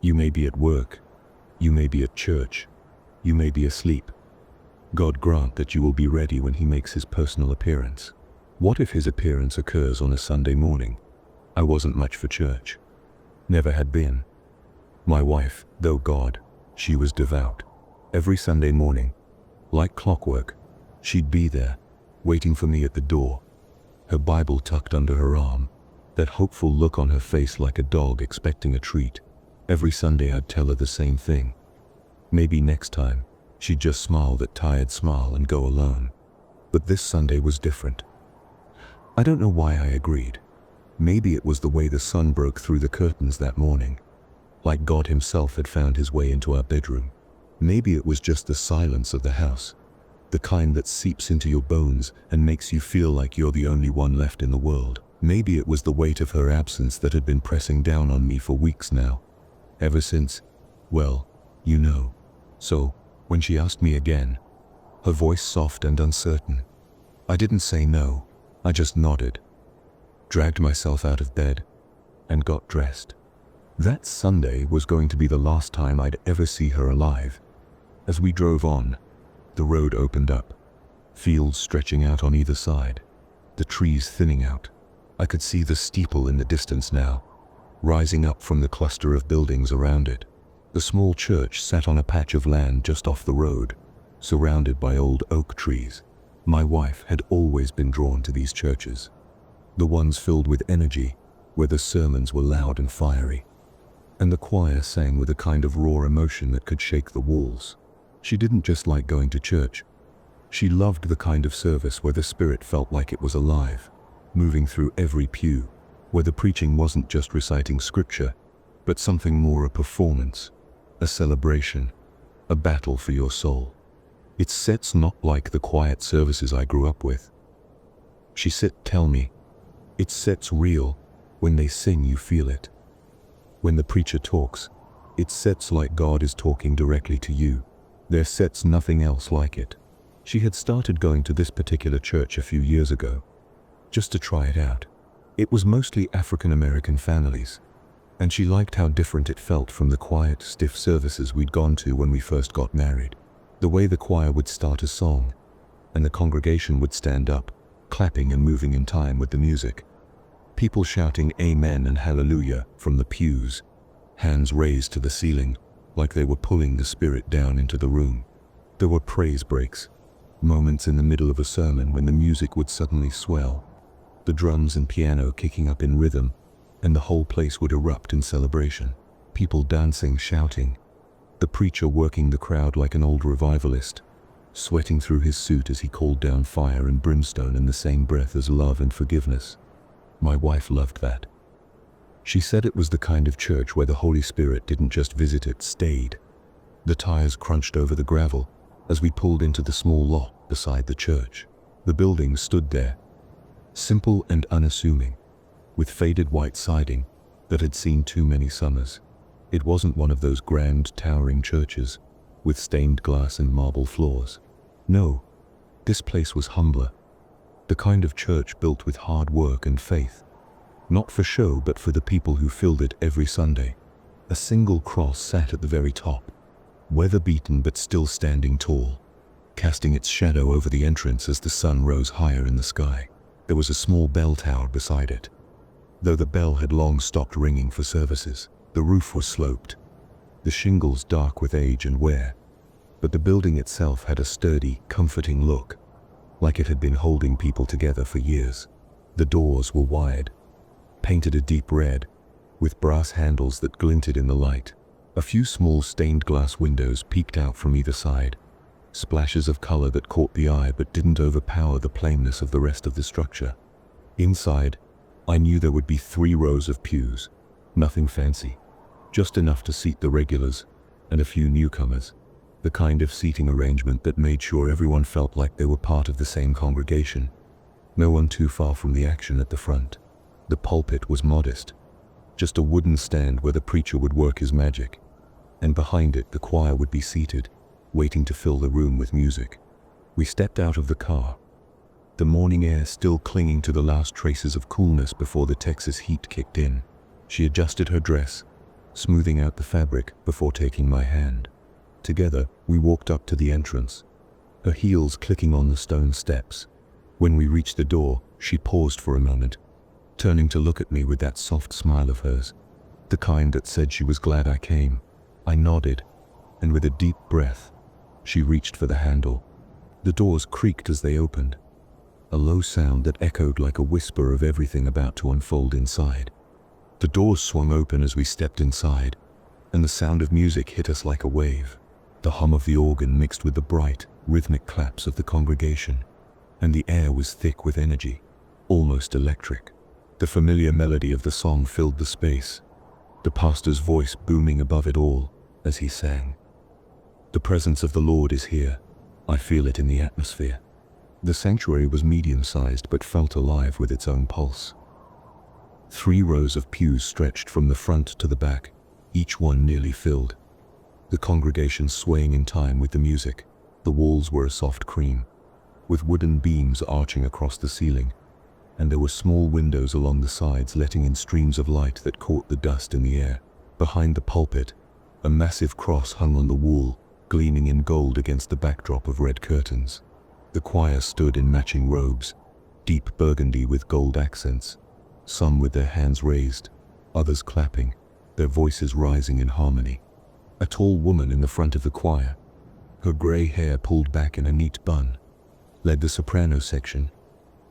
You may be at work, you may be at church, you may be asleep. God grant that you will be ready when He makes His personal appearance. What if His appearance occurs on a Sunday morning? I wasn't much for church. Never had been. My wife, though God, she was devout. Every Sunday morning, like clockwork, she'd be there, waiting for me at the door, her Bible tucked under her arm, that hopeful look on her face like a dog expecting a treat. Every Sunday I'd tell her the same thing. Maybe next time, she'd just smile that tired smile and go alone. But this Sunday was different. I don't know why I agreed. Maybe it was the way the sun broke through the curtains that morning, like God Himself had found His way into our bedroom. Maybe it was just the silence of the house, the kind that seeps into your bones and makes you feel like you're the only one left in the world. Maybe it was the weight of her absence that had been pressing down on me for weeks now. Ever since, well, you know. So, when she asked me again, her voice soft and uncertain, I didn't say no, I just nodded, dragged myself out of bed, and got dressed. That Sunday was going to be the last time I'd ever see her alive. As we drove on, the road opened up, fields stretching out on either side, the trees thinning out. I could see the steeple in the distance now, rising up from the cluster of buildings around it. The small church sat on a patch of land just off the road, surrounded by old oak trees. My wife had always been drawn to these churches, the ones filled with energy, where the sermons were loud and fiery, and the choir sang with a kind of raw emotion that could shake the walls. She didn't just like going to church. She loved the kind of service where the Spirit felt like it was alive, moving through every pew, where the preaching wasn't just reciting scripture, but something more, a performance, a celebration, a battle for your soul. It sets not like the quiet services I grew up with. She said, tell me, it sets real. When they sing, you feel it. When the preacher talks, it sets like God is talking directly to you. There sets nothing else like it. She had started going to this particular church a few years ago, just to try it out. It was mostly African American families, and she liked how different it felt from the quiet, stiff services we'd gone to when we first got married. The way the choir would start a song, and the congregation would stand up, clapping and moving in time with the music. People shouting amen and hallelujah from the pews, hands raised to the ceiling, like they were pulling the Spirit down into the room. There were praise breaks, moments in the middle of a sermon when the music would suddenly swell, the drums and piano kicking up in rhythm, and the whole place would erupt in celebration. People dancing, shouting, the preacher working the crowd like an old revivalist, sweating through his suit as he called down fire and brimstone in the same breath as love and forgiveness. My wife loved that. She said it was the kind of church where the Holy Spirit didn't just visit, it stayed. The tires crunched over the gravel as we pulled into the small lot beside the church. The building stood there, simple and unassuming, with faded white siding that had seen too many summers. It wasn't one of those grand, towering churches with stained glass and marble floors. No, this place was humbler, the kind of church built with hard work and faith. Not for show, but for the people who filled it every Sunday. A single cross sat at the very top, weather-beaten but still standing tall, casting its shadow over the entrance as the sun rose higher in the sky. There was a small bell tower beside it. Though the bell had long stopped ringing for services, the roof was sloped, the shingles dark with age and wear, but the building itself had a sturdy, comforting look, like it had been holding people together for years. The doors were wide, painted a deep red, with brass handles that glinted in the light. A few small stained glass windows peeked out from either side, splashes of color that caught the eye but didn't overpower the plainness of the rest of the structure. Inside, I knew there would be 3 rows of pews, nothing fancy, just enough to seat the regulars and a few newcomers, the kind of seating arrangement that made sure everyone felt like they were part of the same congregation, no one too far from the action at the front. The pulpit was modest, just a wooden stand where the preacher would work his magic, and behind it the choir would be seated, waiting to fill the room with music. We stepped out of the car, the morning air still clinging to the last traces of coolness before the Texas heat kicked in. She adjusted her dress, smoothing out the fabric before taking my hand. Together, we walked up to the entrance, her heels clicking on the stone steps. When we reached the door, she paused for a moment, turning to look at me with that soft smile of hers, the kind that said she was glad I came. I nodded, and with a deep breath, she reached for the handle. The doors creaked as they opened, a low sound that echoed like a whisper of everything about to unfold inside. The doors swung open as we stepped inside, and the sound of music hit us like a wave. The hum of the organ mixed with the bright, rhythmic claps of the congregation, and the air was thick with energy, almost electric. The familiar melody of the song filled the space, the pastor's voice booming above it all as he sang. The presence of the Lord is here. I feel it in the atmosphere. The sanctuary was medium-sized but felt alive with its own pulse. 3 rows of pews stretched from the front to the back, each one nearly filled. The congregation swaying in time with the music. The walls were a soft cream, with wooden beams arching across the ceiling, and there were small windows along the sides letting in streams of light that caught the dust in the air. Behind the pulpit, a massive cross hung on the wall, gleaming in gold against the backdrop of red curtains. The choir stood in matching robes, deep burgundy with gold accents, some with their hands raised, others clapping, their voices rising in harmony. A tall woman in the front of the choir, her gray hair pulled back in a neat bun, led the soprano section,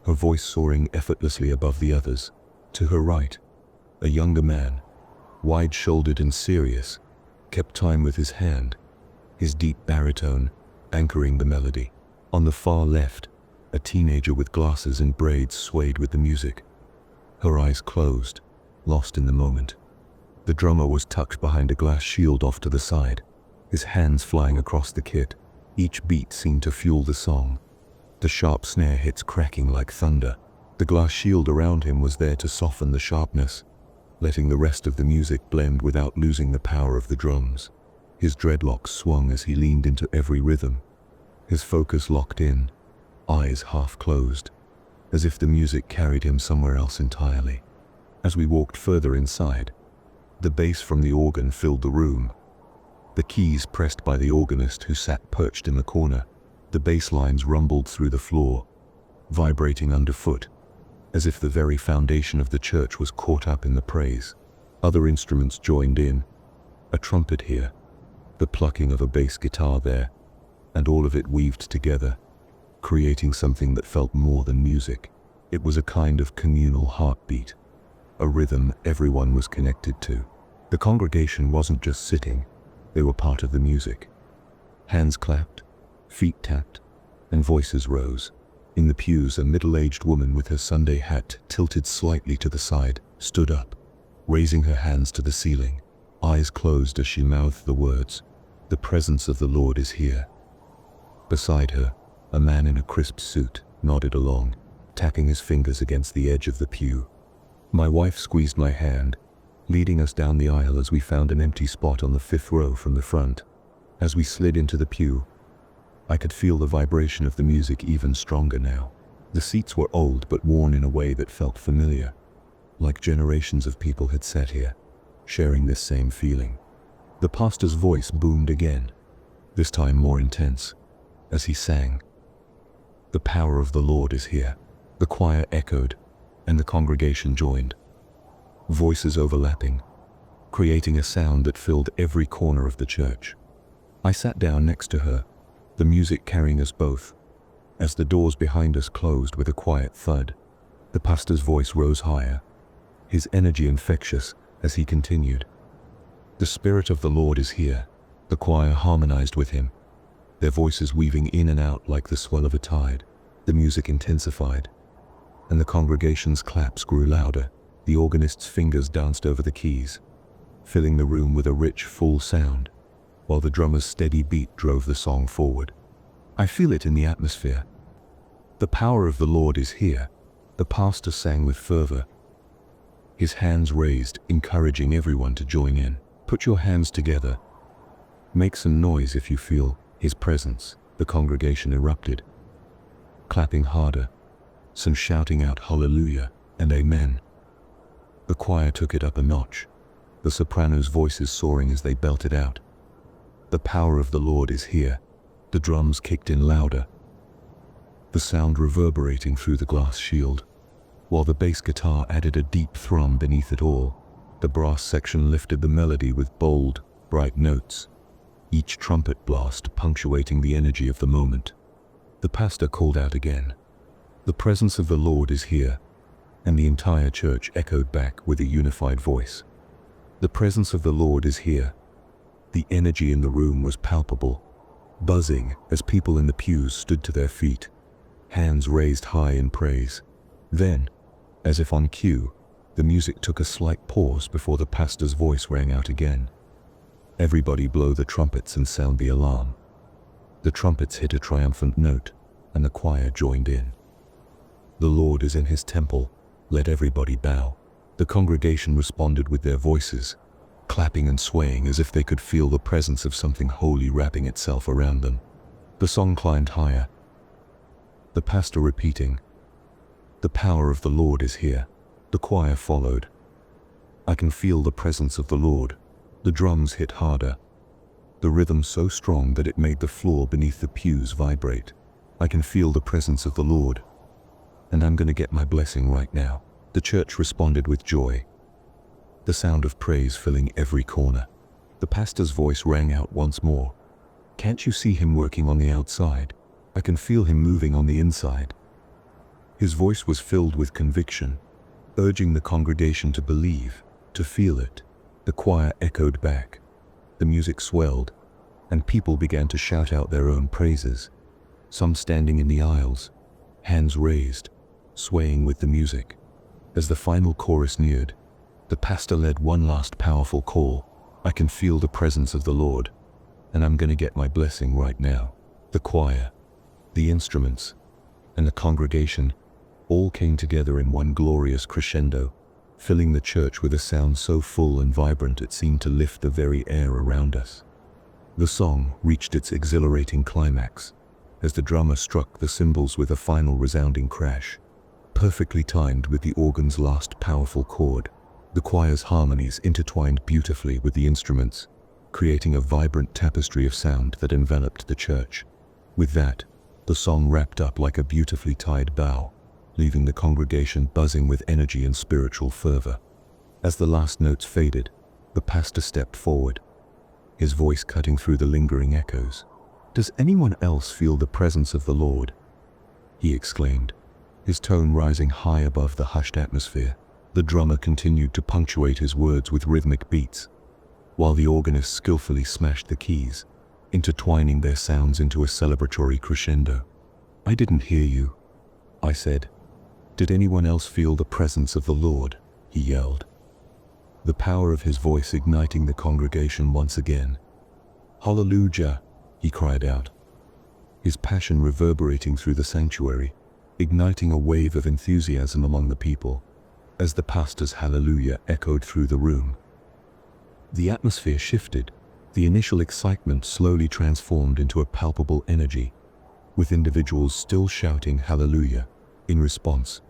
her voice soaring effortlessly above the others. To her right, a younger man, wide-shouldered and serious, kept time with his hand, his deep baritone anchoring the melody. On the far left, a teenager with glasses and braids swayed with the music, her eyes closed, lost in the moment. The drummer was tucked behind a glass shield off to the side, his hands flying across the kit. Each beat seemed to fuel the song, the sharp snare hits cracking like thunder. The glass shield around him was there to soften the sharpness, letting the rest of the music blend without losing the power of the drums. His dreadlocks swung as he leaned into every rhythm, his focus locked in, eyes half closed, as if the music carried him somewhere else entirely. As we walked further inside, the bass from the organ filled the room, the keys pressed by the organist who sat perched in the corner. The bass lines rumbled through the floor, vibrating underfoot, as if the very foundation of the church was caught up in the praise. Other instruments joined in, a trumpet here, the plucking of a bass guitar there, and all of it weaved together, creating something that felt more than music. It was a kind of communal heartbeat, a rhythm everyone was connected to. The congregation wasn't just sitting, they were part of the music. Hands clapped, feet tapped, and voices rose. In the pews, a middle-aged woman with her Sunday hat tilted slightly to the side stood up, raising her hands to the ceiling, eyes closed as she mouthed the words, "The presence of the Lord is here." Beside her, a man in a crisp suit nodded along, tapping his fingers against the edge of the pew. My wife squeezed my hand, leading us down the aisle as we found an empty spot on the 5th row from the front. As we slid into the pew, I could feel the vibration of the music even stronger now. The seats were old but worn in a way that felt familiar, like generations of people had sat here, sharing this same feeling. The pastor's voice boomed again, this time more intense, as he sang, "The power of the Lord is here." The choir echoed, and the congregation joined, voices overlapping, creating a sound that filled every corner of the church. I sat down next to her, the music carrying us both. As the doors behind us closed with a quiet thud, the pastor's voice rose higher, his energy infectious as he continued, "The Spirit of the Lord is here." The choir harmonized with him, their voices weaving in and out like the swell of a tide. The music intensified, and the congregation's claps grew louder. The organist's fingers danced over the keys, filling the room with a rich, full sound, while the drummer's steady beat drove the song forward. I feel it in the atmosphere. The power of the Lord is here, the pastor sang with fervor, his hands raised, encouraging everyone to join in. Put your hands together. Make some noise if you feel his presence. The congregation erupted, clapping harder, some shouting out hallelujah and amen. The choir took it up a notch, the sopranos' voices soaring as they belted out. The power of the Lord is here. The drums kicked in louder, the sound reverberating through the glass shield, while the bass guitar added a deep thrum beneath it all. The brass section lifted the melody with bold, bright notes, each trumpet blast punctuating the energy of the moment. The pastor called out again, "The presence of the Lord is here," and the entire church echoed back with a unified voice. The presence of the Lord is here. The energy in the room was palpable, buzzing as people in the pews stood to their feet, hands raised high in praise. Then, as if on cue, the music took a slight pause before the pastor's voice rang out again. "Everybody blow the trumpets and sound the alarm." The trumpets hit a triumphant note, and the choir joined in. "The Lord is in his temple, let everybody bow." The congregation responded with their voices, clapping and swaying as if they could feel the presence of something holy wrapping itself around them. The song climbed higher, the pastor repeating, "The power of the Lord is here." The choir followed, "I can feel the presence of the Lord." The drums hit harder, the rhythm so strong that it made the floor beneath the pews vibrate. "I can feel the presence of the Lord, and I'm going to get my blessing right now." The church responded with joy, the sound of praise filling every corner. The pastor's voice rang out once more. "Can't you see him working on the outside? I can feel him moving on the inside." His voice was filled with conviction, urging the congregation to believe, to feel it. The choir echoed back. The music swelled, and people began to shout out their own praises, some standing in the aisles, hands raised, swaying with the music. As the final chorus neared, the pastor led one last powerful call. "I can feel the presence of the Lord, and I'm going to get my blessing right now." The choir, the instruments, and the congregation all came together in one glorious crescendo, filling the church with a sound so full and vibrant it seemed to lift the very air around us. The song reached its exhilarating climax as the drummer struck the cymbals with a final resounding crash, perfectly timed with the organ's last powerful chord. The choir's harmonies intertwined beautifully with the instruments, creating a vibrant tapestry of sound that enveloped the church. With that, the song wrapped up like a beautifully tied bow, leaving the congregation buzzing with energy and spiritual fervor. As the last notes faded, the pastor stepped forward, his voice cutting through the lingering echoes. "Does anyone else feel the presence of the Lord?" he exclaimed, his tone rising high above the hushed atmosphere. The drummer continued to punctuate his words with rhythmic beats, while the organist skillfully smashed the keys, intertwining their sounds into a celebratory crescendo. "I didn't hear you," I said. "Did anyone else feel the presence of the Lord?" he yelled, the power of his voice igniting the congregation once again. "Hallelujah," he cried out, his passion reverberating through the sanctuary, igniting a wave of enthusiasm among the people. As the pastor's hallelujah echoed through the room, the atmosphere shifted. The initial excitement slowly transformed into a palpable energy, with individuals still shouting hallelujah in response,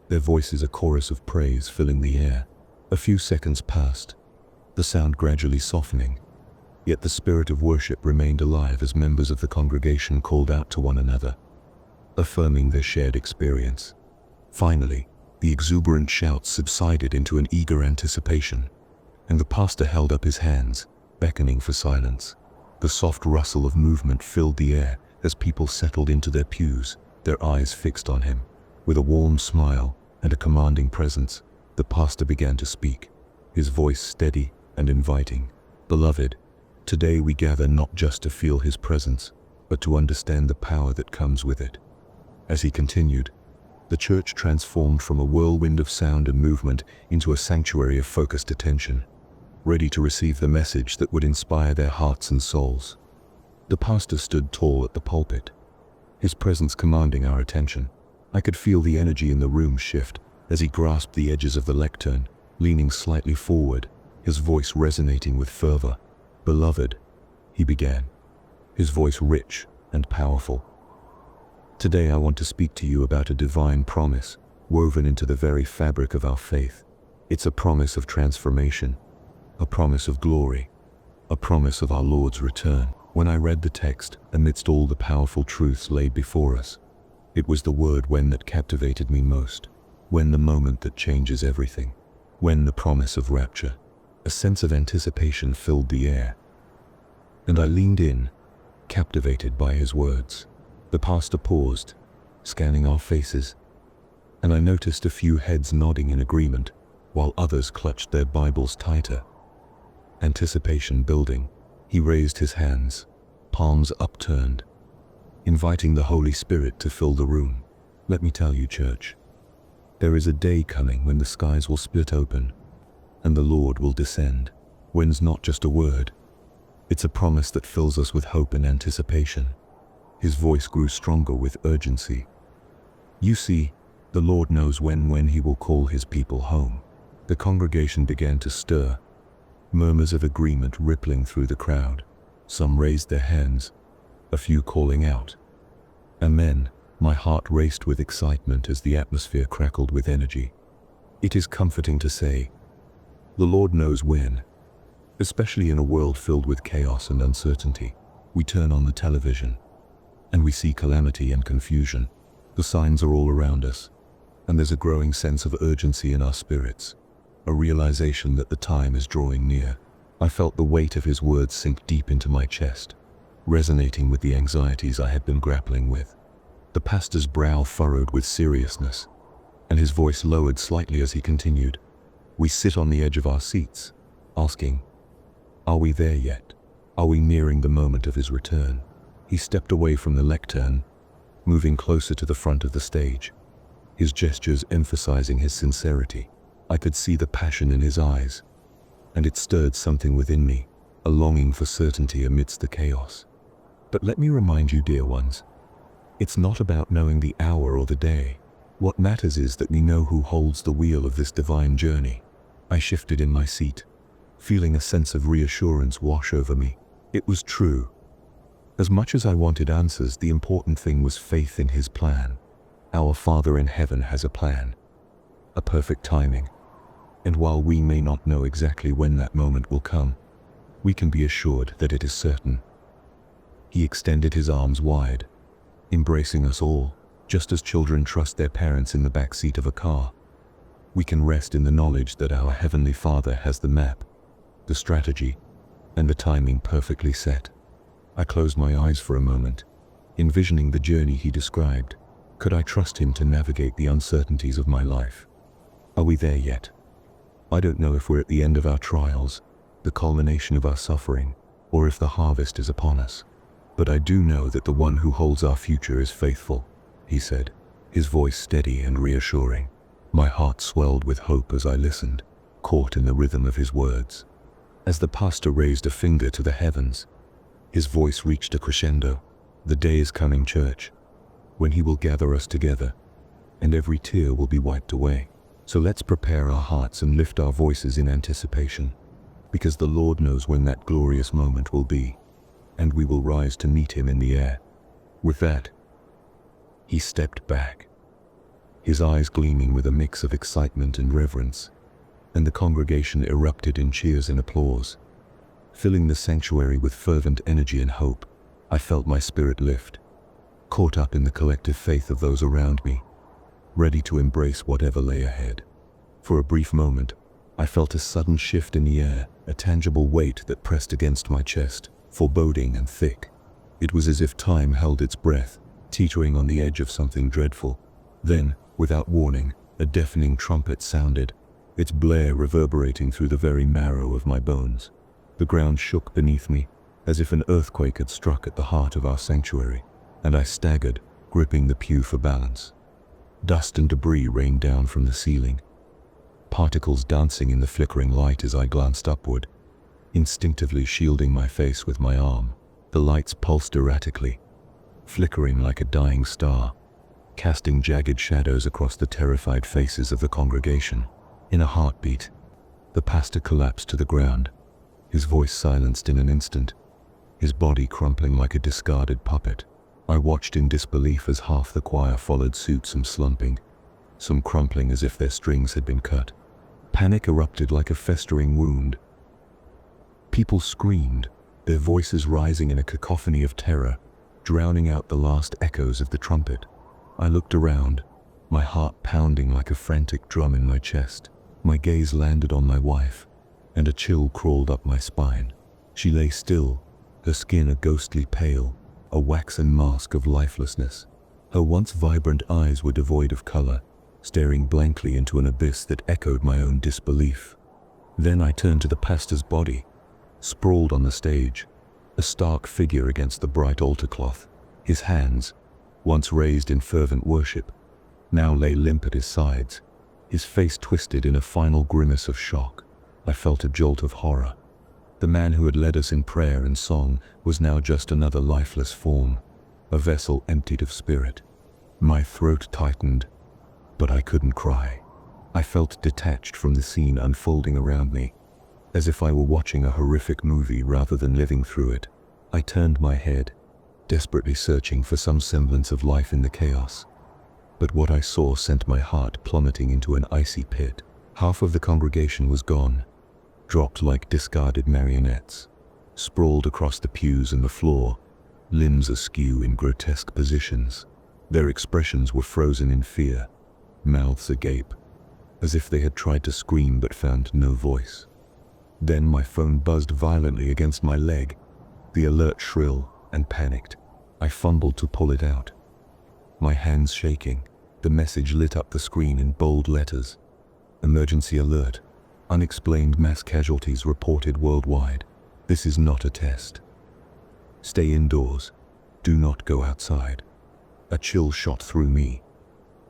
their voices a chorus of praise filling the air. A few seconds passed, the sound gradually softening, yet the spirit of worship remained alive as members of the congregation called out to one another, affirming their shared experience. Finally, the exuberant shouts subsided into an eager anticipation, and the pastor held up his hands, beckoning for silence. The soft rustle of movement filled the air as people settled into their pews, their eyes fixed on him. With a warm smile and a commanding presence, the pastor began to speak, his voice steady and inviting. "Beloved, today we gather not just to feel his presence, but to understand the power that comes with it." As he continued, the church transformed from a whirlwind of sound and movement into a sanctuary of focused attention, ready to receive the message that would inspire their hearts and souls. The pastor stood tall at the pulpit, his presence commanding our attention. I could feel the energy in the room shift as he grasped the edges of the lectern, leaning slightly forward, his voice resonating with fervor. "Beloved," he began, his voice rich and powerful. "Today I want to speak to you about a divine promise woven into the very fabric of our faith. It's a promise of transformation, a promise of glory, a promise of our Lord's return. When I read the text, amidst all the powerful truths laid before us, it was the word "when" that captivated me most. When, the moment that changes everything. When, the promise of rapture. A sense of anticipation filled the air, and I leaned in, captivated by his words. The pastor paused, scanning our faces, and I noticed a few heads nodding in agreement, while others clutched their Bibles tighter. Anticipation building. He raised his hands, palms upturned, inviting the Holy Spirit to fill the room. Let me tell you, church, there is a day coming when the skies will split open, and the Lord will descend. When's not just a word. It's a promise that fills us with hope and anticipation. His voice grew stronger with urgency. You see, the Lord knows when he will call his people home. The congregation began to stir, murmurs of agreement rippling through the crowd. Some raised their hands, a few calling out, "Amen." My heart raced with excitement as the atmosphere crackled with energy. It is comforting to say, the Lord knows when. Especially in a world filled with chaos and uncertainty. We turn on the television, and we see calamity and confusion. The signs are all around us, and there's a growing sense of urgency in our spirits, a realization that the time is drawing near. I felt the weight of his words sink deep into my chest, resonating with the anxieties I had been grappling with. The pastor's brow furrowed with seriousness, and his voice lowered slightly as he continued. We sit on the edge of our seats, asking, are we there yet? Are we nearing the moment of his return? He stepped away from the lectern, moving closer to the front of the stage, his gestures emphasizing his sincerity. I could see the passion in his eyes, and it stirred something within me, a longing for certainty amidst the chaos. But let me remind you, dear ones, it's not about knowing the hour or the day. What matters is that we know who holds the wheel of this divine journey. I shifted in my seat, feeling a sense of reassurance wash over me. It was true. As much as I wanted answers, the important thing was faith in his plan. Our Father in heaven has a plan, a perfect timing, and while we may not know exactly when that moment will come, we can be assured that it is certain. He extended his arms wide, embracing us all, just as children trust their parents in the back seat of a car. We can rest in the knowledge that our Heavenly Father has the map, the strategy, and the timing perfectly set. I closed my eyes for a moment, envisioning the journey he described. Could I trust him to navigate the uncertainties of my life? Are we there yet? I don't know if we're at the end of our trials, the culmination of our suffering, or if the harvest is upon us. But I do know that the one who holds our future is faithful, he said, his voice steady and reassuring. My heart swelled with hope as I listened, caught in the rhythm of his words. As the pastor raised a finger to the heavens, his voice reached a crescendo. The day is coming, church, when he will gather us together, and every tear will be wiped away. So let's prepare our hearts and lift our voices in anticipation, because the Lord knows when that glorious moment will be, and we will rise to meet him in the air. With that, he stepped back, his eyes gleaming with a mix of excitement and reverence, and the congregation erupted in cheers and applause, filling the sanctuary with fervent energy and hope. I felt my spirit lift, caught up in the collective faith of those around me, ready to embrace whatever lay ahead. For a brief moment, I felt a sudden shift in the air, a tangible weight that pressed against my chest, foreboding and thick. It was as if time held its breath, teetering on the edge of something dreadful. Then, without warning, a deafening trumpet sounded, its blare reverberating through the very marrow of my bones. The ground shook beneath me, as if an earthquake had struck at the heart of our sanctuary, and I staggered, gripping the pew for balance. Dust and debris rained down from the ceiling, particles dancing in the flickering light as I glanced upward, instinctively shielding my face with my arm. The lights pulsed erratically, flickering like a dying star, casting jagged shadows across the terrified faces of the congregation. In a heartbeat, the pastor collapsed to the ground, his voice silenced in an instant, his body crumpling like a discarded puppet. I watched in disbelief as half the choir followed suit, some slumping, some crumpling as if their strings had been cut. Panic erupted like a festering wound, People screamed, their voices rising in a cacophony of terror, drowning out the last echoes of the trumpet. I looked around, my heart pounding like a frantic drum in my chest. My gaze landed on my wife, and a chill crawled up my spine. She lay still, her skin a ghostly pale, a waxen mask of lifelessness. Her once vibrant eyes were devoid of color, staring blankly into an abyss that echoed my own disbelief. Then I turned to the pastor's body, sprawled on the stage, a stark figure against the bright altar cloth. His hands, once raised in fervent worship, now lay limp at his sides, his face twisted in a final grimace of shock. I felt a jolt of horror. The man who had led us in prayer and song was now just another lifeless form, a vessel emptied of spirit. My throat tightened, but I couldn't cry. I felt detached from the scene unfolding around me, as if I were watching a horrific movie rather than living through it. I turned my head, desperately searching for some semblance of life in the chaos. But what I saw sent my heart plummeting into an icy pit. Half of the congregation was gone, dropped like discarded marionettes, sprawled across the pews and the floor, limbs askew in grotesque positions. Their expressions were frozen in fear, mouths agape, as if they had tried to scream but found no voice. Then my phone buzzed violently against my leg, the alert shrill and panicked. I fumbled to pull it out. My hands shaking, the message lit up the screen in bold letters. Emergency alert. Unexplained mass casualties reported worldwide. This is not a test. Stay indoors. Do not go outside. A chill shot through me,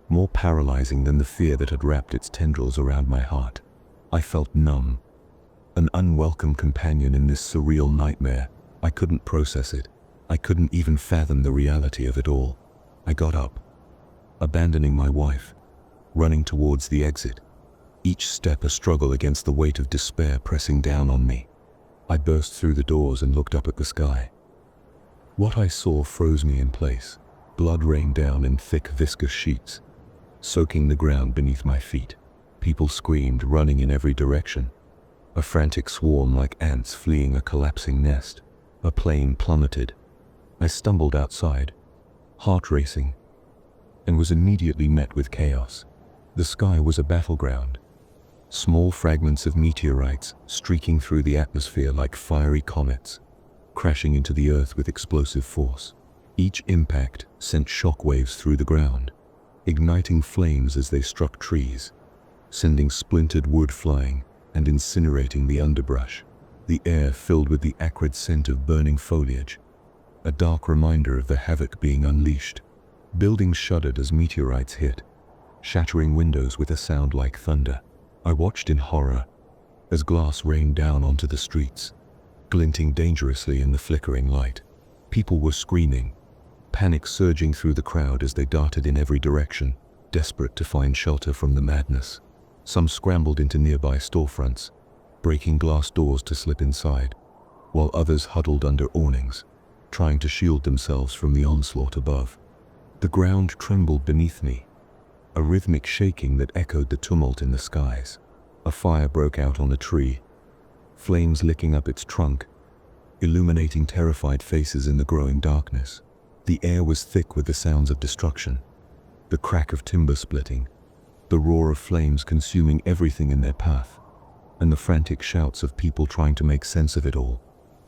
more paralyzing than the fear that had wrapped its tendrils around my heart. I felt numb, an unwelcome companion in this surreal nightmare. I couldn't process it. I couldn't even fathom the reality of it all. I got up, abandoning my wife, running towards the exit, each step a struggle against the weight of despair pressing down on me. I burst through the doors and looked up at the sky. What I saw froze me in place. Blood rained down in thick, viscous sheets, soaking the ground beneath my feet. People screamed, running in every direction, a frantic swarm like ants fleeing a collapsing nest. A plane plummeted. I stumbled outside, heart racing, and was immediately met with chaos. The sky was a battleground. Small fragments of meteorites streaking through the atmosphere like fiery comets, crashing into the earth with explosive force. Each impact sent shockwaves through the ground, igniting flames as they struck trees, sending splintered wood flying and incinerating the underbrush. The air filled with the acrid scent of burning foliage, a dark reminder of the havoc being unleashed. Buildings shuddered as meteorites hit, shattering windows with a sound like thunder. I watched in horror as glass rained down onto the streets, glinting dangerously in the flickering light. People were screaming, panic surging through the crowd as they darted in every direction, desperate to find shelter from the madness. Some scrambled into nearby storefronts, breaking glass doors to slip inside, while others huddled under awnings, trying to shield themselves from the onslaught above. The ground trembled beneath me, a rhythmic shaking that echoed the tumult in the skies. A fire broke out on a tree, flames licking up its trunk, illuminating terrified faces in the growing darkness. The air was thick with the sounds of destruction, the crack of timber splitting, the roar of flames consuming everything in their path, and the frantic shouts of people trying to make sense of it all.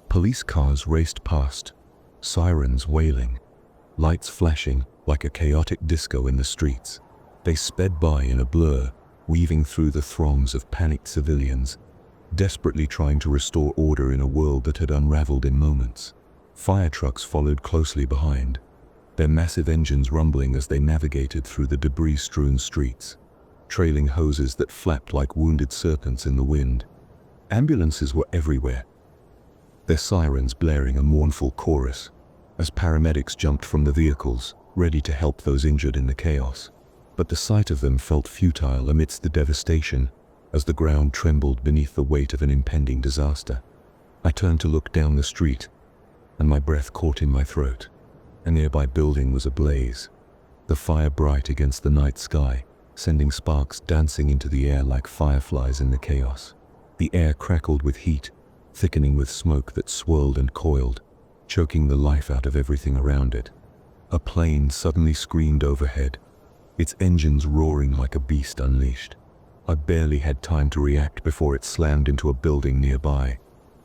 Police cars raced past, sirens wailing, lights flashing like a chaotic disco in the streets. They sped by in a blur, weaving through the throngs of panicked civilians, desperately trying to restore order in a world that had unraveled in moments. Fire trucks followed closely behind, their massive engines rumbling as they navigated through the debris-strewn streets, trailing hoses that flapped like wounded serpents in the wind. Ambulances were everywhere, their sirens blaring a mournful chorus as paramedics jumped from the vehicles, ready to help those injured in the chaos. But the sight of them felt futile amidst the devastation as the ground trembled beneath the weight of an impending disaster. I turned to look down the street, and my breath caught in my throat. A nearby building was ablaze, the fire bright against the night sky, sending sparks dancing into the air like fireflies in the chaos. The air crackled with heat, thickening with smoke that swirled and coiled, choking the life out of everything around it. A plane suddenly screamed overhead, its engines roaring like a beast unleashed. I barely had time to react before it slammed into a building nearby,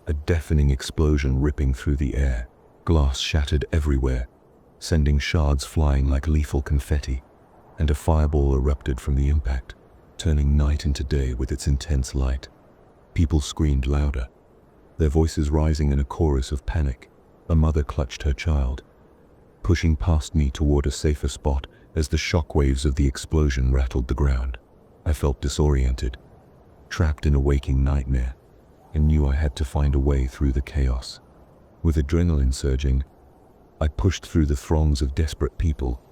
a deafening explosion ripping through the air. Glass shattered everywhere, sending shards flying like lethal confetti, and a fireball erupted from the impact, turning night into day with its intense light. People screamed louder, their voices rising in a chorus of panic. A mother clutched her child, pushing past me toward a safer spot as the shockwaves of the explosion rattled the ground. I felt disoriented, trapped in a waking nightmare, and knew I had to find a way through the chaos. With adrenaline surging, I pushed through the throngs of desperate people,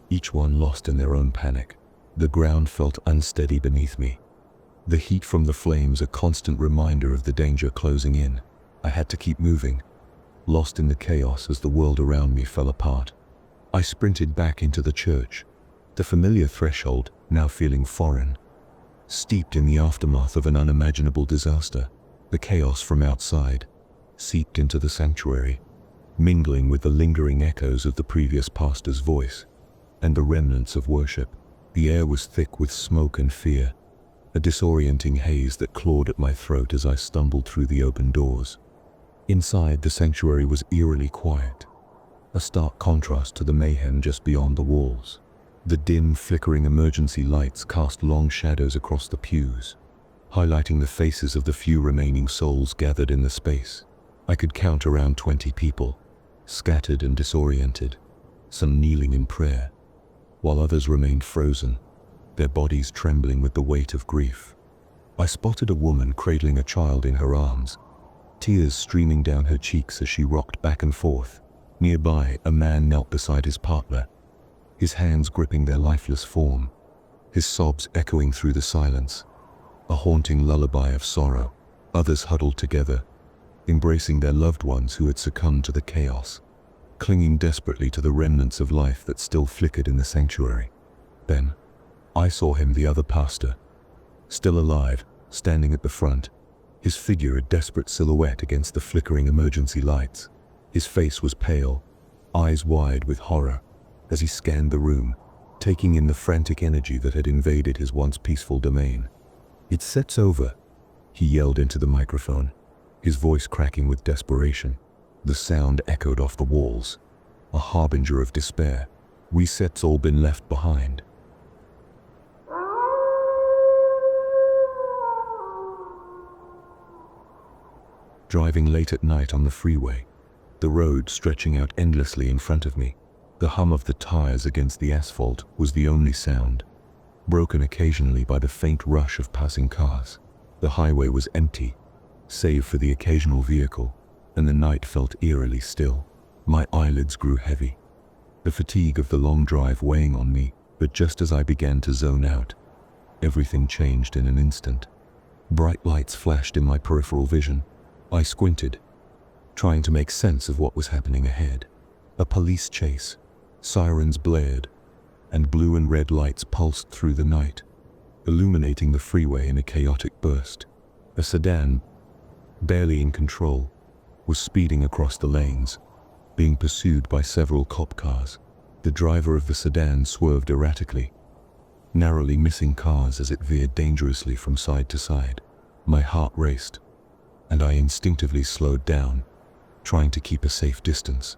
each one lost in their own panic. The ground felt unsteady beneath me, the heat from the flames a constant reminder of the danger closing in. I had to keep moving, lost in the chaos as the world around me fell apart. I sprinted back into the church, the familiar threshold now feeling foreign. Steeped in the aftermath of an unimaginable disaster, the chaos from outside seeped into the sanctuary, mingling with the lingering echoes of the previous pastor's voice and the remnants of worship. The air was thick with smoke and fear, a disorienting haze that clawed at my throat as I stumbled through the open doors. Inside, the sanctuary was eerily quiet, a stark contrast to the mayhem just beyond the walls. The dim, flickering emergency lights cast long shadows across the pews, highlighting the faces of the few remaining souls gathered in the space. I could count around 20 people, scattered and disoriented, some kneeling in prayer, while others remained frozen, their bodies trembling with the weight of grief. I spotted a woman cradling a child in her arms, tears streaming down her cheeks as she rocked back and forth. Nearby, a man knelt beside his partner, his hands gripping their lifeless form, his sobs echoing through the silence, a haunting lullaby of sorrow. Others huddled together, embracing their loved ones who had succumbed to the chaos, clinging desperately to the remnants of life that still flickered in the sanctuary. Then, I saw him, the other pastor, still alive, standing at the front, his figure a desperate silhouette against the flickering emergency lights. His face was pale, eyes wide with horror, as he scanned the room, taking in the frantic energy that had invaded his once peaceful domain. "It sets over," he yelled into the microphone, his voice cracking with desperation. The sound echoed off the walls, a harbinger of despair. "Reset's all been left behind." Driving late at night on the freeway, the road stretching out endlessly in front of me, the hum of the tires against the asphalt was the only sound, broken occasionally by the faint rush of passing cars. The highway was empty, save for the occasional vehicle, and the night felt eerily still. My eyelids grew heavy, the fatigue of the long drive weighing on me, but just as I began to zone out, everything changed in an instant. Bright lights flashed in my peripheral vision. I squinted, trying to make sense of what was happening ahead. A police chase, sirens blared, and blue and red lights pulsed through the night, illuminating the freeway in a chaotic burst. A sedan, barely in control, was speeding across the lanes, being pursued by several cop cars. The driver of the sedan swerved erratically, narrowly missing cars as it veered dangerously from side to side. My heart raced, and I instinctively slowed down, trying to keep a safe distance.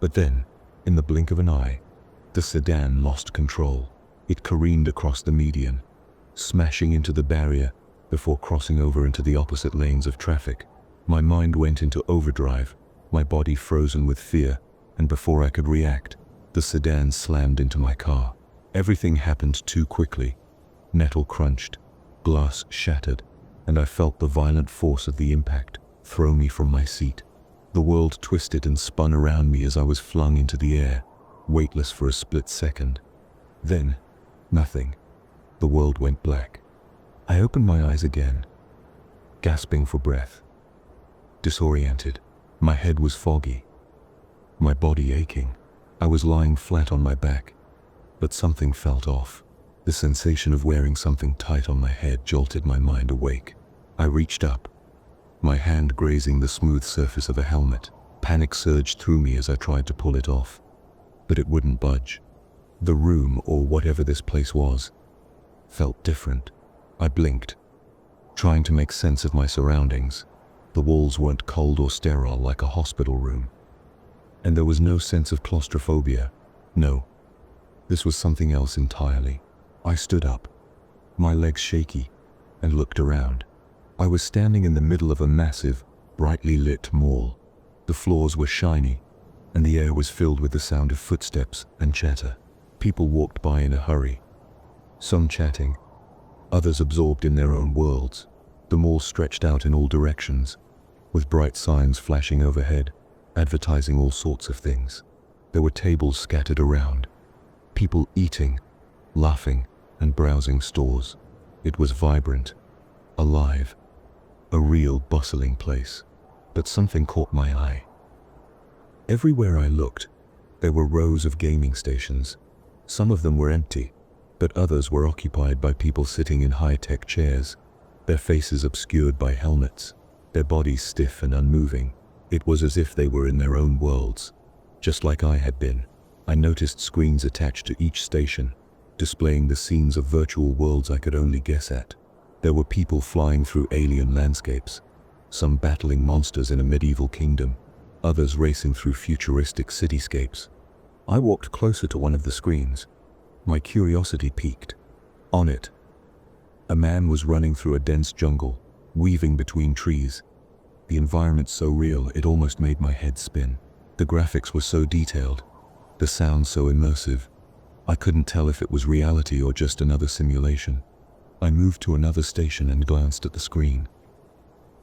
But then, in the blink of an eye, the sedan lost control. It careened across the median, smashing into the barrier before crossing over into the opposite lanes of traffic. My mind went into overdrive, my body frozen with fear, and before I could react, the sedan slammed into my car. Everything happened too quickly. Metal crunched, glass shattered, and I felt the violent force of the impact throw me from my seat. The world twisted and spun around me as I was flung into the air, weightless for a split second. Then, nothing. The world went black. I opened my eyes again, gasping for breath. Disoriented, my head was foggy, my body aching. I was lying flat on my back, but something felt off. The sensation of wearing something tight on my head jolted my mind awake. I reached up, my hand grazing the smooth surface of a helmet. Panic surged through me as I tried to pull it off, but it wouldn't budge. The room, or whatever this place was, felt different. I blinked, trying to make sense of my surroundings. The walls weren't cold or sterile like a hospital room, and there was no sense of claustrophobia. No, this was something else entirely. I stood up, my legs shaky, and looked around. I was standing in the middle of a massive, brightly lit mall. The floors were shiny, and the air was filled with the sound of footsteps and chatter. People walked by in a hurry, some chatting, others absorbed in their own worlds. The mall stretched out in all directions, with bright signs flashing overhead, advertising all sorts of things. There were tables scattered around, people eating, laughing, and browsing stores. It was vibrant, alive, a real bustling place. But something caught my eye. Everywhere I looked, there were rows of gaming stations. Some of them were empty, but others were occupied by people sitting in high-tech chairs, their faces obscured by helmets, their bodies stiff and unmoving. It was as if they were in their own worlds, just like I had been. I noticed screens attached to each station, displaying the scenes of virtual worlds I could only guess at. There were people flying through alien landscapes, some battling monsters in a medieval kingdom, others racing through futuristic cityscapes. I walked closer to one of the screens. My curiosity piqued. On it, a man was running through a dense jungle, weaving between trees. The environment so real it almost made my head spin. The graphics were so detailed, the sound so immersive. I couldn't tell if it was reality or just another simulation. I moved to another station and glanced at the screen.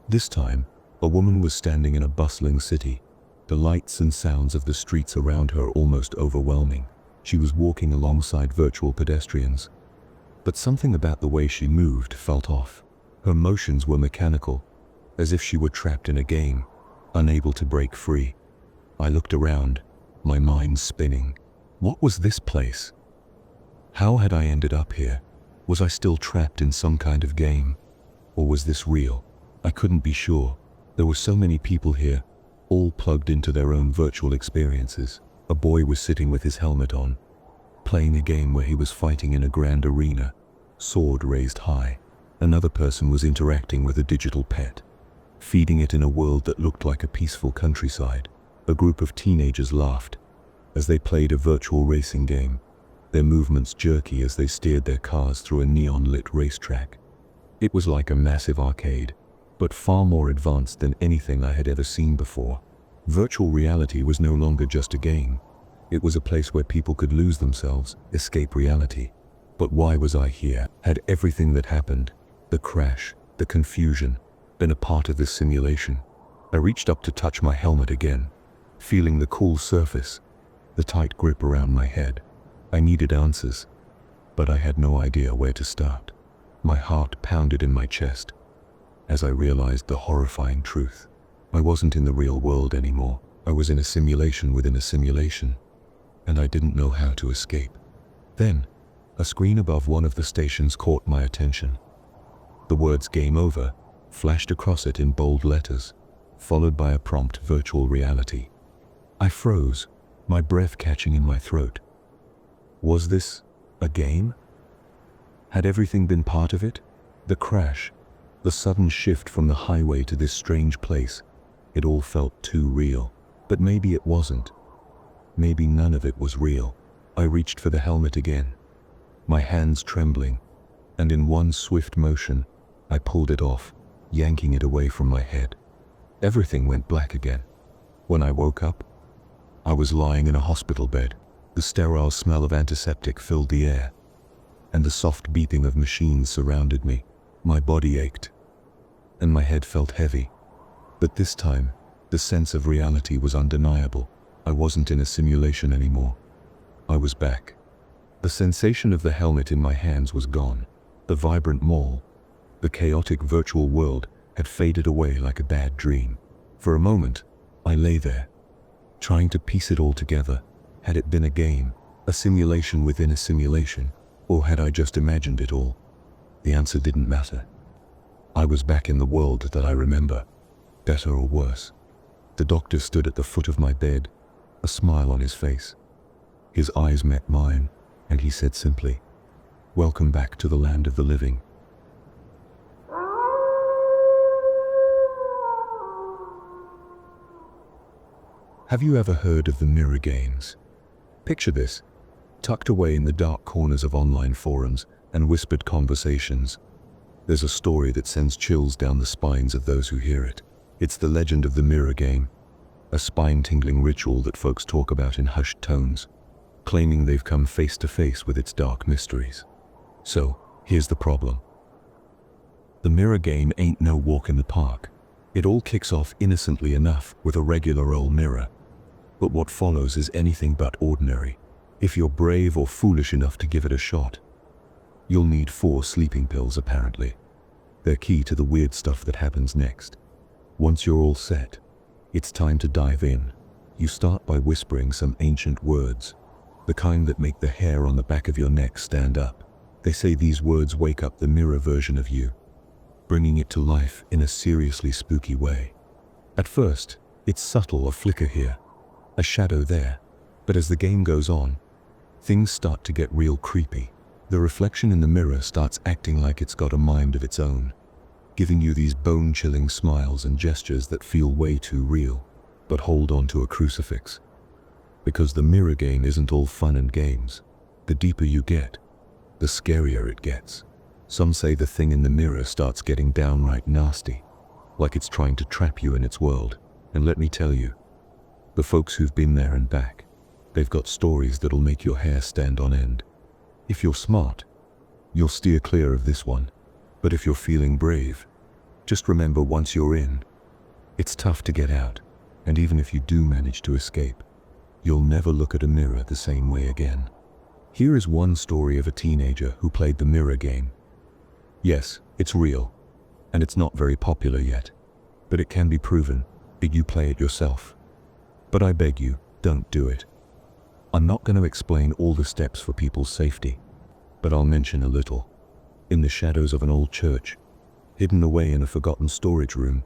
This time, a woman was standing in a bustling city, the lights and sounds of the streets around her almost overwhelming. She was walking alongside virtual pedestrians, but something about the way she moved felt off. Her motions were mechanical, as if she were trapped in a game, unable to break free. I looked around, my mind spinning. What was this place? How had I ended up here? Was I still trapped in some kind of game? Or was this real? I couldn't be sure. There were so many people here, all plugged into their own virtual experiences. A boy was sitting with his helmet on, playing a game where he was fighting in a grand arena, sword raised high. Another person was interacting with a digital pet, feeding it in a world that looked like a peaceful countryside. A group of teenagers laughed as they played a virtual racing game, their movements jerky as they steered their cars through a neon-lit racetrack. It was like a massive arcade, but far more advanced than anything I had ever seen before. Virtual reality was no longer just a game. It was a place where people could lose themselves, escape reality. But why was I here? Had everything that happened, the crash, the confusion, been a part of this simulation? I reached up to touch my helmet again, feeling the cool surface, the tight grip around my head. I needed answers, but I had no idea where to start. My heart pounded in my chest as I realized the horrifying truth. I wasn't in the real world anymore. I was in a simulation within a simulation, and I didn't know how to escape. Then, a screen above one of the stations caught my attention. The words "Game Over" flashed across it in bold letters, followed by a prompt virtual reality. I froze, my breath catching in my throat. Was this a game? Had everything been part of it? The crash, the sudden shift from the highway to this strange place, it all felt too real. But maybe it wasn't. Maybe none of it was real. I reached for the helmet again, my hands trembling, and in one swift motion, I pulled it off, yanking it away from my head. Everything went black again. When I woke up, I was lying in a hospital bed. The sterile smell of antiseptic filled the air, and the soft beeping of machines surrounded me. My body ached, and my head felt heavy. But this time, the sense of reality was undeniable. I wasn't in a simulation anymore. I was back. The sensation of the helmet in my hands was gone. The vibrant mall, the chaotic virtual world, had faded away like a bad dream. For a moment, I lay there, trying to piece it all together. Had it been a game, a simulation within a simulation, or had I just imagined it all? The answer didn't matter. I was back in the world that I remember, better or worse. The doctor stood at the foot of my bed, a smile on his face. His eyes met mine, and he said simply, "Welcome back to the land of the living." Have you ever heard of the mirror games? Picture this, tucked away in the dark corners of online forums and whispered conversations. There's a story that sends chills down the spines of those who hear it. It's the legend of the mirror game, a spine-tingling ritual that folks talk about in hushed tones, claiming they've come face to face with its dark mysteries. So, here's the problem. The mirror game ain't no walk in the park. It all kicks off innocently enough with a regular old mirror. But what follows is anything but ordinary. If you're brave or foolish enough to give it a shot, you'll need 4 sleeping pills apparently. They're key to the weird stuff that happens next. Once you're all set, it's time to dive in. You start by whispering some ancient words, the kind that make the hair on the back of your neck stand up. They say these words wake up the mirror version of you, bringing it to life in a seriously spooky way. At first, it's subtle, a flicker here, a shadow there, but as the game goes on, things start to get real creepy. The reflection in the mirror starts acting like it's got a mind of its own, giving you these bone-chilling smiles and gestures that feel way too real. But hold on to a crucifix, because the mirror game isn't all fun and games. The deeper you get, the scarier it gets. Some say the thing in the mirror starts getting downright nasty, like it's trying to trap you in its world. And let me tell you, the folks who've been there and back, they've got stories that'll make your hair stand on end. If you're smart, you'll steer clear of this one. But if you're feeling brave, just remember, once you're in, it's tough to get out. And even if you do manage to escape, you'll never look at a mirror the same way again. Here is one story of a teenager who played the mirror game. Yes, it's real, and it's not very popular yet, but it can be proven if you play it yourself. But I beg you, don't do it. I'm not going to explain all the steps for people's safety, but I'll mention a little. In the shadows of an old church, hidden away in a forgotten storage room,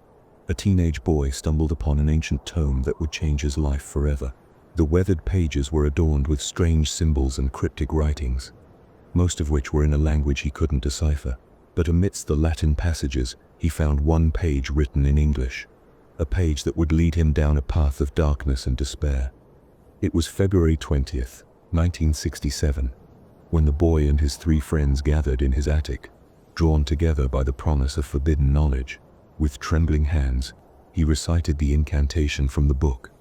a teenage boy stumbled upon an ancient tome that would change his life forever. The weathered pages were adorned with strange symbols and cryptic writings, most of which were in a language he couldn't decipher. But amidst the Latin passages, he found one page written in English, a page that would lead him down a path of darkness and despair. It was February 20th, 1967, when the boy and his 3 friends gathered in his attic, drawn together by the promise of forbidden knowledge. With trembling hands, he recited the incantation from the book,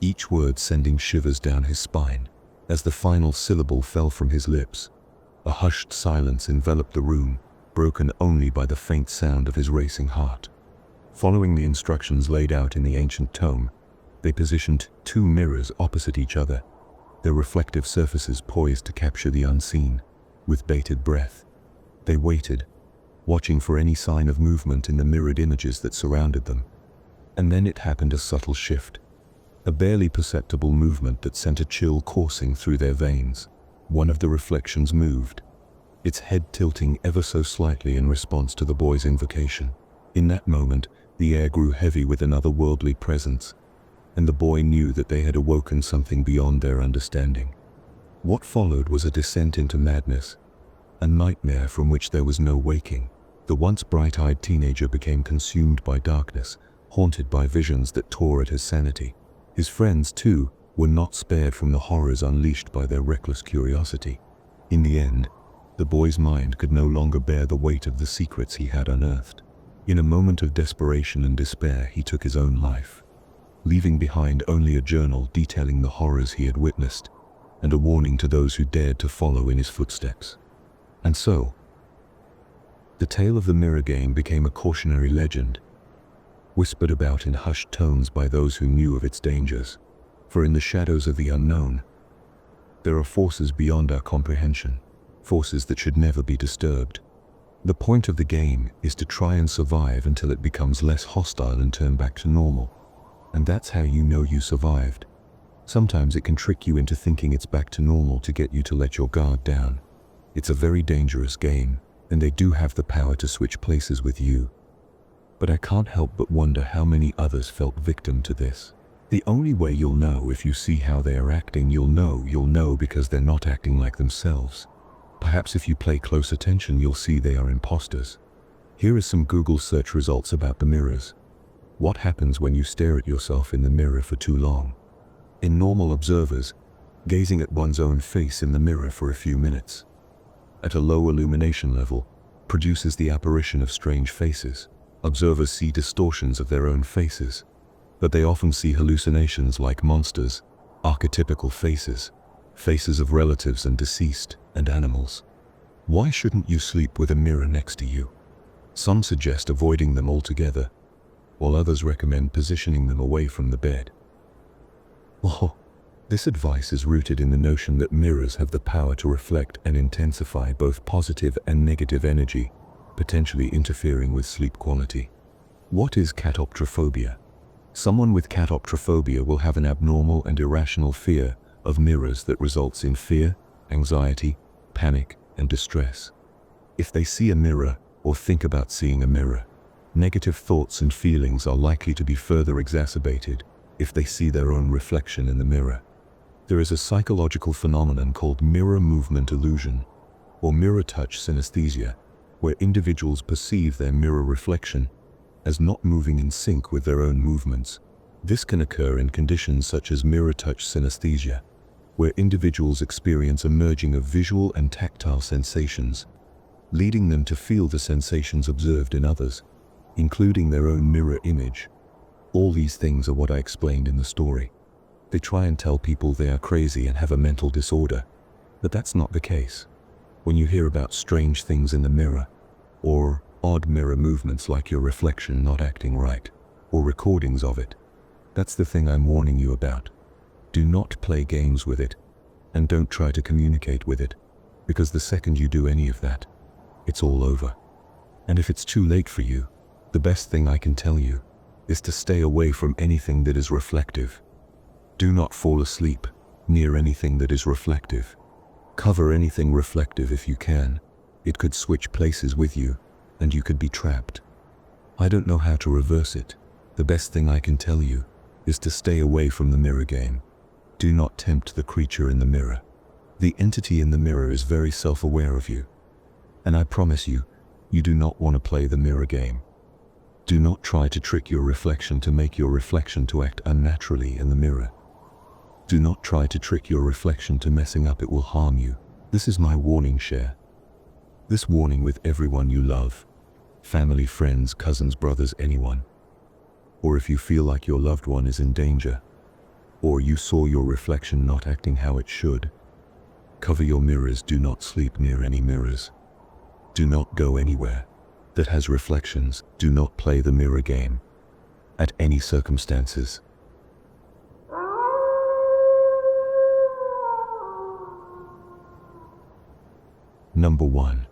each word sending shivers down his spine. As the final syllable fell from his lips, a hushed silence enveloped the room, broken only by the faint sound of his racing heart. Following the instructions laid out in the ancient tome, they positioned 2 mirrors opposite each other, their reflective surfaces poised to capture the unseen. With bated breath, they waited, watching for any sign of movement in the mirrored images that surrounded them. And then it happened, a subtle shift, a barely perceptible movement that sent a chill coursing through their veins. One of the reflections moved, its head tilting ever so slightly in response to the boy's invocation. In that moment, the air grew heavy with an otherworldly presence, and the boy knew that they had awoken something beyond their understanding. What followed was a descent into madness, a nightmare from which there was no waking. The once bright-eyed teenager became consumed by darkness, haunted by visions that tore at his sanity. His friends, too, were not spared from the horrors unleashed by their reckless curiosity. In the end, the boy's mind could no longer bear the weight of the secrets he had unearthed. In a moment of desperation and despair, he took his own life, leaving behind only a journal detailing the horrors he had witnessed, and a warning to those who dared to follow in his footsteps. And so, the tale of the mirror game became a cautionary legend, whispered about in hushed tones by those who knew of its dangers. For in the shadows of the unknown, there are forces beyond our comprehension, forces that should never be disturbed. The point of the game is to try and survive until it becomes less hostile and turn back to normal. And that's how you know you survived. Sometimes it can trick you into thinking it's back to normal to get you to let your guard down. It's a very dangerous game, and they do have the power to switch places with you. But I can't help but wonder how many others felt victim to this. The only way you'll know if you see how they are acting, you'll know because they're not acting like themselves. Perhaps if you pay close attention, you'll see they are imposters. Here are some Google search results about the mirrors. What happens when you stare at yourself in the mirror for too long? In normal observers, gazing at one's own face in the mirror for a few minutes, at a low illumination level, produces the apparition of strange faces. Observers see distortions of their own faces, but they often see hallucinations like monsters, archetypical faces, faces of relatives and deceased, and animals. Why shouldn't you sleep with a mirror next to you? Some suggest avoiding them altogether, while others recommend positioning them away from the bed. Oh, this advice is rooted in the notion that mirrors have the power to reflect and intensify both positive and negative energy, potentially interfering with sleep quality. What is catoptrophobia? Someone with catoptrophobia will have an abnormal and irrational fear of mirrors that results in fear, anxiety, panic, and distress. If they see a mirror or think about seeing a mirror, negative thoughts and feelings are likely to be further exacerbated if they see their own reflection in the mirror. There is a psychological phenomenon called mirror movement illusion, or mirror touch synesthesia, where individuals perceive their mirror reflection as not moving in sync with their own movements. This can occur in conditions such as mirror touch synesthesia, where individuals experience a merging of visual and tactile sensations, leading them to feel the sensations observed in others, including their own mirror image. All these things are what I explained in the story. They try and tell people they are crazy and have a mental disorder, but that's not the case. When you hear about strange things in the mirror, or odd mirror movements like your reflection not acting right, or recordings of it, that's the thing I'm warning you about. Do not play games with it, and don't try to communicate with it, because the second you do any of that, it's all over. And if it's too late for you, the best thing I can tell you is to stay away from anything that is reflective. Do not fall asleep near anything that is reflective. Cover anything reflective if you can. It could switch places with you, and you could be trapped. I don't know how to reverse it. The best thing I can tell you is to stay away from the mirror game. Do not tempt the creature in the mirror. The entity in the mirror is very self-aware of you. And I promise you, you do not want to play the mirror game. Do not try to trick your reflection to make your reflection to act unnaturally in the mirror. Do not try to trick your reflection to messing up, it will harm you. This is my warning. Share this warning with everyone you love. Family, friends, cousins, brothers, anyone. Or if you feel like your loved one is in danger, or you saw your reflection not acting how it should, cover your mirrors. Do not sleep near any mirrors. Do not go anywhere that has reflections. Do not play the mirror game at any circumstances. Number 1.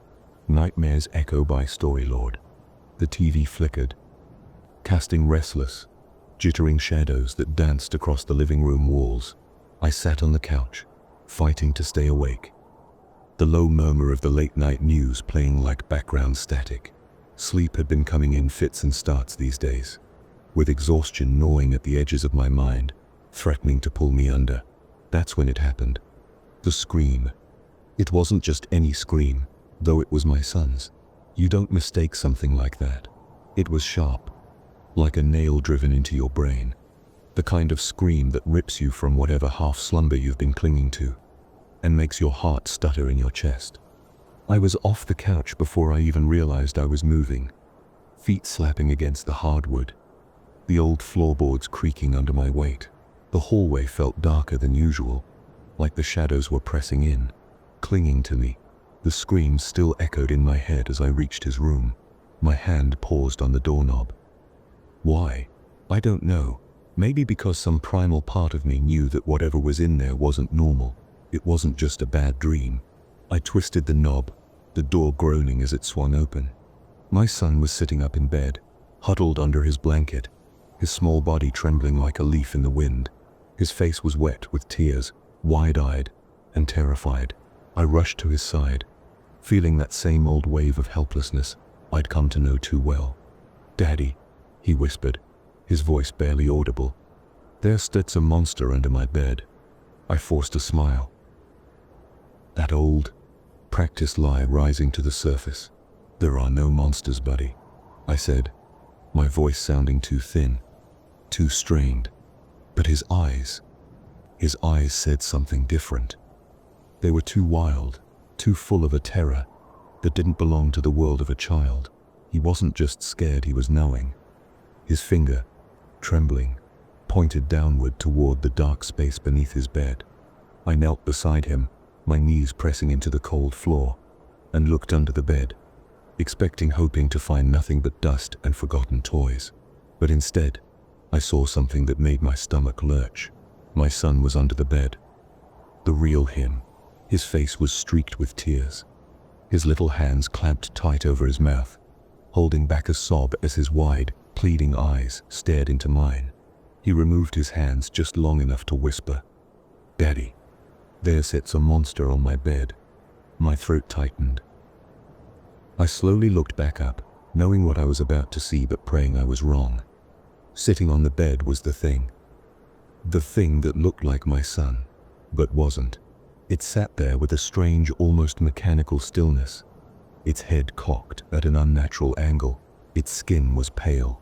Nightmares Echo by Storylord. The TV flickered, casting restless, jittering shadows that danced across the living room walls. I sat on the couch, fighting to stay awake. The low murmur of the late-night news playing like background static. Sleep had been coming in fits and starts these days, with exhaustion gnawing at the edges of my mind, threatening to pull me under. That's when it happened. The scream. It wasn't just any scream, though it was my son's. You don't mistake something like that. It was sharp, like a nail driven into your brain. The kind of scream that rips you from whatever half-slumber you've been clinging to, and makes your heart stutter in your chest. I was off the couch before I even realized I was moving, feet slapping against the hardwood, the old floorboards creaking under my weight. The hallway felt darker than usual, like the shadows were pressing in, clinging to me. The scream still echoed in my head as I reached his room. My hand paused on the doorknob. Why? I don't know. Maybe because some primal part of me knew that whatever was in there wasn't normal. It wasn't just a bad dream. I twisted the knob, the door groaning as it swung open. My son was sitting up in bed, huddled under his blanket, his small body trembling like a leaf in the wind. His face was wet with tears, wide-eyed and terrified. I rushed to his side, feeling that same old wave of helplessness I'd come to know too well. "Daddy," he whispered, his voice barely audible. "There sits a monster under my bed." I forced a smile. That old, practiced lie rising to the surface. "There are no monsters, buddy," I said, my voice sounding too thin, too strained. But his eyes said something different. They were too wild, too full of a terror that didn't belong to the world of a child. He wasn't just scared, he was knowing. His finger, trembling, pointed downward toward the dark space beneath his bed. I knelt beside him, my knees pressing into the cold floor, and looked under the bed, hoping to find nothing but dust and forgotten toys. But instead, I saw something that made my stomach lurch. My son was under the bed. The real him. His face was streaked with tears. His little hands clamped tight over his mouth, holding back a sob as his wide, pleading eyes stared into mine. He removed his hands just long enough to whisper, "Daddy, there sits a monster on my bed." My throat tightened. I slowly looked back up, knowing what I was about to see but praying I was wrong. Sitting on the bed was the thing. The thing that looked like my son, but wasn't. It sat there with a strange, almost mechanical stillness. Its head cocked at an unnatural angle. Its skin was pale.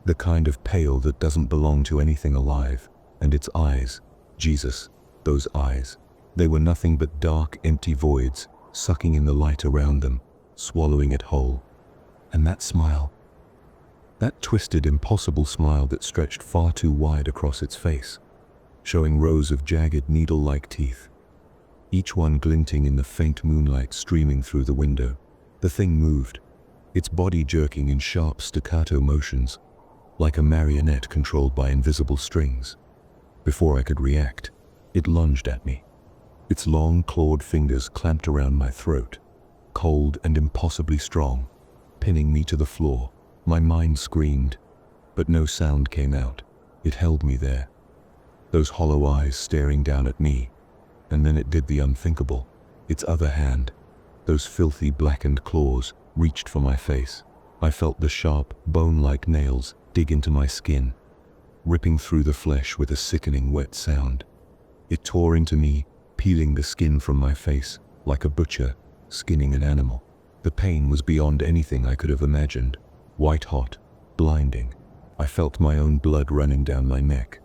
The kind of pale that doesn't belong to anything alive. And its eyes, Jesus, those eyes. They were nothing but dark, empty voids, sucking in the light around them, swallowing it whole. And that smile. That twisted, impossible smile that stretched far too wide across its face, showing rows of jagged, needle-like teeth, each one glinting in the faint moonlight streaming through the window. The thing moved, its body jerking in sharp staccato motions, like a marionette controlled by invisible strings. Before I could react, it lunged at me. Its long, clawed fingers clamped around my throat, cold and impossibly strong, pinning me to the floor. My mind screamed, but no sound came out. It held me there, those hollow eyes staring down at me. And then it did the unthinkable. Its other hand, those filthy blackened claws, reached for my face. I felt the sharp, bone-like nails dig into my skin, ripping through the flesh with a sickening wet sound. It tore into me, peeling the skin from my face, like a butcher skinning an animal. The pain was beyond anything I could have imagined. White hot, blinding. I felt my own blood running down my neck,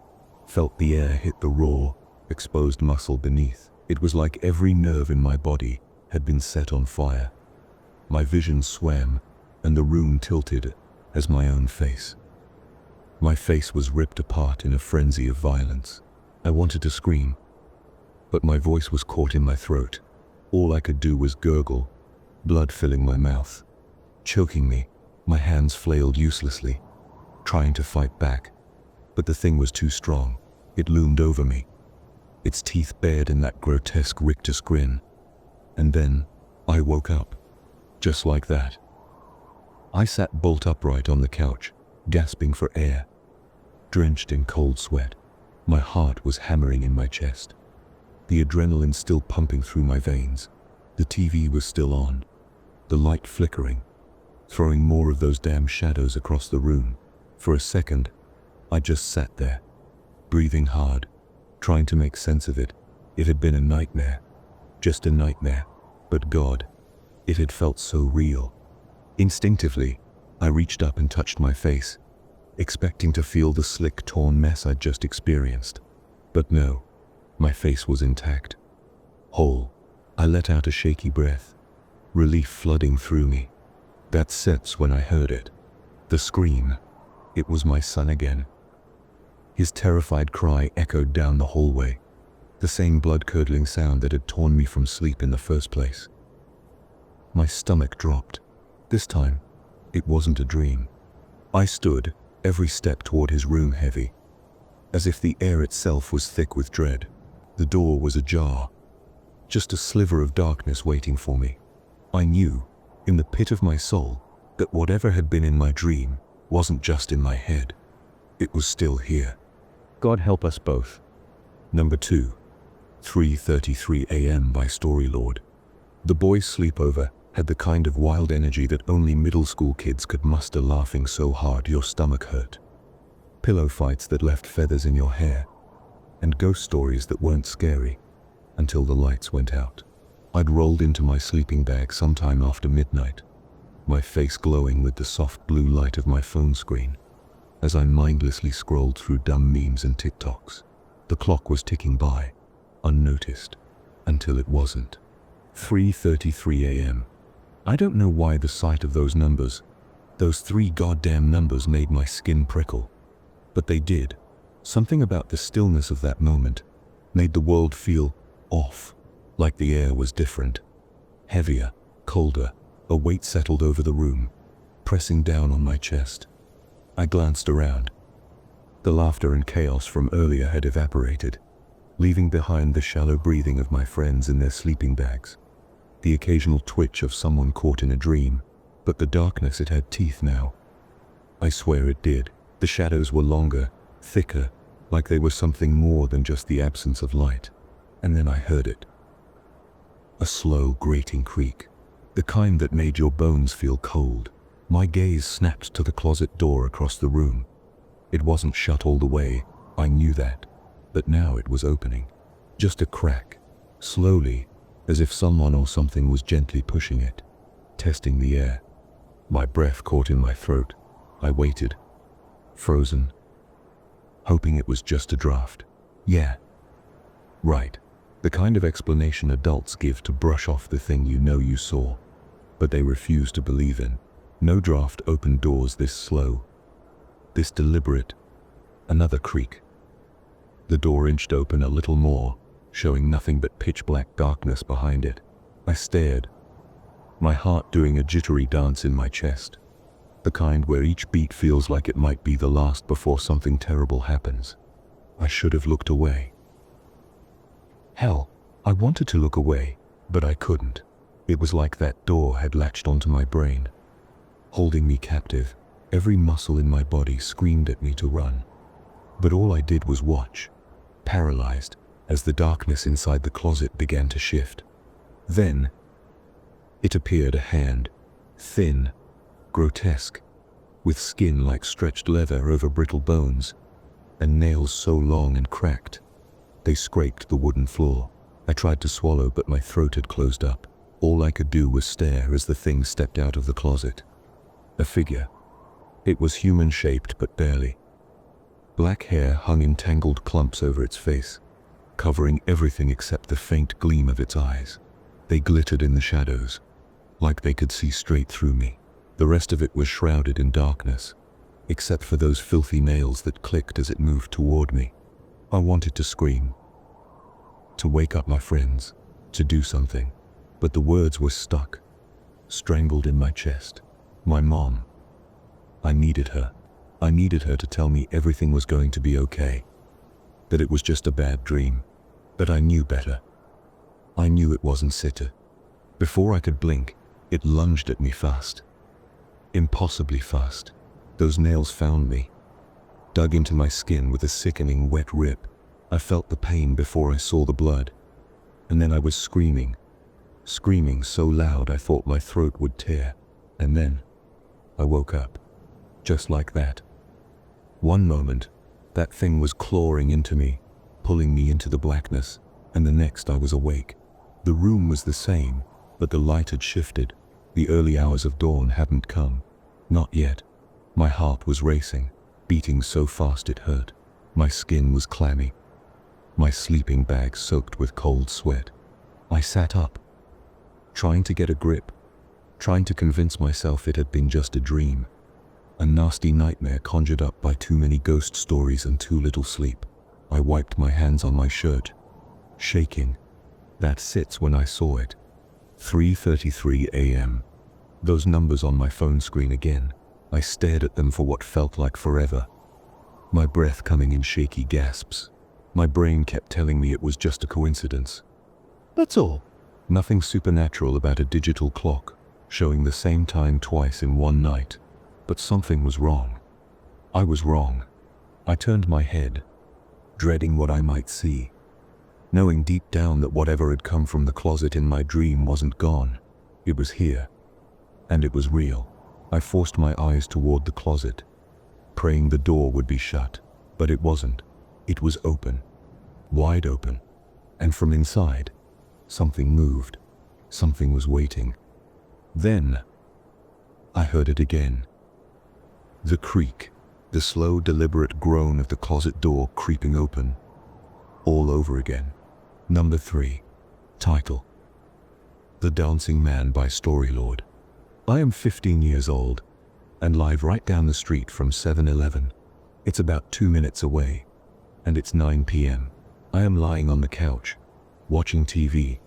felt the air hit the raw, exposed muscle beneath. It was like every nerve in my body had been set on fire. My vision swam, and the room tilted as my own face. My face was ripped apart in a frenzy of violence. I wanted to scream, but my voice was caught in my throat. All I could do was gurgle, blood filling my mouth, choking me. My hands flailed uselessly, trying to fight back, but the thing was too strong. It loomed over me, its teeth bared in that grotesque rictus grin. And then, I woke up, just like that. I sat bolt upright on the couch, gasping for air, drenched in cold sweat. My heart was hammering in my chest, the adrenaline still pumping through my veins. The TV was still on, the light flickering, throwing more of those damn shadows across the room. For a second, I just sat there, breathing hard, trying to make sense of it. It had been a nightmare, just a nightmare, but God, it had felt so real. Instinctively, I reached up and touched my face, expecting to feel the slick, torn mess I'd just experienced. But no, my face was intact, whole. I let out a shaky breath, relief flooding through me. That sense when I heard it. The scream. It was my son again. His terrified cry echoed down the hallway, the same blood-curdling sound that had torn me from sleep in the first place. My stomach dropped. This time, it wasn't a dream. I stood, every step toward his room heavy, as if the air itself was thick with dread. The door was ajar, just a sliver of darkness waiting for me. I knew, in the pit of my soul, that whatever had been in my dream wasn't just in my head. It was still here. God help us both. Number 2. 3:33 a.m. by Storylord. The boys' sleepover had the kind of wild energy that only middle school kids could muster, laughing so hard your stomach hurt. Pillow fights that left feathers in your hair, and ghost stories that weren't scary until the lights went out. I'd rolled into my sleeping bag sometime after midnight, my face glowing with the soft blue light of my phone screen, as I mindlessly scrolled through dumb memes and TikToks. The clock was ticking by, unnoticed, until it wasn't. 3:33 a.m. I don't know why the sight of those numbers, those 3 goddamn numbers, made my skin prickle. But they did. Something about the stillness of that moment made the world feel off, like the air was different, heavier, colder. A weight settled over the room, pressing down on my chest. I glanced around. The laughter and chaos from earlier had evaporated, leaving behind the shallow breathing of my friends in their sleeping bags, the occasional twitch of someone caught in a dream. But the darkness, it had teeth now. I swear it did. The shadows were longer, thicker, like they were something more than just the absence of light. And then I heard it. A slow, grating creak, the kind that made your bones feel cold. My gaze snapped to the closet door across the room. It wasn't shut all the way, I knew that, but now it was opening. Just a crack, slowly, as if someone or something was gently pushing it, testing the air. My breath caught in my throat. I waited, frozen, hoping it was just a draft. Yeah, right. The kind of explanation adults give to brush off the thing you know you saw, but they refuse to believe in. No draft opened doors this slow, this deliberate. Another creak. The door inched open a little more, showing nothing but pitch-black darkness behind it. I stared, my heart doing a jittery dance in my chest, the kind where each beat feels like it might be the last before something terrible happens. I should have looked away. Hell, I wanted to look away, but I couldn't. It was like that door had latched onto my brain, holding me captive. Every muscle in my body screamed at me to run. But all I did was watch, paralyzed, as the darkness inside the closet began to shift. Then, it appeared, a hand, thin, grotesque, with skin like stretched leather over brittle bones, and nails so long and cracked they scraped the wooden floor. I tried to swallow, but my throat had closed up. All I could do was stare as the thing stepped out of the closet. A figure. It was human-shaped, but barely. Black hair hung in tangled clumps over its face, covering everything except the faint gleam of its eyes. They glittered in the shadows, like they could see straight through me. The rest of it was shrouded in darkness, except for those filthy nails that clicked as it moved toward me. I wanted to scream, to wake up my friends, to do something, but the words were stuck, strangled in my chest. My mom. I needed her. I needed her to tell me everything was going to be okay, that it was just a bad dream. But I knew better. I knew it wasn't Sita. Before I could blink, it lunged at me fast. Impossibly fast. Those nails found me, dug into my skin with a sickening wet rip. I felt the pain before I saw the blood, and then I was screaming so loud I thought my throat would tear. And then I woke up, just like that. One moment, that thing was clawing into me, pulling me into the blackness, and the next I was awake. The room was the same, but the light had shifted. The early hours of dawn hadn't come. Not yet. My heart was racing, beating so fast it hurt. My skin was clammy, my sleeping bag soaked with cold sweat. I sat up, trying to get a grip, trying to convince myself it had been just a dream, a nasty nightmare conjured up by too many ghost stories and too little sleep. I wiped my hands on my shirt, shaking. That sits when I saw it. 3:33 a.m. Those numbers on my phone screen again. I stared at them for what felt like forever, my breath coming in shaky gasps. My brain kept telling me it was just a coincidence. That's all. Nothing supernatural about a digital clock showing the same time twice in one night. But something was wrong. I was wrong. I turned my head, dreading what I might see, knowing deep down that whatever had come from the closet in my dream wasn't gone. It was here. And it was real. I forced my eyes toward the closet, praying the door would be shut, but it wasn't. It was open, wide open, and from inside, something moved. Something was waiting. Then, I heard it again. The creak, the slow, deliberate groan of the closet door creeping open, all over again. Number 3. Title: The Dancing Man by Storylord. I am 15 years old and live right down the street from 7-Eleven. It's about 2 minutes away, and it's 9 p.m. I am lying on the couch, watching TV,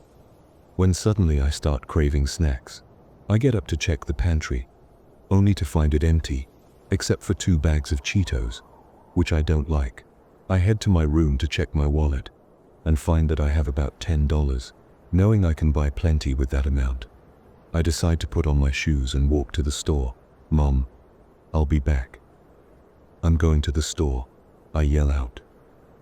when suddenly I start craving snacks. I get up to check the pantry, only to find it empty, except for 2 bags of Cheetos, which I don't like. I head to my room to check my wallet, and find that I have about $10, knowing I can buy plenty with that amount. I decide to put on my shoes and walk to the store. "Mom, I'll be back." "I'm going to the store," I yell out.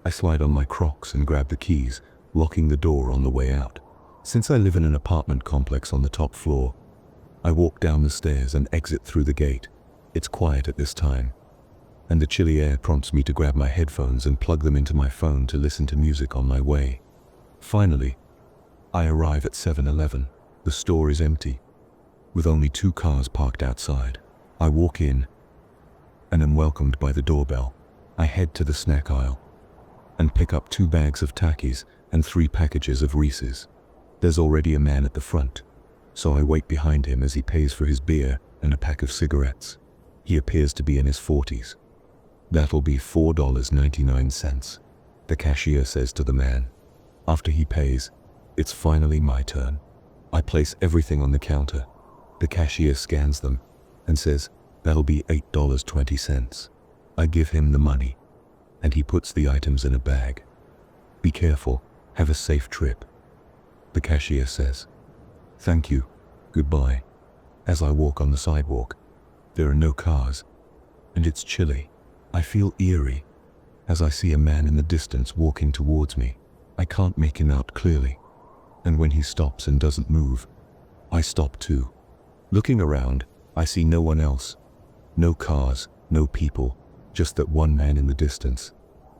I slide on my Crocs and grab the keys, locking the door on the way out. Since I live in an apartment complex on the top floor, I walk down the stairs and exit through the gate. It's quiet at this time, and the chilly air prompts me to grab my headphones and plug them into my phone to listen to music on my way. Finally, I arrive at 7-Eleven. The store is empty, with only 2 cars parked outside. I walk in and am welcomed by the doorbell. I head to the snack aisle and pick up 2 bags of Takis and 3 packages of Reese's. There's already a man at the front, so I wait behind him as he pays for his beer and a pack of cigarettes. He appears to be in his 40s. "That'll be $4.99, the cashier says to the man. After he pays, it's finally my turn. I place everything on the counter. The cashier scans them and says, "That'll be $8.20. I give him the money, and he puts the items in a bag. "Be careful, have a safe trip," the cashier says. "Thank you, goodbye." As I walk on the sidewalk, there are no cars, and it's chilly. I feel eerie as I see a man in the distance walking towards me. I can't make him out clearly, and when he stops and doesn't move, I stop too. Looking around, I see no one else. No cars, no people, just that one man in the distance,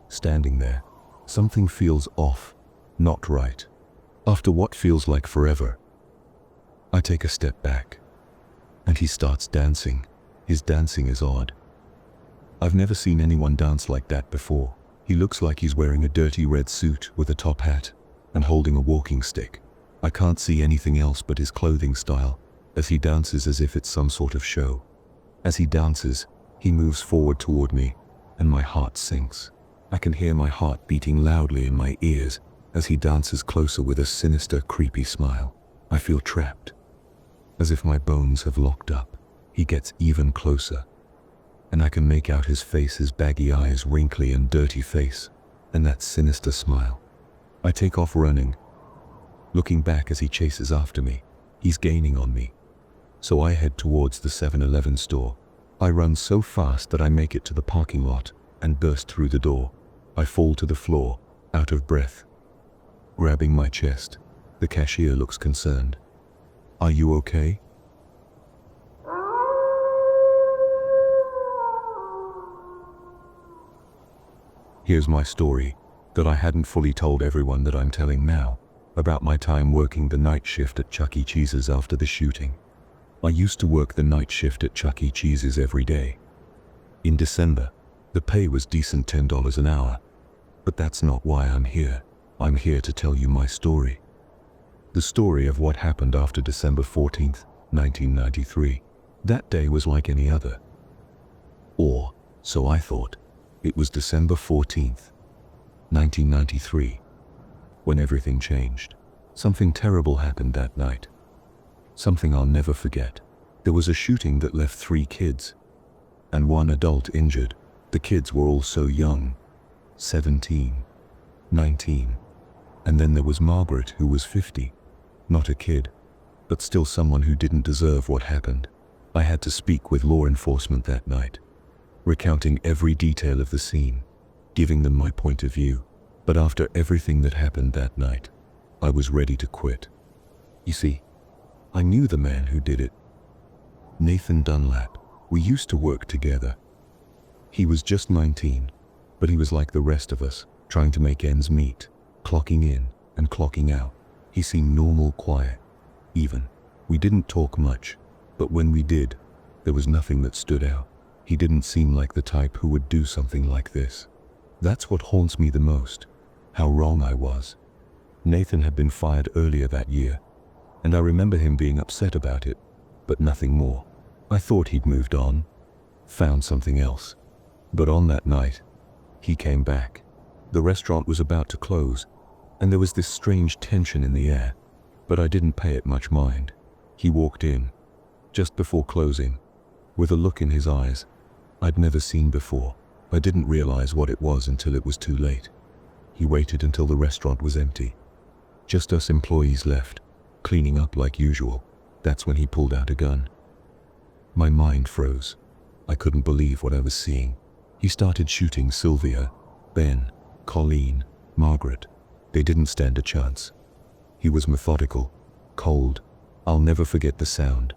standing there. Something feels off, not right. After what feels like forever, I take a step back, and he starts dancing. His dancing is odd. I've never seen anyone dance like that before. He looks like he's wearing a dirty red suit with a top hat and holding a walking stick. I can't see anything else but his clothing style, as he dances as if it's some sort of show. As he dances, he moves forward toward me, and my heart sinks. I can hear my heart beating loudly in my ears as he dances closer with a sinister, creepy smile. I feel trapped, as if my bones have locked up. He gets even closer, and I can make out his face, his baggy eyes, wrinkly and dirty face, and that sinister smile. I take off running, looking back as he chases after me. He's gaining on me, so I head towards the 7-Eleven store. I run so fast that I make it to the parking lot and burst through the door. I fall to the floor, out of breath, grabbing my chest. The cashier looks concerned. "Are you okay?" Here's my story that I hadn't fully told everyone that I'm telling now, about my time working the night shift at Chuck E. Cheese's after the shooting. I used to work the night shift at Chuck E. Cheese's every day. In December, the pay was decent, $10 an hour. But that's not why I'm here. I'm here to tell you my story. The story of what happened after December 14th, 1993. That day was like any other. Or, so I thought. It was December 14th, 1993, when everything changed. Something terrible happened that night. Something I'll never forget. There was a shooting that left 3 kids and 1 adult injured. The kids were all so young, 17, 19. And then there was Margaret, who was 50. Not a kid, but still someone who didn't deserve what happened. I had to speak with law enforcement that night, recounting every detail of the scene, giving them my point of view. But after everything that happened that night, I was ready to quit. You see, I knew the man who did it. Nathan Dunlap. We used to work together. He was just 19, but he was like the rest of us, trying to make ends meet, clocking in and clocking out. He seemed normal, quiet, even. We didn't talk much, but when we did, there was nothing that stood out. He didn't seem like the type who would do something like this. That's what haunts me the most, how wrong I was. Nathan had been fired earlier that year, and I remember him being upset about it, but nothing more. I thought he'd moved on, found something else. But on that night, he came back. The restaurant was about to close, and there was this strange tension in the air, but I didn't pay it much mind. He walked in, just before closing, with a look in his eyes I'd never seen before. I didn't realize what it was until it was too late. He waited until the restaurant was empty. Just us employees left, cleaning up like usual. That's when he pulled out a gun. My mind froze. I couldn't believe what I was seeing. He started shooting Sylvia, Ben, Colleen, Margaret. They didn't stand a chance. He was methodical, cold. I'll never forget the sound,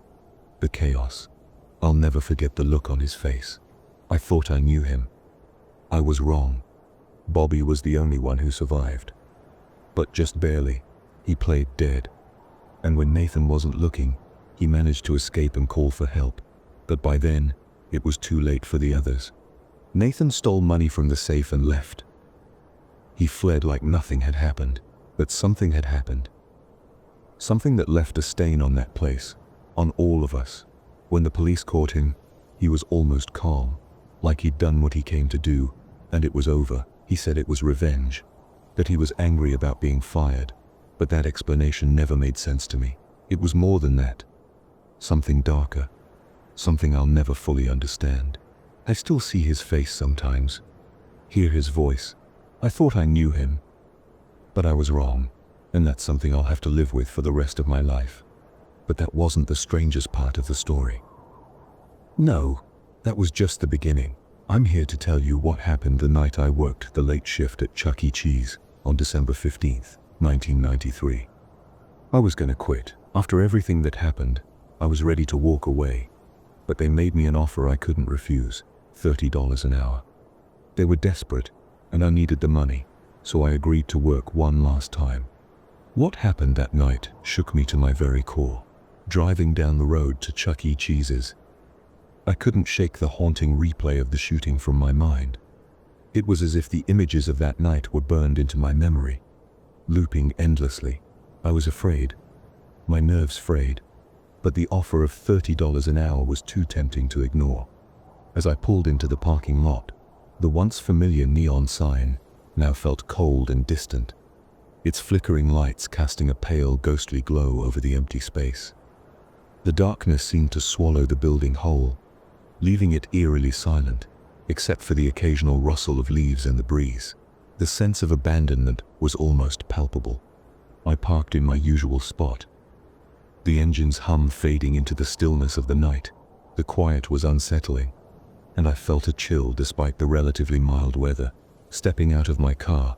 the chaos. I'll never forget the look on his face. I thought I knew him. I was wrong. Bobby was the only one who survived. But just barely. He played dead. And when Nathan wasn't looking, he managed to escape and call for help. But by then, it was too late for the others. Nathan stole money from the safe and left. He fled like nothing had happened, but something had happened. Something that left a stain on that place, on all of us. When the police caught him, he was almost calm, like he'd done what he came to do, and it was over. He said it was revenge, that he was angry about being fired, but that explanation never made sense to me. It was more than that. Something darker, something I'll never fully understand. I still see his face sometimes, hear his voice. I thought I knew him, but I was wrong, and that's something I'll have to live with for the rest of my life. But that wasn't the strangest part of the story. No, that was just the beginning. I'm here to tell you what happened the night I worked the late shift at Chuck E. Cheese on December 15th, 1993. I was gonna quit. After everything that happened, I was ready to walk away, but they made me an offer I couldn't refuse, $30 an hour. They were desperate, and I needed the money, so I agreed to work one last time. What happened that night shook me to my very core. Driving down the road to Chuck E. Cheese's, I couldn't shake the haunting replay of the shooting from my mind. It was as if the images of that night were burned into my memory, looping endlessly. I was afraid, my nerves frayed, but the offer of $30 an hour was too tempting to ignore. As I pulled into the parking lot, the once familiar neon sign now felt cold and distant, its flickering lights casting a pale, ghostly glow over the empty space. The darkness seemed to swallow the building whole, leaving it eerily silent, except for the occasional rustle of leaves in the breeze. The sense of abandonment was almost palpable. I parked in my usual spot, the engine's hum fading into the stillness of the night. The quiet was unsettling, and I felt a chill despite the relatively mild weather. Stepping out of my car,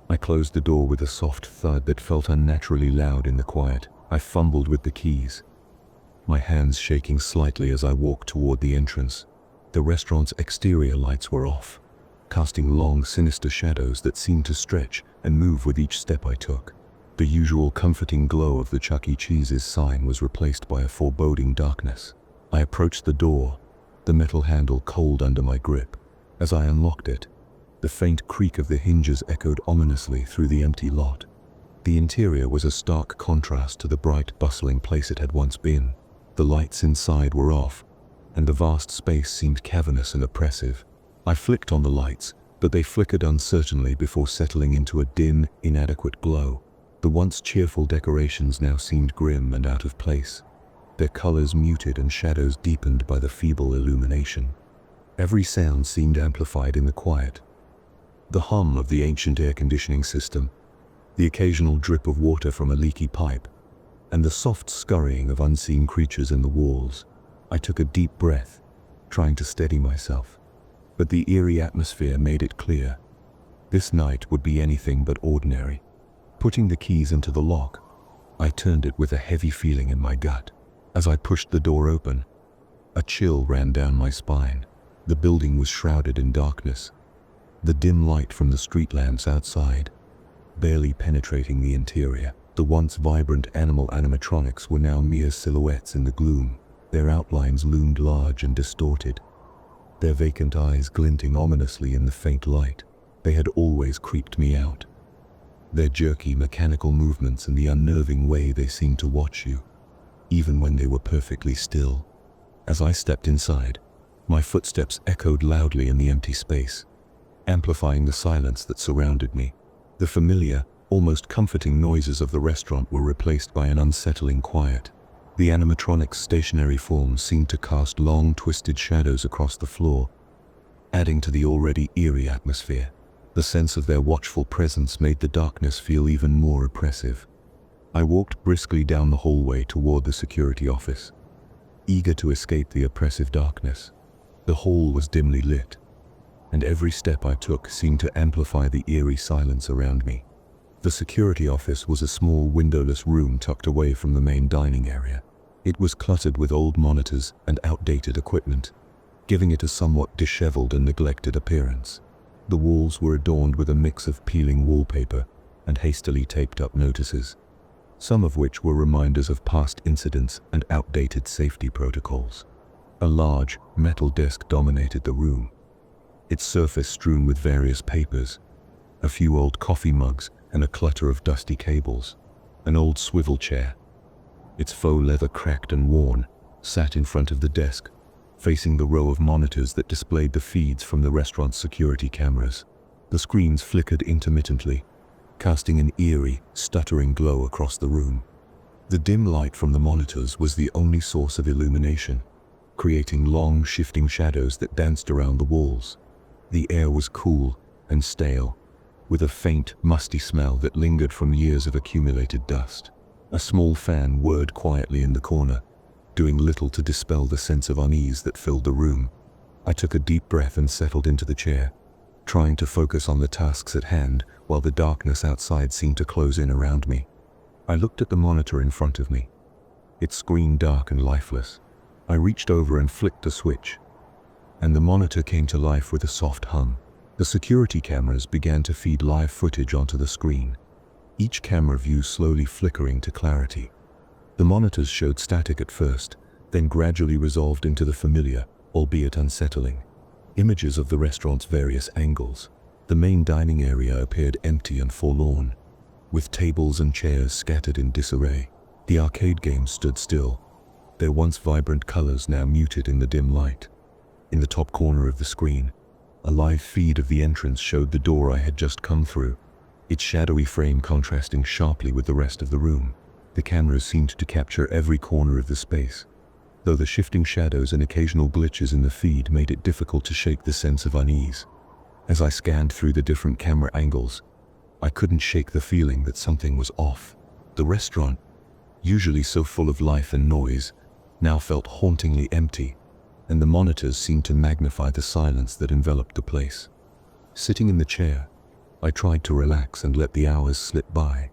I closed the door with a soft thud that felt unnaturally loud in the quiet. I fumbled with the keys, my hands shaking slightly as I walked toward the entrance. The restaurant's exterior lights were off, casting long, sinister shadows that seemed to stretch and move with each step I took. The usual comforting glow of the Chuck E. Cheese's sign was replaced by a foreboding darkness. I approached the door, the metal handle cold under my grip. As I unlocked it, the faint creak of the hinges echoed ominously through the empty lot. The interior was a stark contrast to the bright, bustling place it had once been. The lights inside were off, and the vast space seemed cavernous and oppressive. I flicked on the lights, but they flickered uncertainly before settling into a dim, inadequate glow. The once cheerful decorations now seemed grim and out of place, their colors muted and shadows deepened by the feeble illumination. Every sound seemed amplified in the quiet. The hum of the ancient air conditioning system, the occasional drip of water from a leaky pipe, and the soft scurrying of unseen creatures in the walls. I took a deep breath, trying to steady myself. But the eerie atmosphere made it clear. This night would be anything but ordinary. Putting the keys into the lock, I turned it with a heavy feeling in my gut. As I pushed the door open, a chill ran down my spine. The building was shrouded in darkness. The dim light from the street lamps outside, barely penetrating the interior. The once vibrant animatronics were now mere silhouettes in the gloom. Their outlines loomed large and distorted, their vacant eyes glinting ominously in the faint light. They had always creeped me out. Their jerky mechanical movements and the unnerving way they seemed to watch you, even when they were perfectly still. As I stepped inside, my footsteps echoed loudly in the empty space, amplifying the silence that surrounded me. The familiar, almost comforting noises of the restaurant were replaced by an unsettling quiet. The animatronic's stationary forms seemed to cast long, twisted shadows across the floor, adding to the already eerie atmosphere. The sense of their watchful presence made the darkness feel even more oppressive. I walked briskly down the hallway toward the security office, eager to escape the oppressive darkness. The hall was dimly lit, and every step I took seemed to amplify the eerie silence around me. The security office was a small windowless room tucked away from the main dining area. It was cluttered with old monitors and outdated equipment, giving it a somewhat disheveled and neglected appearance. The walls were adorned with a mix of peeling wallpaper and hastily taped up notices, some of which were reminders of past incidents and outdated safety protocols. A large, metal desk dominated the room, its surface strewn with various papers, a few old coffee mugs, and a clutter of dusty cables. An old swivel chair, its faux leather cracked and worn, sat in front of the desk, facing the row of monitors that displayed the feeds from the restaurant's security cameras. The screens flickered intermittently, casting an eerie, stuttering glow across the room. The dim light from the monitors was the only source of illumination, creating long, shifting shadows that danced around the walls. The air was cool and stale, with a faint, musty smell that lingered from years of accumulated dust. A small fan whirred quietly in the corner, doing little to dispel the sense of unease that filled the room. I took a deep breath and settled into the chair, trying to focus on the tasks at hand while the darkness outside seemed to close in around me. I looked at the monitor in front of me, its screen dark and lifeless. I reached over and flicked a switch, and the monitor came to life with a soft hum. The security cameras began to feed live footage onto the screen, each camera view slowly flickering to clarity. The monitors showed static at first, then gradually resolved into the familiar, albeit unsettling, images of the restaurant's various angles. The main dining area appeared empty and forlorn, with tables and chairs scattered in disarray. The arcade games stood still, their once vibrant colors now muted in the dim light. In the top corner of the screen, a live feed of the entrance showed the door I had just come through, its shadowy frame contrasting sharply with the rest of the room. The cameras seemed to capture every corner of the space, though the shifting shadows and occasional glitches in the feed made it difficult to shake the sense of unease. As I scanned through the different camera angles, I couldn't shake the feeling that something was off. The restaurant, usually so full of life and noise, now felt hauntingly empty, and the monitors seemed to magnify the silence that enveloped the place. Sitting in the chair, I tried to relax and let the hours slip by,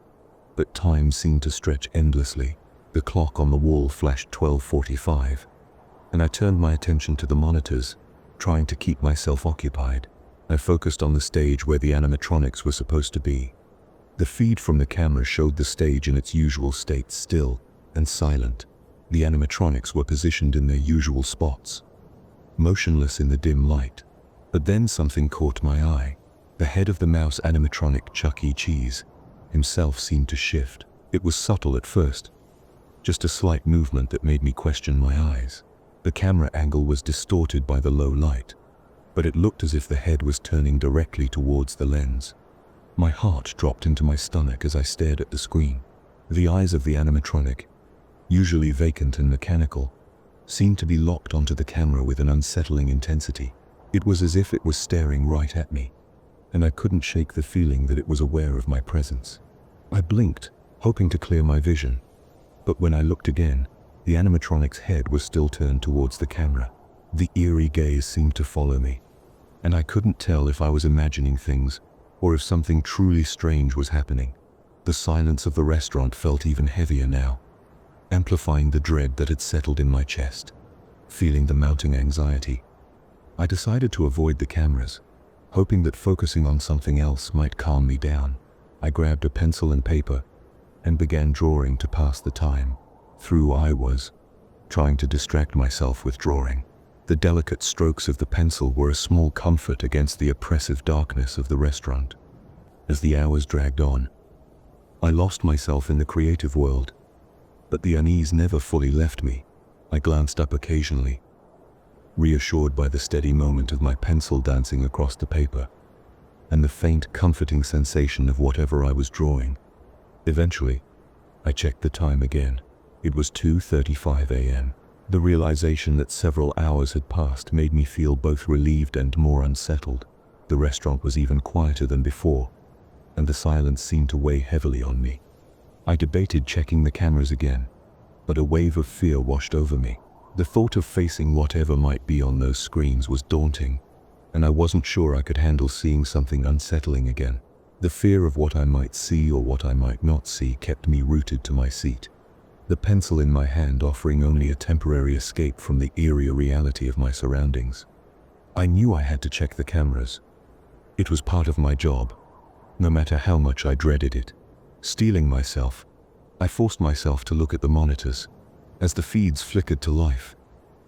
but time seemed to stretch endlessly. The clock on the wall flashed 12:45, and I turned my attention to the monitors, trying to keep myself occupied. I focused on the stage where the animatronics were supposed to be. The feed from the camera showed the stage in its usual state, still and silent. The animatronics were positioned in their usual spots, motionless in the dim light. But then something caught my eye. The head of the mouse animatronic Chuck E. Cheese himself seemed to shift. It was subtle at first, just a slight movement that made me question my eyes. The camera angle was distorted by the low light, but it looked as if the head was turning directly towards the lens. My heart dropped into my stomach as I stared at the screen. The eyes of the animatronic, usually vacant and mechanical, seemed to be locked onto the camera with an unsettling intensity. It was as if it was staring right at me, and I couldn't shake the feeling that it was aware of my presence. I blinked, hoping to clear my vision, but when I looked again, the animatronic's head was still turned towards the camera. The eerie gaze seemed to follow me, and I couldn't tell if I was imagining things or if something truly strange was happening. The silence of the restaurant felt even heavier now, amplifying the dread that had settled in my chest. Feeling the mounting anxiety, I decided to avoid the cameras, hoping that focusing on something else might calm me down. I grabbed a pencil and paper and began drawing to pass the time. Through I was, trying to distract myself with drawing. The delicate strokes of the pencil were a small comfort against the oppressive darkness of the restaurant. As the hours dragged on, I lost myself in the creative world, but the unease never fully left me. I glanced up occasionally, reassured by the steady moment of my pencil dancing across the paper, and the faint, comforting sensation of whatever I was drawing. Eventually, I checked the time again. It was 2:35 a.m. The realization that several hours had passed made me feel both relieved and more unsettled. The restaurant was even quieter than before, and the silence seemed to weigh heavily on me. I debated checking the cameras again, but a wave of fear washed over me. The thought of facing whatever might be on those screens was daunting, and I wasn't sure I could handle seeing something unsettling again. The fear of what I might see or what I might not see kept me rooted to my seat, the pencil in my hand offering only a temporary escape from the eerie reality of my surroundings. I knew I had to check the cameras. It was part of my job, no matter how much I dreaded it. Steeling myself, I forced myself to look at the monitors. As the feeds flickered to life,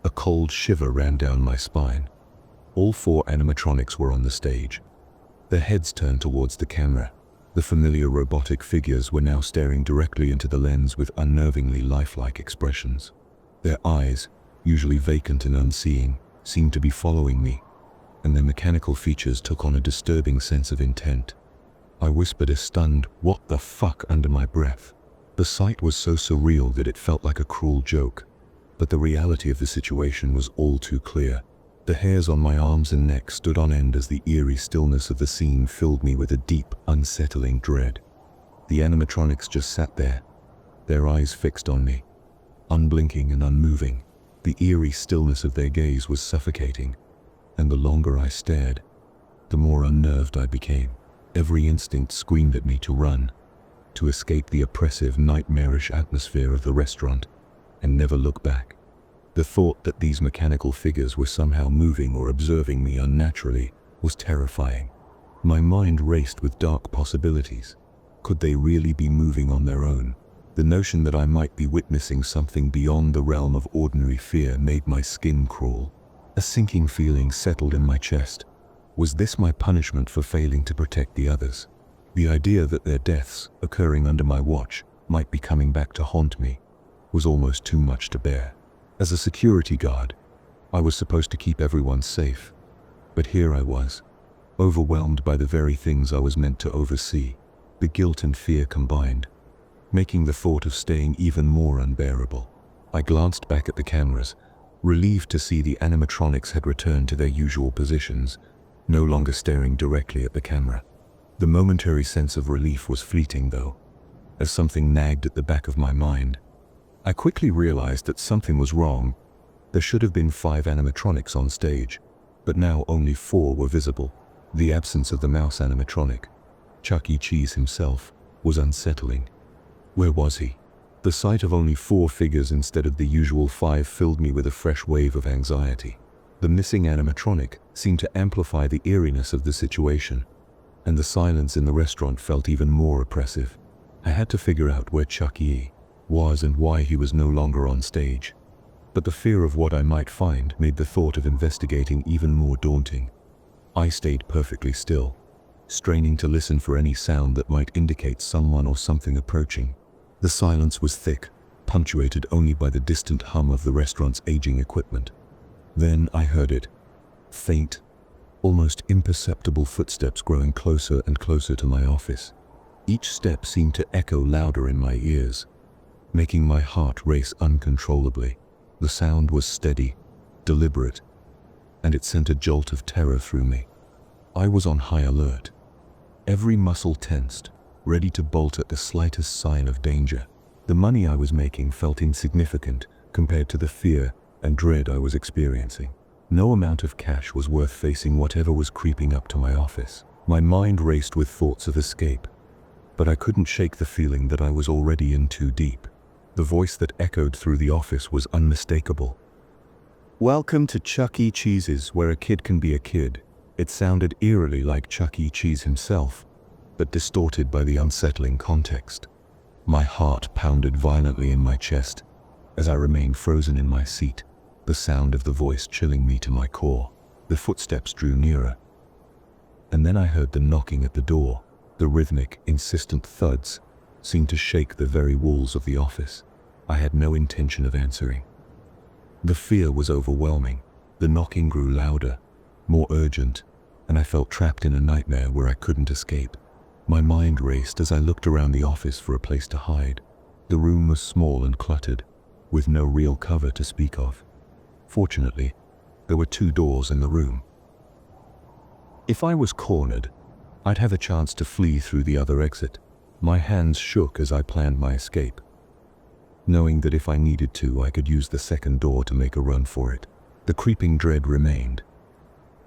a cold shiver ran down my spine. All 4 animatronics were on the stage, their heads turned towards the camera. The familiar robotic figures were now staring directly into the lens with unnervingly lifelike expressions. Their eyes, usually vacant and unseeing, seemed to be following me, and their mechanical features took on a disturbing sense of intent. I whispered a stunned, "What the fuck?" under my breath. The sight was so surreal that it felt like a cruel joke, but the reality of the situation was all too clear. The hairs on my arms and neck stood on end as the eerie stillness of the scene filled me with a deep, unsettling dread. The animatronics just sat there, their eyes fixed on me, unblinking and unmoving. The eerie stillness of their gaze was suffocating, and the longer I stared, the more unnerved I became. Every instinct screamed at me to run, to escape the oppressive, nightmarish atmosphere of the restaurant, and never look back. The thought that these mechanical figures were somehow moving or observing me unnaturally was terrifying. My mind raced with dark possibilities. Could they really be moving on their own? The notion that I might be witnessing something beyond the realm of ordinary fear made my skin crawl. A sinking feeling settled in my chest. Was this my punishment for failing to protect the others? The idea that their deaths, occurring under my watch, might be coming back to haunt me was almost too much to bear. As a security guard, I was supposed to keep everyone safe, but here I was, overwhelmed by the very things I was meant to oversee. The guilt and fear combined, making the thought of staying even more unbearable. I glanced back at the cameras, relieved to see the animatronics had returned to their usual positions, no longer staring directly at the camera. The momentary sense of relief was fleeting though, as something nagged at the back of my mind. I quickly realized that something was wrong. There should have been 5 animatronics on stage, but now only 4 were visible. The absence of the mouse animatronic, Chuck E. Cheese himself, was unsettling. Where was he? The sight of only 4 figures instead of the usual 5 filled me with a fresh wave of anxiety. The missing animatronic seemed to amplify the eeriness of the situation, and the silence in the restaurant felt even more oppressive. I had to figure out where Chuck E. was and why he was no longer on stage. But the fear of what I might find made the thought of investigating even more daunting. I stayed perfectly still, straining to listen for any sound that might indicate someone or something approaching. The silence was thick, punctuated only by the distant hum of the restaurant's aging equipment. Then I heard it. Faint, almost imperceptible footsteps growing closer and closer to my office. Each step seemed to echo louder in my ears, making my heart race uncontrollably. The sound was steady, deliberate, and it sent a jolt of terror through me. I was on high alert, every muscle tensed, ready to bolt at the slightest sign of danger. The money I was making felt insignificant compared to the fear and dread I was experiencing. No amount of cash was worth facing whatever was creeping up to my office. My mind raced with thoughts of escape, but I couldn't shake the feeling that I was already in too deep. The voice that echoed through the office was unmistakable. "Welcome to Chuck E. Cheese's, where a kid can be a kid." It sounded eerily like Chuck E. Cheese himself, but distorted by the unsettling context. My heart pounded violently in my chest as I remained frozen in my seat, the sound of the voice chilling me to my core. The footsteps drew nearer, and then I heard the knocking at the door. The rhythmic, insistent thuds seemed to shake the very walls of the office. I had no intention of answering. The fear was overwhelming. The knocking grew louder, more urgent, and I felt trapped in a nightmare where I couldn't escape. My mind raced as I looked around the office for a place to hide. The room was small and cluttered, with no real cover to speak of. Fortunately, there were 2 doors in the room. If I was cornered, I'd have a chance to flee through the other exit. My hands shook as I planned my escape, knowing that if I needed to, I could use the second door to make a run for it. The creeping dread remained,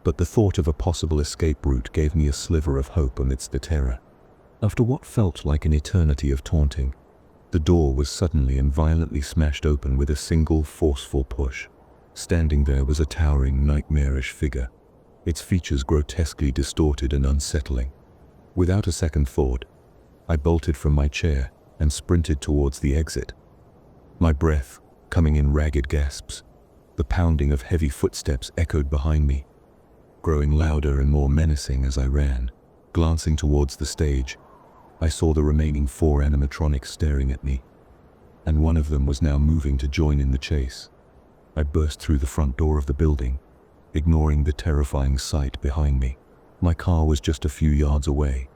but the thought of a possible escape route gave me a sliver of hope amidst the terror. After what felt like an eternity of taunting, the door was suddenly and violently smashed open with a single forceful push. Standing there was a towering, nightmarish figure, its features grotesquely distorted and unsettling. Without a second thought, I bolted from my chair and sprinted towards the exit, my breath coming in ragged gasps. The pounding of heavy footsteps echoed behind me, growing louder and more menacing as I ran. Glancing towards the stage, I saw the remaining 4 animatronics staring at me, and one of them was now moving to join in the chase. I burst through the front door of the building, ignoring the terrifying sight behind me. My car was just a few yards away,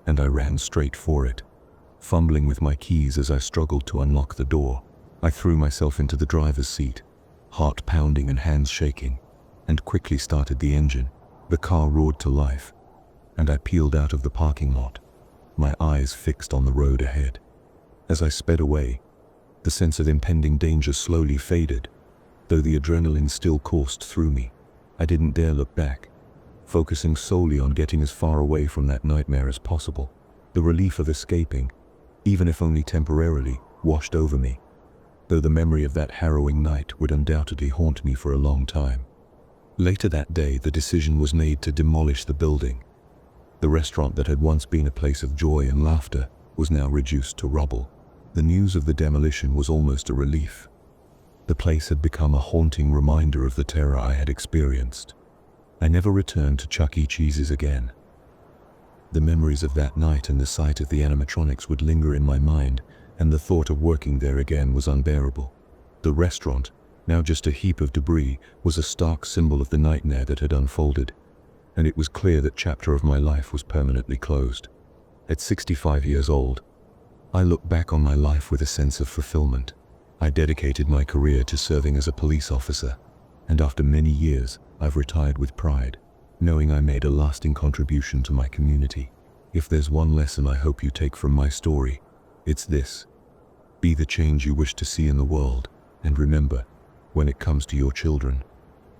and I ran straight for it, fumbling with my keys as I struggled to unlock the door. I threw myself into the driver's seat, heart pounding and hands shaking, and quickly started the engine. The car roared to life, and I peeled out of the parking lot, my eyes fixed on the road ahead. As I sped away, the sense of impending danger slowly faded, though the adrenaline still coursed through me. I didn't dare look back, focusing solely on getting as far away from that nightmare as possible. The relief of escaping, even if only temporarily, washed over me, though the memory of that harrowing night would undoubtedly haunt me for a long time. Later that day, the decision was made to demolish the building. The restaurant that had once been a place of joy and laughter was now reduced to rubble. The news of the demolition was almost a relief. The place had become a haunting reminder of the terror I had experienced. I never returned to Chuck E. Cheese's again. The memories of that night and the sight of the animatronics would linger in my mind, and the thought of working there again was unbearable. The restaurant, now just a heap of debris, was a stark symbol of the nightmare that had unfolded, and it was clear that chapter of my life was permanently closed. At 65 years old, I look back on my life with a sense of fulfillment. I dedicated my career to serving as a police officer, and after many years, I've retired with pride, knowing I made a lasting contribution to my community. If there's one lesson I hope you take from my story, it's this: be the change you wish to see in the world, and remember, when it comes to your children,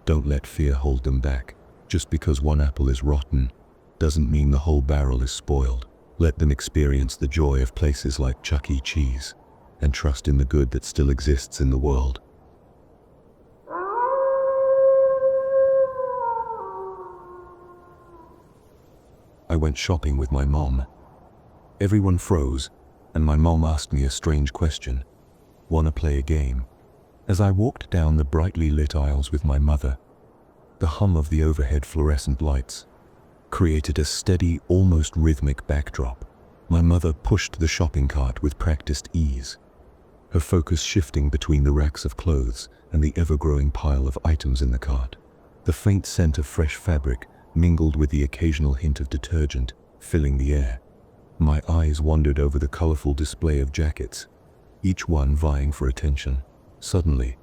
don't let fear hold them back. Just because one apple is rotten doesn't mean the whole barrel is spoiled. Let them experience the joy of places like Chuck E. Cheese, and trust in the good that still exists in the world. I went shopping with my mom. Everyone froze, and my mom asked me a strange question. "Wanna play a game?" As I walked down the brightly lit aisles with my mother, the hum of the overhead fluorescent lights created a steady, almost rhythmic backdrop. My mother pushed the shopping cart with practiced ease, her focus shifting between the racks of clothes and the ever-growing pile of items in the cart. The faint scent of fresh fabric mingled with the occasional hint of detergent, filling the air. My eyes wandered over the colorful display of jackets, each one vying for attention. Suddenly,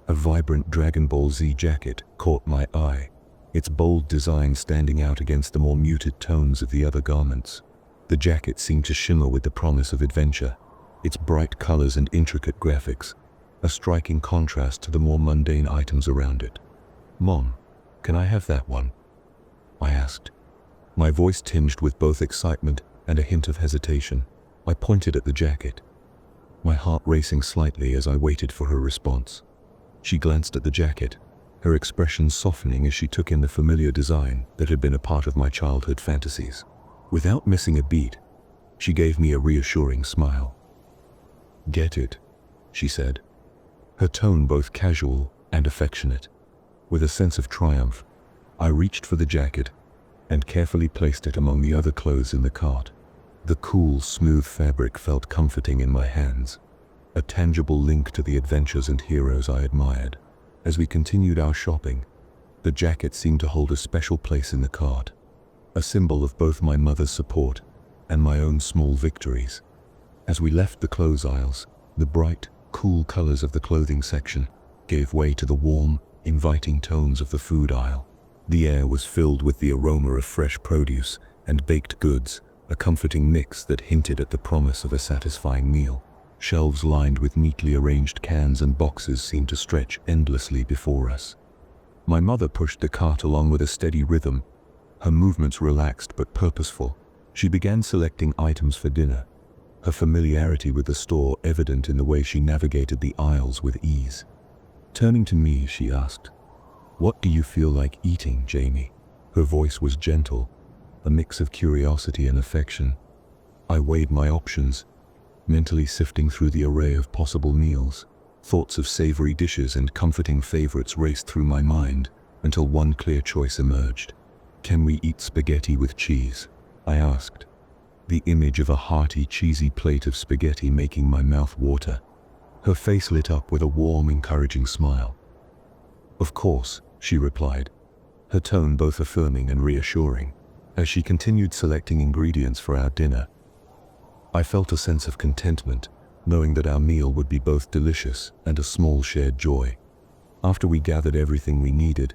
a vibrant Dragon Ball Z jacket caught my eye, its bold design standing out against the more muted tones of the other garments. The jacket seemed to shimmer with the promise of adventure, its bright colors and intricate graphics a striking contrast to the more mundane items around it. "Mom, can I have that one?" I asked, my voice tinged with both excitement and a hint of hesitation. I pointed at the jacket, my heart racing slightly as I waited for her response. She glanced at the jacket, her expression softening as she took in the familiar design that had been a part of my childhood fantasies. Without missing a beat, she gave me a reassuring smile. "Get it," she said, her tone both casual and affectionate. With a sense of triumph, I reached for the jacket and carefully placed it among the other clothes in the cart. The cool, smooth fabric felt comforting in my hands, a tangible link to the adventures and heroes I admired. As we continued our shopping, the jacket seemed to hold a special place in the cart, a symbol of both my mother's support and my own small victories. As we left the clothes aisles, the bright, cool colors of the clothing section gave way to the warm, inviting tones of the food aisle. The air was filled with the aroma of fresh produce and baked goods, a comforting mix that hinted at the promise of a satisfying meal. Shelves lined with neatly arranged cans and boxes seemed to stretch endlessly before us. My mother pushed the cart along with a steady rhythm, her movements relaxed but purposeful. She began selecting items for dinner, her familiarity with the store evident in the way she navigated the aisles with ease. Turning to me, she asked, "What do you feel like eating, Jamie?" Her voice was gentle, a mix of curiosity and affection. I weighed my options, mentally sifting through the array of possible meals. Thoughts of savory dishes and comforting favorites raced through my mind until one clear choice emerged. "Can we eat spaghetti with cheese?" I asked, the image of a hearty, cheesy plate of spaghetti making my mouth water. Her face lit up with a warm, encouraging smile. "Of course," she replied, her tone both affirming and reassuring. As she continued selecting ingredients for our dinner, I felt a sense of contentment, knowing that our meal would be both delicious and a small shared joy. After we gathered everything we needed,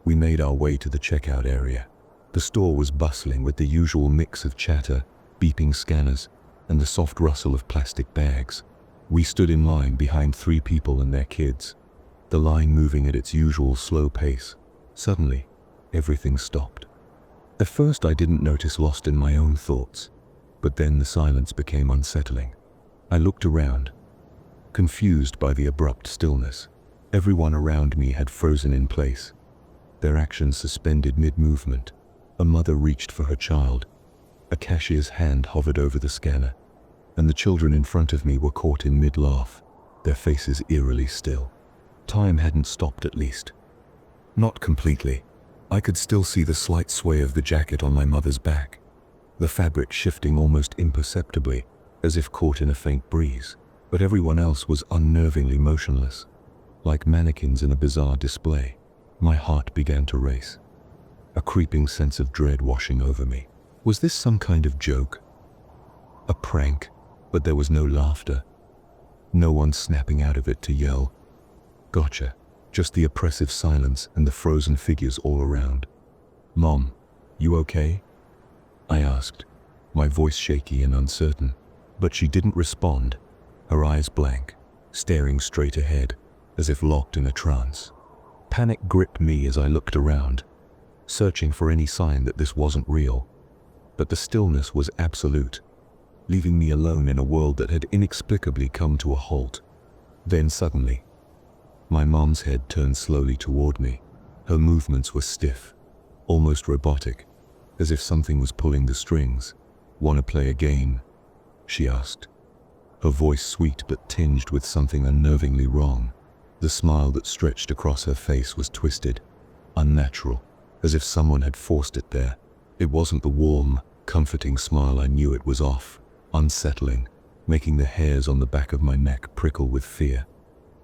we made our way to the checkout area. The store was bustling with the usual mix of chatter, beeping scanners, and the soft rustle of plastic bags. We stood in line behind 3 people and their kids, the line moving at its usual slow pace. Suddenly, everything stopped. At first I didn't notice, lost in my own thoughts, but then the silence became unsettling. I looked around, confused by the abrupt stillness. Everyone around me had frozen in place, their actions suspended mid-movement. A mother reached for her child, a cashier's hand hovered over the scanner, and the children in front of me were caught in mid-laugh, their faces eerily still. Time hadn't stopped, at least. Not completely. I could still see the slight sway of the jacket on my mother's back, the fabric shifting almost imperceptibly, as if caught in a faint breeze. But everyone else was unnervingly motionless, like mannequins in a bizarre display. My heart began to race, a creeping sense of dread washing over me. Was this some kind of joke? A prank? But there was no laughter, no one snapping out of it to yell, "Gotcha." Just the oppressive silence and the frozen figures all around. "Mom, you okay?" I asked, my voice shaky and uncertain. But she didn't respond, her eyes blank, staring straight ahead, as if locked in a trance. Panic gripped me as I looked around, searching for any sign that this wasn't real. But the stillness was absolute, leaving me alone in a world that had inexplicably come to a halt. Then suddenly, my mom's head turned slowly toward me. Her movements were stiff, almost robotic, as if something was pulling the strings. "Want to play a game?" she asked, her voice sweet but tinged with something unnervingly wrong. The smile that stretched across her face was twisted, unnatural, as if someone had forced it there. It wasn't the warm, comforting smile I knew. It was off, unsettling, making the hairs on the back of my neck prickle with fear.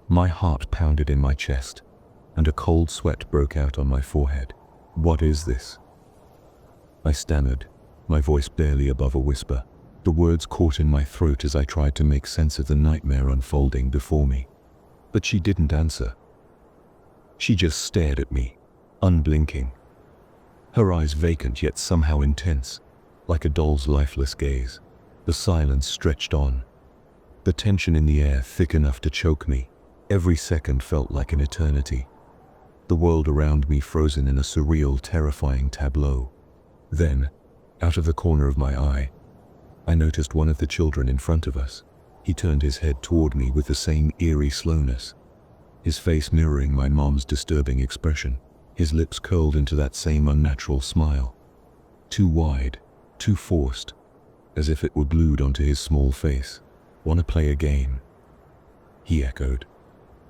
My heart pounded in my chest, and a cold sweat broke out on my forehead. "What is this?" I stammered, my voice barely above a whisper. The words caught in my throat as I tried to make sense of the nightmare unfolding before me. But she didn't answer. She just stared at me, unblinking, her eyes vacant yet somehow intense, like a doll's lifeless gaze. The silence stretched on, the tension in the air thick enough to choke me. Every second felt like an eternity, the world around me frozen in a surreal, terrifying tableau. Then, out of the corner of my eye, I noticed one of the children in front of us. He turned his head toward me with the same eerie slowness, his face mirroring my mom's disturbing expression, his lips curled into that same unnatural smile. Too wide, too forced, as if it were glued onto his small face. "Wanna play a game?" he echoed,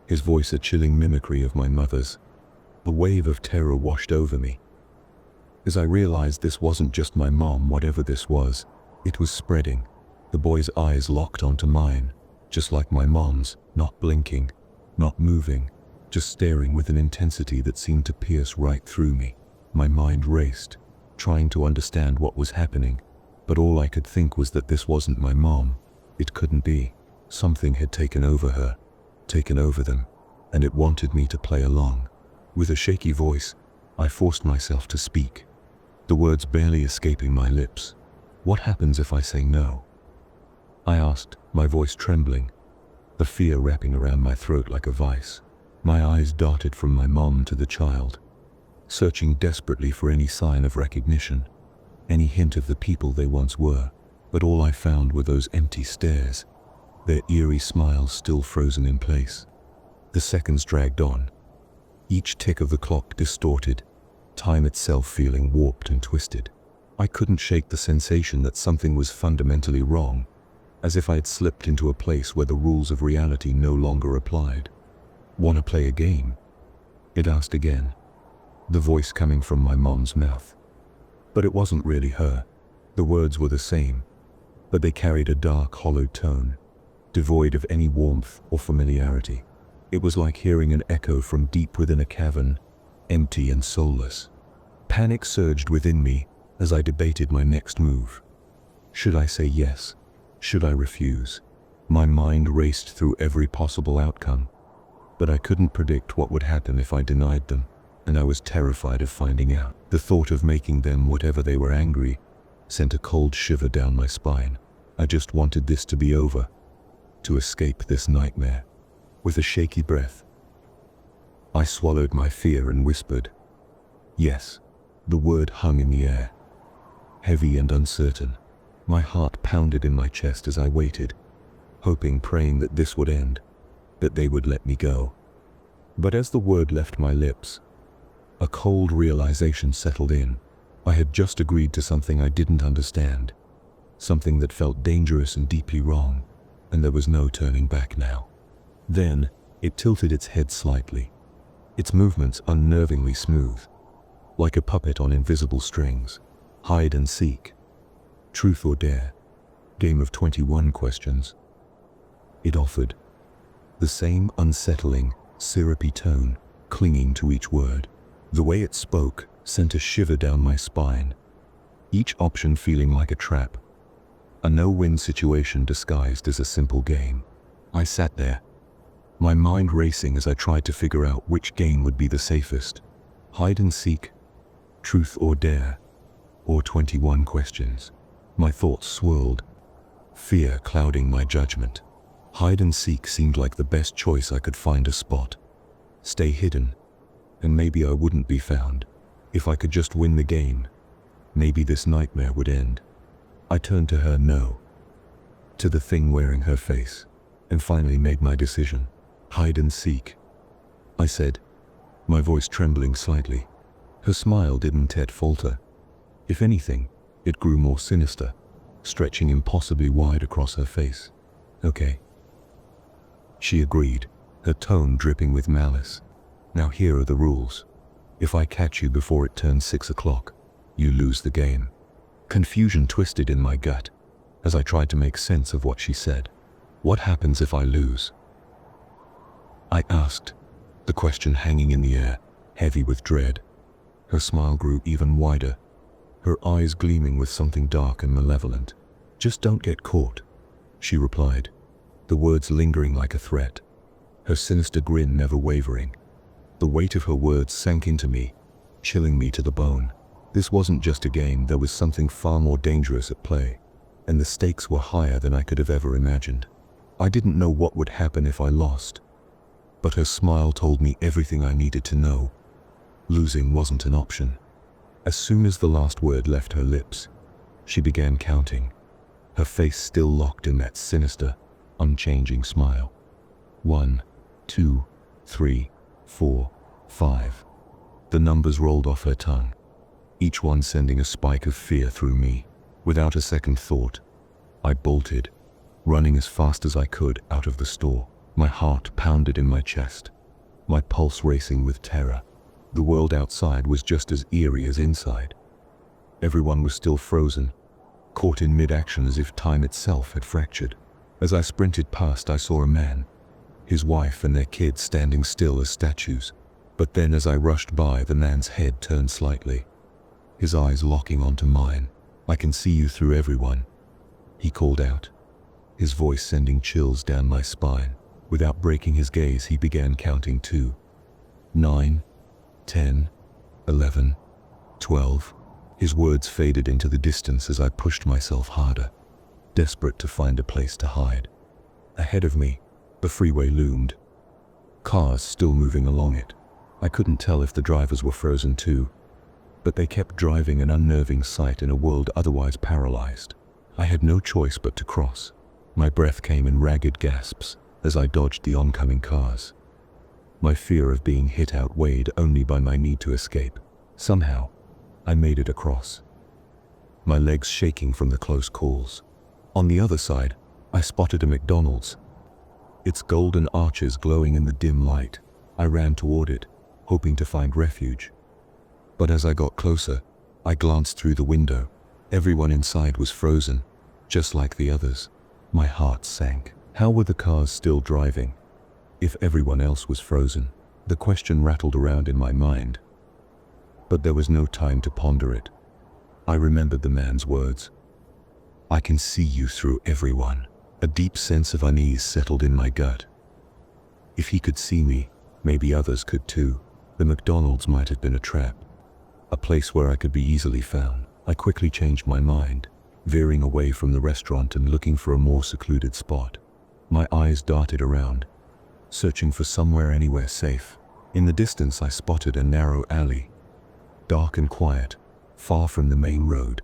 his voice a chilling mimicry of my mother's. A wave of terror washed over me. As I realized this wasn't just my mom, whatever this was, it was spreading. The boy's eyes locked onto mine, just like my mom's, not blinking, not moving, just staring with an intensity that seemed to pierce right through me. My mind raced, trying to understand what was happening, but all I could think was that this wasn't my mom. It couldn't be. Something had taken over her, taken over them, and it wanted me to play along. With a shaky voice, I forced myself to speak, the words barely escaping my lips. "What happens if I say no?" I asked, my voice trembling, the fear wrapping around my throat like a vice. My eyes darted from my mom to the child, searching desperately for any sign of recognition, any hint of the people they once were, but all I found were those empty stares, their eerie smiles still frozen in place. The seconds dragged on, each tick of the clock distorted, time itself feeling warped and twisted. I couldn't shake the sensation that something was fundamentally wrong, as if I had slipped into a place where the rules of reality no longer applied. "Wanna play a game?" it asked again, the voice coming from my mom's mouth. But it wasn't really her. The words were the same, but they carried a dark, hollow tone, devoid of any warmth or familiarity. It was like hearing an echo from deep within a cavern, empty and soulless. Panic surged within me as I debated my next move. Should I say yes? Should I refuse? My mind raced through every possible outcome, but I couldn't predict what would happen if I denied them, and I was terrified of finding out. The thought of making them whatever they were angry sent a cold shiver down my spine. I just wanted this to be over, to escape this nightmare. With a shaky breath, I swallowed my fear and whispered, "Yes." The word hung in the air, heavy and uncertain. My heart pounded in my chest as I waited, hoping, praying that this would end, that they would let me go. But as the word left my lips, a cold realization settled in. I had just agreed to something I didn't understand, something that felt dangerous and deeply wrong, and there was no turning back now. Then, it tilted its head slightly, its movements unnervingly smooth, like a puppet on invisible strings. "Hide and seek. Truth or dare. Game of 21 questions." It offered, the same unsettling, syrupy tone clinging to each word. The way it spoke sent a shiver down my spine, each option feeling like a trap, a no-win situation disguised as a simple game. I sat there, my mind racing as I tried to figure out which game would be the safest. Hide and seek, truth or dare, or 21 questions. My thoughts swirled, fear clouding my judgment. Hide and seek seemed like the best choice. I could find a spot, stay hidden, and maybe I wouldn't be found. If I could just win the game, maybe this nightmare would end. I turned to her, no, to the thing wearing her face, and finally made my decision. "Hide and seek," I said, my voice trembling slightly. Her smile didn't yet falter. If anything, it grew more sinister, stretching impossibly wide across her face. "Okay," she agreed, her tone dripping with malice. "Now here are the rules. If I catch you before it turns 6 o'clock, you lose the game." Confusion twisted in my gut as I tried to make sense of what she said. "What happens if I lose?" I asked, the question hanging in the air, heavy with dread. Her smile grew even wider, her eyes gleaming with something dark and malevolent. "Just don't get caught," she replied, the words lingering like a threat, her sinister grin never wavering. The weight of her words sank into me, chilling me to the bone. This wasn't just a game, there was something far more dangerous at play, and the stakes were higher than I could have ever imagined. I didn't know what would happen if I lost, but her smile told me everything I needed to know. Losing wasn't an option. As soon as the last word left her lips, she began counting. her face still locked in that sinister, unchanging smile. 1, 2, 3, 4, 5. The numbers rolled off her tongue, each one sending a spike of fear through me. Without a second thought, I bolted, running as fast as I could out of the store. My heart pounded in my chest, my pulse racing with terror. The world outside was just as eerie as inside. Everyone was still frozen, caught in mid-action as if time itself had fractured. As I sprinted past, I saw a man, his wife and their kids standing still as statues. But then as I rushed by, the man's head turned slightly, his eyes locking onto mine. "I can see you through everyone," he called out, his voice sending chills down my spine. Without breaking his gaze, he began counting 2, 9, 10, 11, 12. His words faded into the distance as I pushed myself harder, desperate to find a place to hide. Ahead of me, the freeway loomed, cars still moving along it. I couldn't tell if the drivers were frozen too, but they kept driving, an unnerving sight in a world otherwise paralyzed. I had no choice but to cross. My breath came in ragged gasps as I dodged the oncoming cars. My fear of being hit outweighed only by my need to escape. Somehow, I made it across, my legs shaking from the close calls. On the other side, I spotted a McDonald's, its golden arches glowing in the dim light. I ran toward it, hoping to find refuge. But as I got closer, I glanced through the window. Everyone inside was frozen, just like the others. My heart sank. How were the cars still driving if everyone else was frozen? The question rattled around in my mind, but there was no time to ponder it. I remembered the man's words. "I can see you through everyone." A deep sense of unease settled in my gut. If he could see me, maybe others could too. The McDonald's might have been a trap, a place where I could be easily found. I quickly changed my mind, veering away from the restaurant and looking for a more secluded spot. My eyes darted around, searching for somewhere, anywhere safe. In the distance, I spotted a narrow alley, dark and quiet, far from the main road.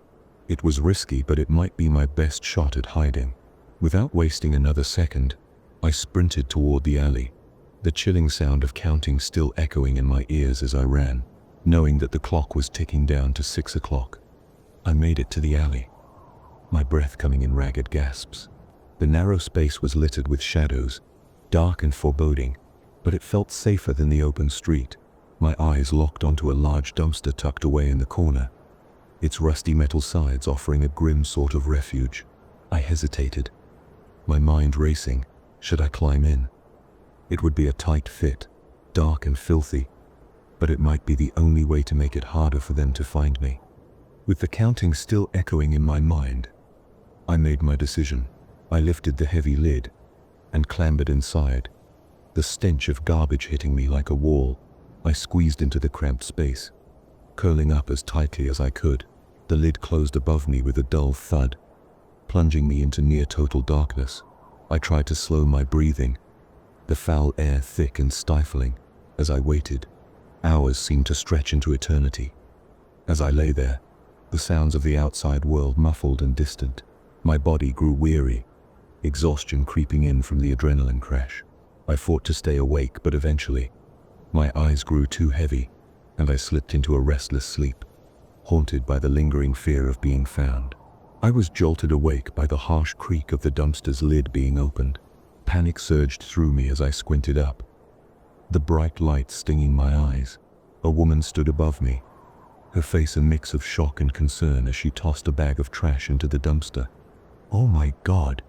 It was risky, but it might be my best shot at hiding. Without wasting another second, I sprinted toward the alley, the chilling sound of counting still echoing in my ears as I ran, knowing that the clock was ticking down to 6 o'clock. I made it to the alley, my breath coming in ragged gasps. The narrow space was littered with shadows, dark and foreboding, but it felt safer than the open street. My eyes locked onto a large dumpster tucked away in the corner, its rusty metal sides offering a grim sort of refuge. I hesitated, my mind racing. Should I climb in? It would be a tight fit, dark and filthy, but it might be the only way to make it harder for them to find me. With the counting still echoing in my mind, I made my decision. I lifted the heavy lid and clambered inside, the stench of garbage hitting me like a wall. I squeezed into the cramped space, curling up as tightly as I could. The lid closed above me with a dull thud, plunging me into near-total darkness. I tried to slow my breathing, the foul air thick and stifling. As I waited, hours seemed to stretch into eternity. As I lay there, the sounds of the outside world muffled and distant. My body grew weary, exhaustion creeping in from the adrenaline crash. I fought to stay awake, but eventually, my eyes grew too heavy, and I slipped into a restless sleep, haunted by the lingering fear of being found. I was jolted awake by the harsh creak of the dumpster's lid being opened. Panic surged through me as I squinted up, the bright light stinging my eyes. A woman stood above me, her face a mix of shock and concern as she tossed a bag of trash into the dumpster. "Oh my God,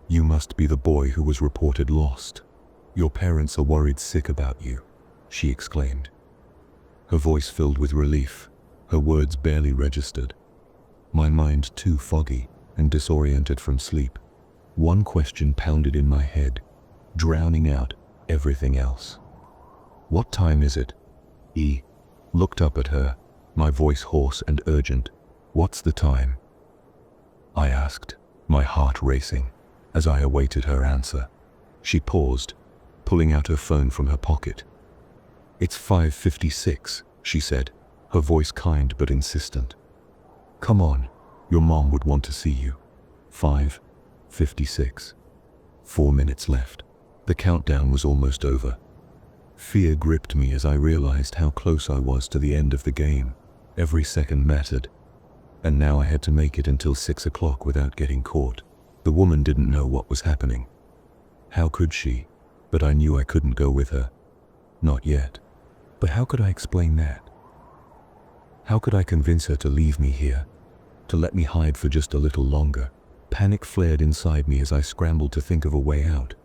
you must be the boy who was reported lost. Your parents are worried sick about you," she exclaimed, her voice filled with relief, her words barely registered. My mind too foggy and disoriented from sleep. One question pounded in my head, drowning out everything else. "What time is it?" E looked up at her, my voice hoarse and urgent. "What's the time?" I asked, my heart racing, as I awaited her answer. She paused, pulling out her phone from her pocket. "It's 5:56, she said, her voice kind but insistent. "Come on, your mom would want to see you." 5:56. 4 minutes left. The countdown was almost over. Fear gripped me as I realized how close I was to the end of the game. Every second mattered. And now I had to make it until 6 o'clock without getting caught. The woman didn't know what was happening. How could she? But I knew I couldn't go with her. Not yet. But how could I explain that? How could I convince her to leave me here? To let me hide for just a little longer? Panic flared inside me as I scrambled to think of a way out,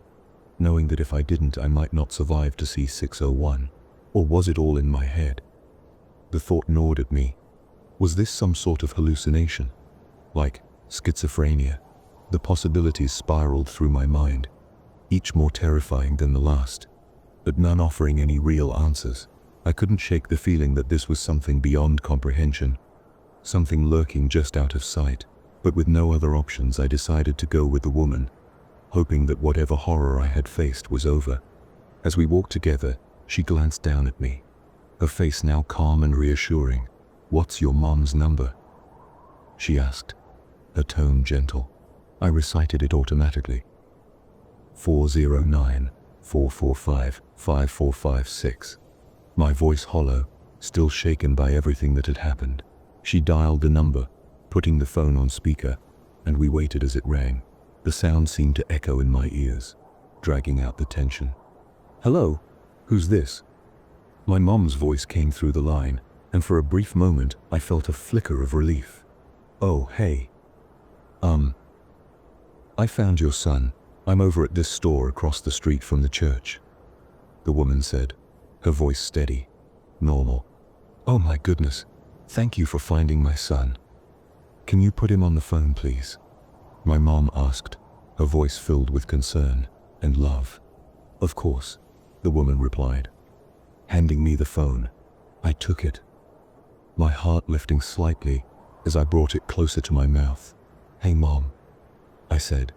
knowing that if I didn't, I might not survive to see 601. Or was it all in my head? The thought gnawed at me. Was this some sort of hallucination? Like schizophrenia? The possibilities spiraled through my mind, each more terrifying than the last, but none offering any real answers. I couldn't shake the feeling that this was something beyond comprehension, something lurking just out of sight. But with no other options, I decided to go with the woman, hoping that whatever horror I had faced was over. As we walked together, she glanced down at me, her face now calm and reassuring. "What's your mom's number?" she asked, her tone gentle. I recited it automatically. 409-445-5456. My voice hollow, still shaken by everything that had happened. She dialed the number, putting the phone on speaker, and we waited as it rang. The sound seemed to echo in my ears, dragging out the tension. "Hello? Who's this?" My mom's voice came through the line, and for a brief moment I felt a flicker of relief. "Oh, hey. I found your son. I'm over at this store across the street from the church," the woman said, her voice steady, normal. "Oh my goodness, thank you for finding my son. Can you put him on the phone, please?" my mom asked, her voice filled with concern and love. "Of course," the woman replied, handing me the phone. I took it, my heart lifting slightly as I brought it closer to my mouth. "Hey Mom," I said,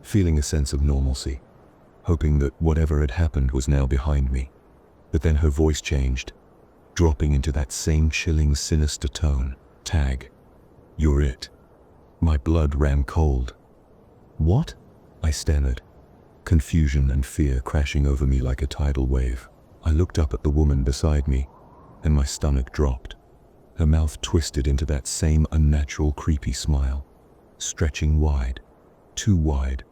feeling a sense of normalcy, hoping that whatever had happened was now behind me. But then her voice changed, dropping into that same chilling, sinister tone. "Tag. You're it." My blood ran cold. "What?" I stammered, confusion and fear crashing over me like a tidal wave. I looked up at the woman beside me, and my stomach dropped. Her mouth twisted into that same unnatural, creepy smile, stretching wide, too wide,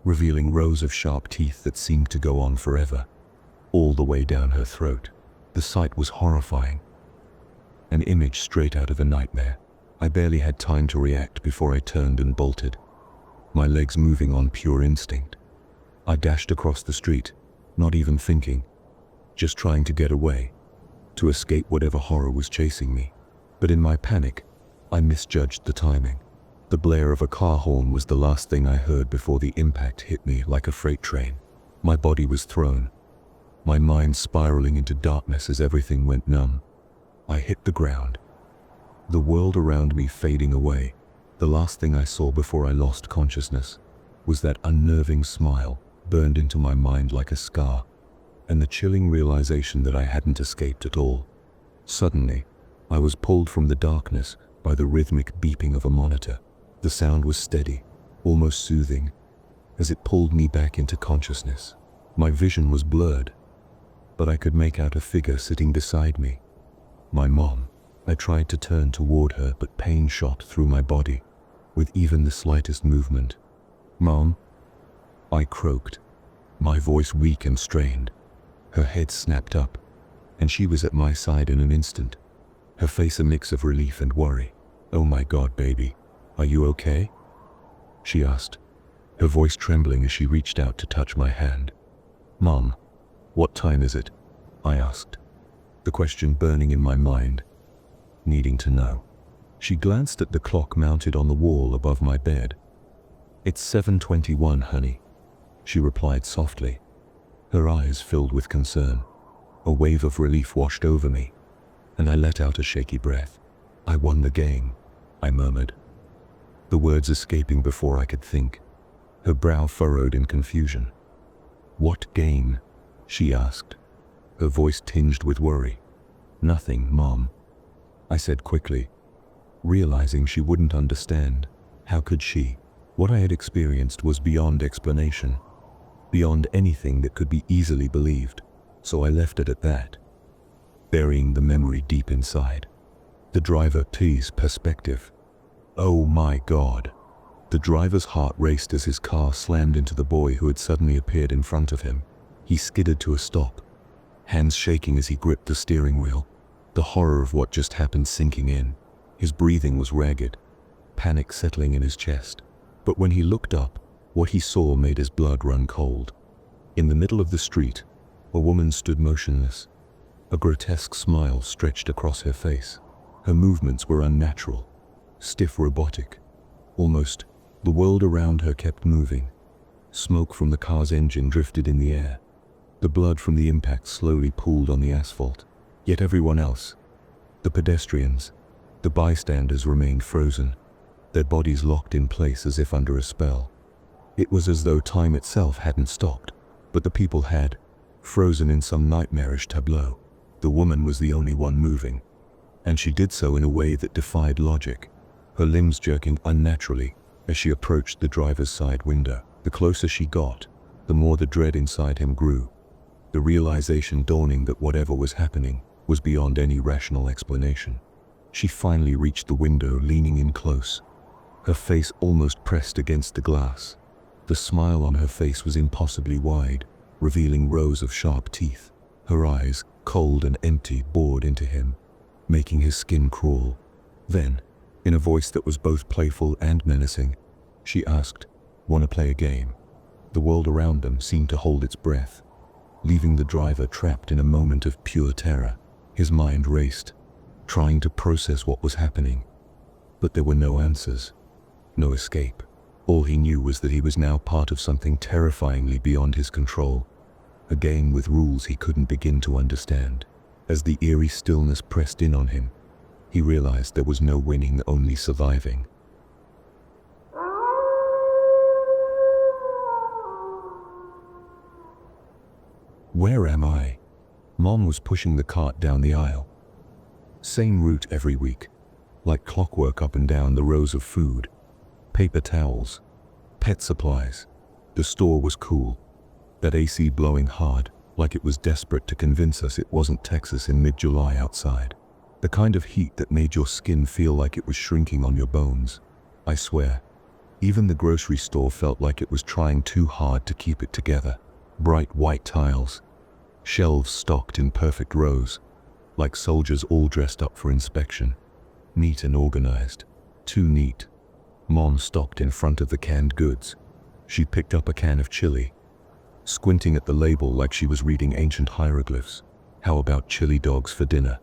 revealing rows of sharp teeth that seemed to go on forever, all the way down her throat. The sight was horrifying, an image straight out of a nightmare. I barely had time to react before I turned and bolted, my legs moving on pure instinct. I dashed across the street, not even thinking, just trying to get away, to escape whatever horror was chasing me. But in my panic, I misjudged the timing. The blare of a car horn was the last thing I heard before the impact hit me like a freight train. My body was thrown, my mind spiraling into darkness as everything went numb. I hit the ground, the world around me fading away. The last thing I saw before I lost consciousness was that unnerving smile burned into my mind like a scar, and the chilling realization that I hadn't escaped at all. Suddenly, I was pulled from the darkness by the rhythmic beeping of a monitor. The sound was steady, almost soothing, as it pulled me back into consciousness. My vision was blurred, but I could make out a figure sitting beside me. My mom. I tried to turn toward her, but pain shot through my body with even the slightest movement. "Mom," I croaked, my voice weak and strained. Her head snapped up, and she was at my side in an instant, her face a mix of relief and worry. "Oh my God, baby, are you okay?" she asked, her voice trembling as she reached out to touch my hand. "Mom, what time is it?" I asked, the question burning in my mind, needing to know. She glanced at the clock mounted on the wall above my bed. "It's 7:21, honey," she replied softly, her eyes filled with concern. A wave of relief washed over me, and I let out a shaky breath. "I won the game," I murmured, the words escaping before I could think, her brow furrowed in confusion. "What game?" she asked, her voice tinged with worry. "Nothing, Mom," I said quickly, realizing she wouldn't understand. How could she? What I had experienced was beyond explanation, beyond anything that could be easily believed, so I left it at that, burying the memory deep inside. The driver, please, perspective. Oh my God. The driver's heart raced as his car slammed into the boy who had suddenly appeared in front of him. He skidded to a stop, hands shaking as he gripped the steering wheel, the horror of what just happened sinking in. His breathing was ragged, panic settling in his chest. But when he looked up, what he saw made his blood run cold. In the middle of the street, a woman stood motionless. A grotesque smile stretched across her face. Her movements were unnatural, stiff, robotic. Almost, the world around her kept moving. Smoke from the car's engine drifted in the air. The blood from the impact slowly pooled on the asphalt. Yet everyone else, the pedestrians, the bystanders, remained frozen, their bodies locked in place as if under a spell. It was as though time itself hadn't stopped, but the people had, frozen in some nightmarish tableau. The woman was the only one moving, and she did so in a way that defied logic, her limbs jerking unnaturally as she approached the driver's side window. The closer she got, the more the dread inside him grew, the realization dawning that whatever was happening was beyond any rational explanation. She finally reached the window, leaning in close, her face almost pressed against the glass. The smile on her face was impossibly wide, revealing rows of sharp teeth. Her eyes, cold and empty, bored into him, making his skin crawl. Then, in a voice that was both playful and menacing, she asked, "Want to play a game?" The world around them seemed to hold its breath, leaving the driver trapped in a moment of pure terror. His mind raced, trying to process what was happening. But there were no answers, no escape. All he knew was that he was now part of something terrifyingly beyond his control, a game with rules he couldn't begin to understand. As the eerie stillness pressed in on him, he realized there was no winning, only surviving. Where am I? Mom was pushing the cart down the aisle. Same route every week, like clockwork up and down the rows of food, paper towels, pet supplies. The store was cool, that AC blowing hard, like it was desperate to convince us it wasn't Texas in mid-July outside. The kind of heat that made your skin feel like it was shrinking on your bones. I swear, even the grocery store felt like it was trying too hard to keep it together. Bright white tiles, shelves stocked in perfect rows, like soldiers all dressed up for inspection. Neat and organized. Too neat. Mom stopped in front of the canned goods. She picked up a can of chili, squinting at the label like she was reading ancient hieroglyphs. "How about chili dogs for dinner?"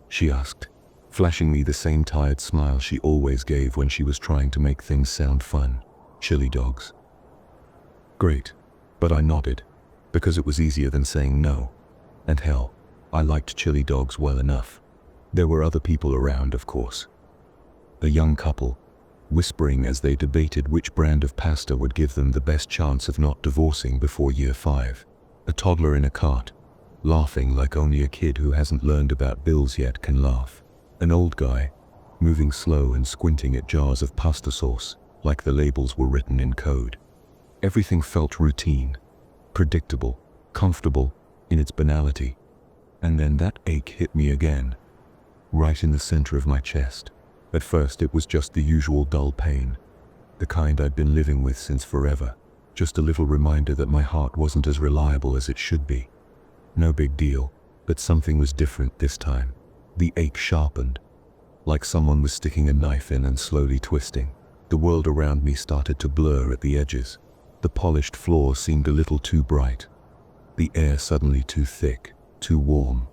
she asked, flashing me the same tired smile she always gave when she was trying to make things sound fun. Chili dogs. Great. But I nodded, because it was easier than saying no. And hell, I liked chili dogs well enough. There were other people around, of course. A young couple, whispering as they debated which brand of pasta would give them the best chance of not divorcing before year 5. A toddler in a cart, laughing like only a kid who hasn't learned about bills yet can laugh. An old guy, moving slow and squinting at jars of pasta sauce, like the labels were written in code. Everything felt routine, predictable, comfortable in its banality. And then that ache hit me again, right in the center of my chest. At first it was just the usual dull pain, the kind I'd been living with since forever. Just a little reminder that my heart wasn't as reliable as it should be. No big deal, but something was different this time. The ache sharpened, like someone was sticking a knife in and slowly twisting. The world around me started to blur at the edges. The polished floor seemed a little too bright, the air suddenly too thick, too warm.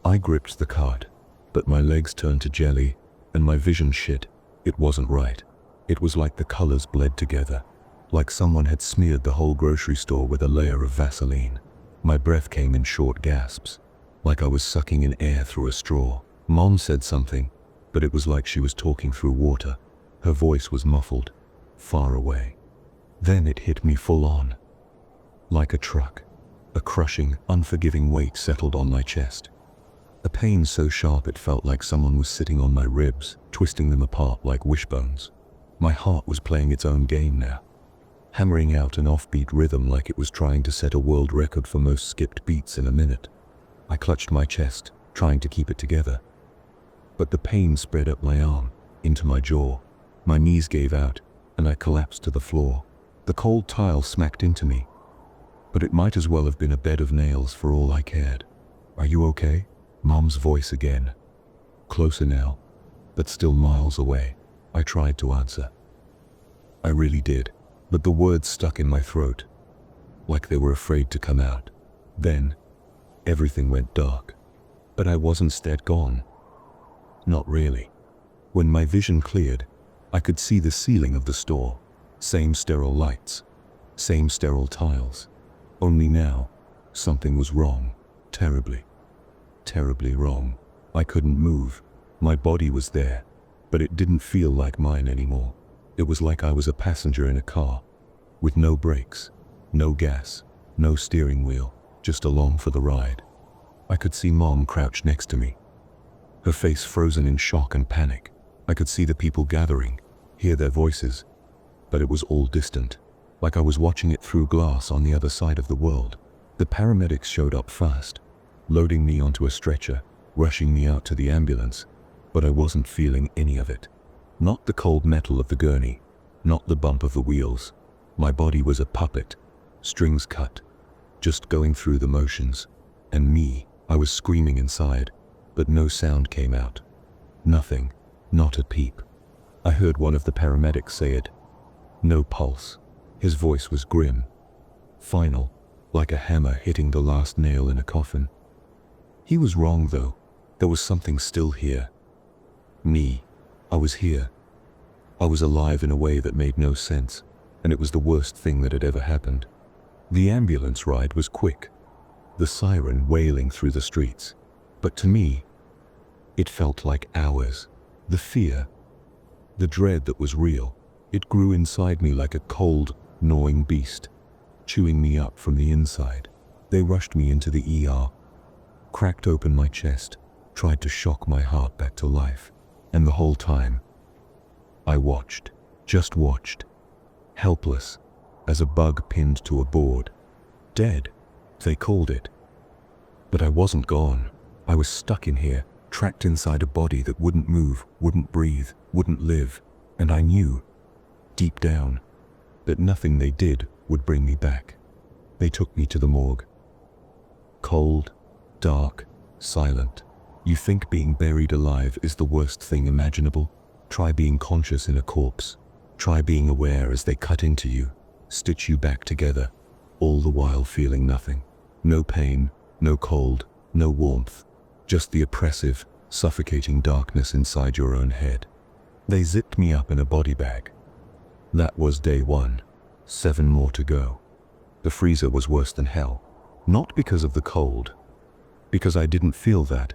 I gripped the cart, but my legs turned to jelly, and my vision shit. It wasn't right. It was like the colors bled together, like someone had smeared the whole grocery store with a layer of Vaseline. My breath came in short gasps, like I was sucking in air through a straw. Mom said something, but it was like she was talking through water. Her voice was muffled, far away. Then it hit me full on. Like a truck, a crushing, unforgiving weight settled on my chest. A pain so sharp it felt like someone was sitting on my ribs, twisting them apart like wishbones. My heart was playing its own game now, hammering out an offbeat rhythm like it was trying to set a world record for most skipped beats in a minute. I clutched my chest, trying to keep it together. But the pain spread up my arm, into my jaw. My knees gave out, and I collapsed to the floor. The cold tile smacked into me, but it might as well have been a bed of nails for all I cared. "Are you okay?" Mom's voice again. Closer now, but still miles away. I tried to answer. I really did, but the words stuck in my throat, like they were afraid to come out. Then, everything went dark. But I wasn't dead gone. Not really. When my vision cleared, I could see the ceiling of the store. Same sterile lights, same sterile tiles. Only now, something was wrong. Terribly, terribly wrong. I couldn't move. My body was there, but it didn't feel like mine anymore. It was like I was a passenger in a car, with no brakes, no gas, no steering wheel, just along for the ride. I could see Mom crouched next to me, her face frozen in shock and panic. I could see the people gathering, hear their voices, but it was all distant, like I was watching it through glass on the other side of the world. The paramedics showed up fast, loading me onto a stretcher, rushing me out to the ambulance, but I wasn't feeling any of it. Not the cold metal of the gurney, not the bump of the wheels. My body was a puppet, strings cut, just going through the motions. And me, I was screaming inside, but no sound came out. Nothing, not a peep. I heard one of the paramedics say it. No pulse. His voice was grim, final, like a hammer hitting the last nail in a coffin. He was wrong though. There was something still here. Me. I was here. I was alive in a way that made no sense, and it was the worst thing that had ever happened. The ambulance ride was quick, the siren wailing through the streets. But to me, it felt like hours. The fear, the dread that was real, it grew inside me like a cold, gnawing beast, chewing me up from the inside. They rushed me into the ER, cracked open my chest, tried to shock my heart back to life. And the whole time, I watched, just watched, helpless, as a bug pinned to a board. Dead, they called it. But I wasn't gone. I was stuck in here, trapped inside a body that wouldn't move, wouldn't breathe, wouldn't live. And I knew, deep down, that nothing they did would bring me back. They took me to the morgue. Cold, dark, silent. You think being buried alive is the worst thing imaginable? Try being conscious in a corpse. Try being aware as they cut into you, stitch you back together, all the while feeling nothing. No pain, no cold, no warmth. Just the oppressive, suffocating darkness inside your own head. They zipped me up in a body bag. That was day 1. 7 more to go. The freezer was worse than hell. Not because of the cold, because I didn't feel that.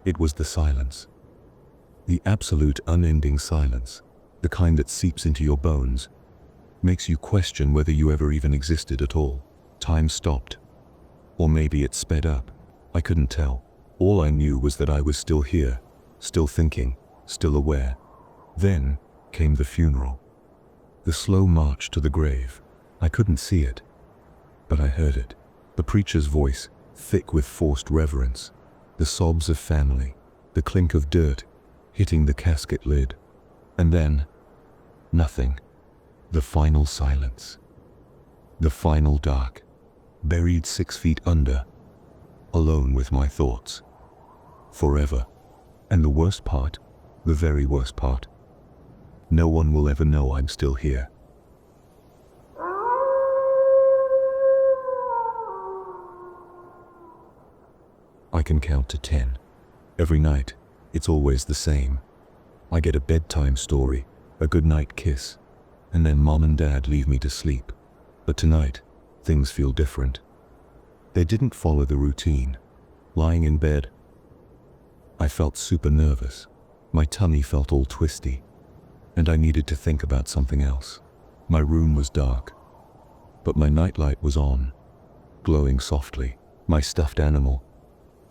It was the silence. The absolute unending silence, the kind that seeps into your bones, makes you question whether you ever even existed at all. Time stopped. Or maybe it sped up. I couldn't tell. All I knew was that I was still here, still thinking, still aware. Then came the funeral. The slow march to the grave. I couldn't see it, but I heard it. The preacher's voice, thick with forced reverence. The sobs of family, the clink of dirt hitting the casket lid. And then, nothing. The final silence. The final dark. Buried 6 feet under. Alone with my thoughts. Forever. And the worst part, the very worst part, no one will ever know I'm still here. I can count to 10. Every night, it's always the same. I get a bedtime story, a goodnight kiss, and then Mom and Dad leave me to sleep. But tonight, things feel different. They didn't follow the routine. Lying in bed, I felt super nervous. My tummy felt all twisty, and I needed to think about something else. My room was dark, but my nightlight was on, glowing softly. My stuffed animal,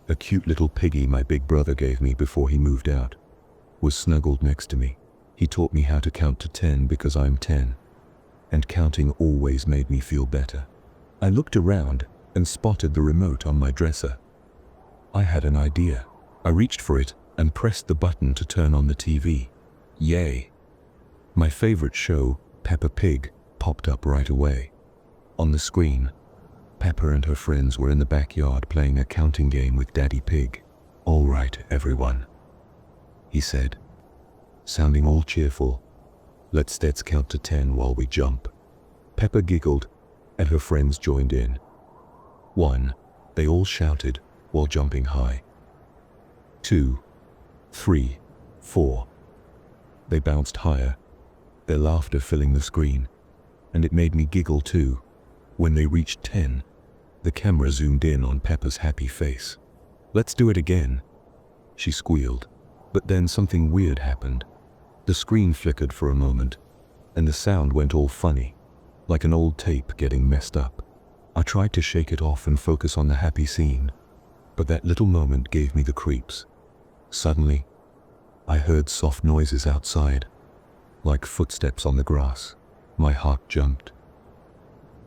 a cute little piggy my big brother gave me before he moved out, was snuggled next to me. He taught me how to count to 10 because I'm 10. And counting always made me feel better. I looked around and spotted the remote on my dresser. I had an idea. I reached for it and pressed the button to turn on the TV. Yay! My favorite show, Peppa Pig, popped up right away. On the screen, Peppa and her friends were in the backyard playing a counting game with Daddy Pig. "All right, everyone," he said, sounding all cheerful. Let's count to 10 while we jump." Peppa giggled, and her friends joined in. 1, they all shouted while jumping high. 2, 3, 4. They bounced higher, their laughter filling the screen, and it made me giggle too. When they reached 10, the camera zoomed in on Peppa's happy face. "Let's do it again," she squealed. But then something weird happened. The screen flickered for a moment, and the sound went all funny, like an old tape getting messed up. I tried to shake it off and focus on the happy scene, but that little moment gave me the creeps. Suddenly, I heard soft noises outside, like footsteps on the grass. My heart jumped.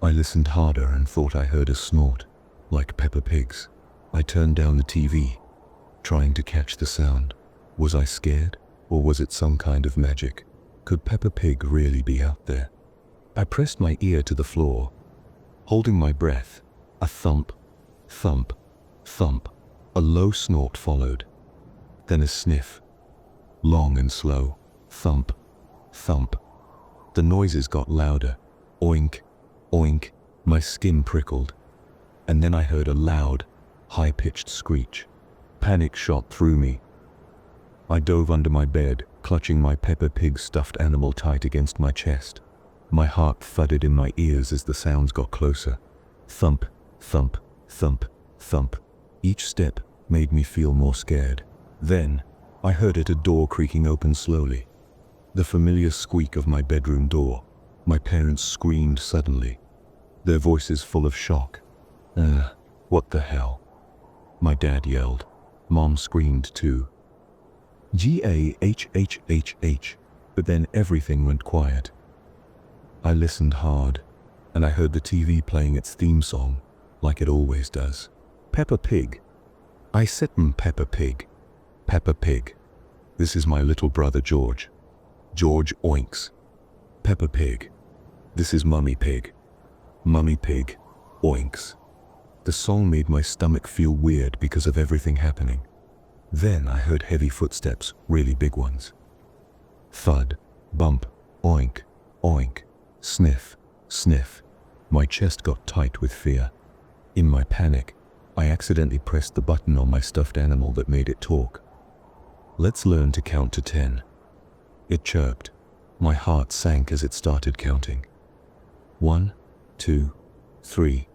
I listened harder and thought I heard a snort, like Peppa Pig's. I turned down the TV, trying to catch the sound. Was I scared, or was it some kind of magic? Could Peppa Pig really be out there? I pressed my ear to the floor, holding my breath. A thump, thump, thump. A low snort followed. Then a sniff, long and slow. Thump, thump. The noises got louder. Oink, oink. My skin prickled. And then I heard a loud, high-pitched screech. Panic shot through me. I dove under my bed, clutching my Peppa Pig stuffed animal tight against my chest. My heart thudded in my ears as the sounds got closer. Thump, thump, thump, thump. Each step made me feel more scared. Then, I heard a door creaking open slowly. The familiar squeak of my bedroom door. My parents screamed suddenly, their voices full of shock. What the hell?" My dad yelled. Mom screamed too. Gahhhh. But then everything went quiet. I listened hard, and I heard the TV playing its theme song, like it always does. Peppa Pig. I said Peppa Pig. Peppa Pig. This is my little brother George. George oinks. Peppa Pig. This is Mummy Pig. Mummy Pig oinks. The song made my stomach feel weird because of everything happening. Then I heard heavy footsteps, really big ones. Thud, bump, oink, oink, sniff, sniff. My chest got tight with fear. In my panic, I accidentally pressed the button on my stuffed animal that made it talk. "Let's learn to count to 10. It chirped. My heart sank as it started counting. 1, 2, 3.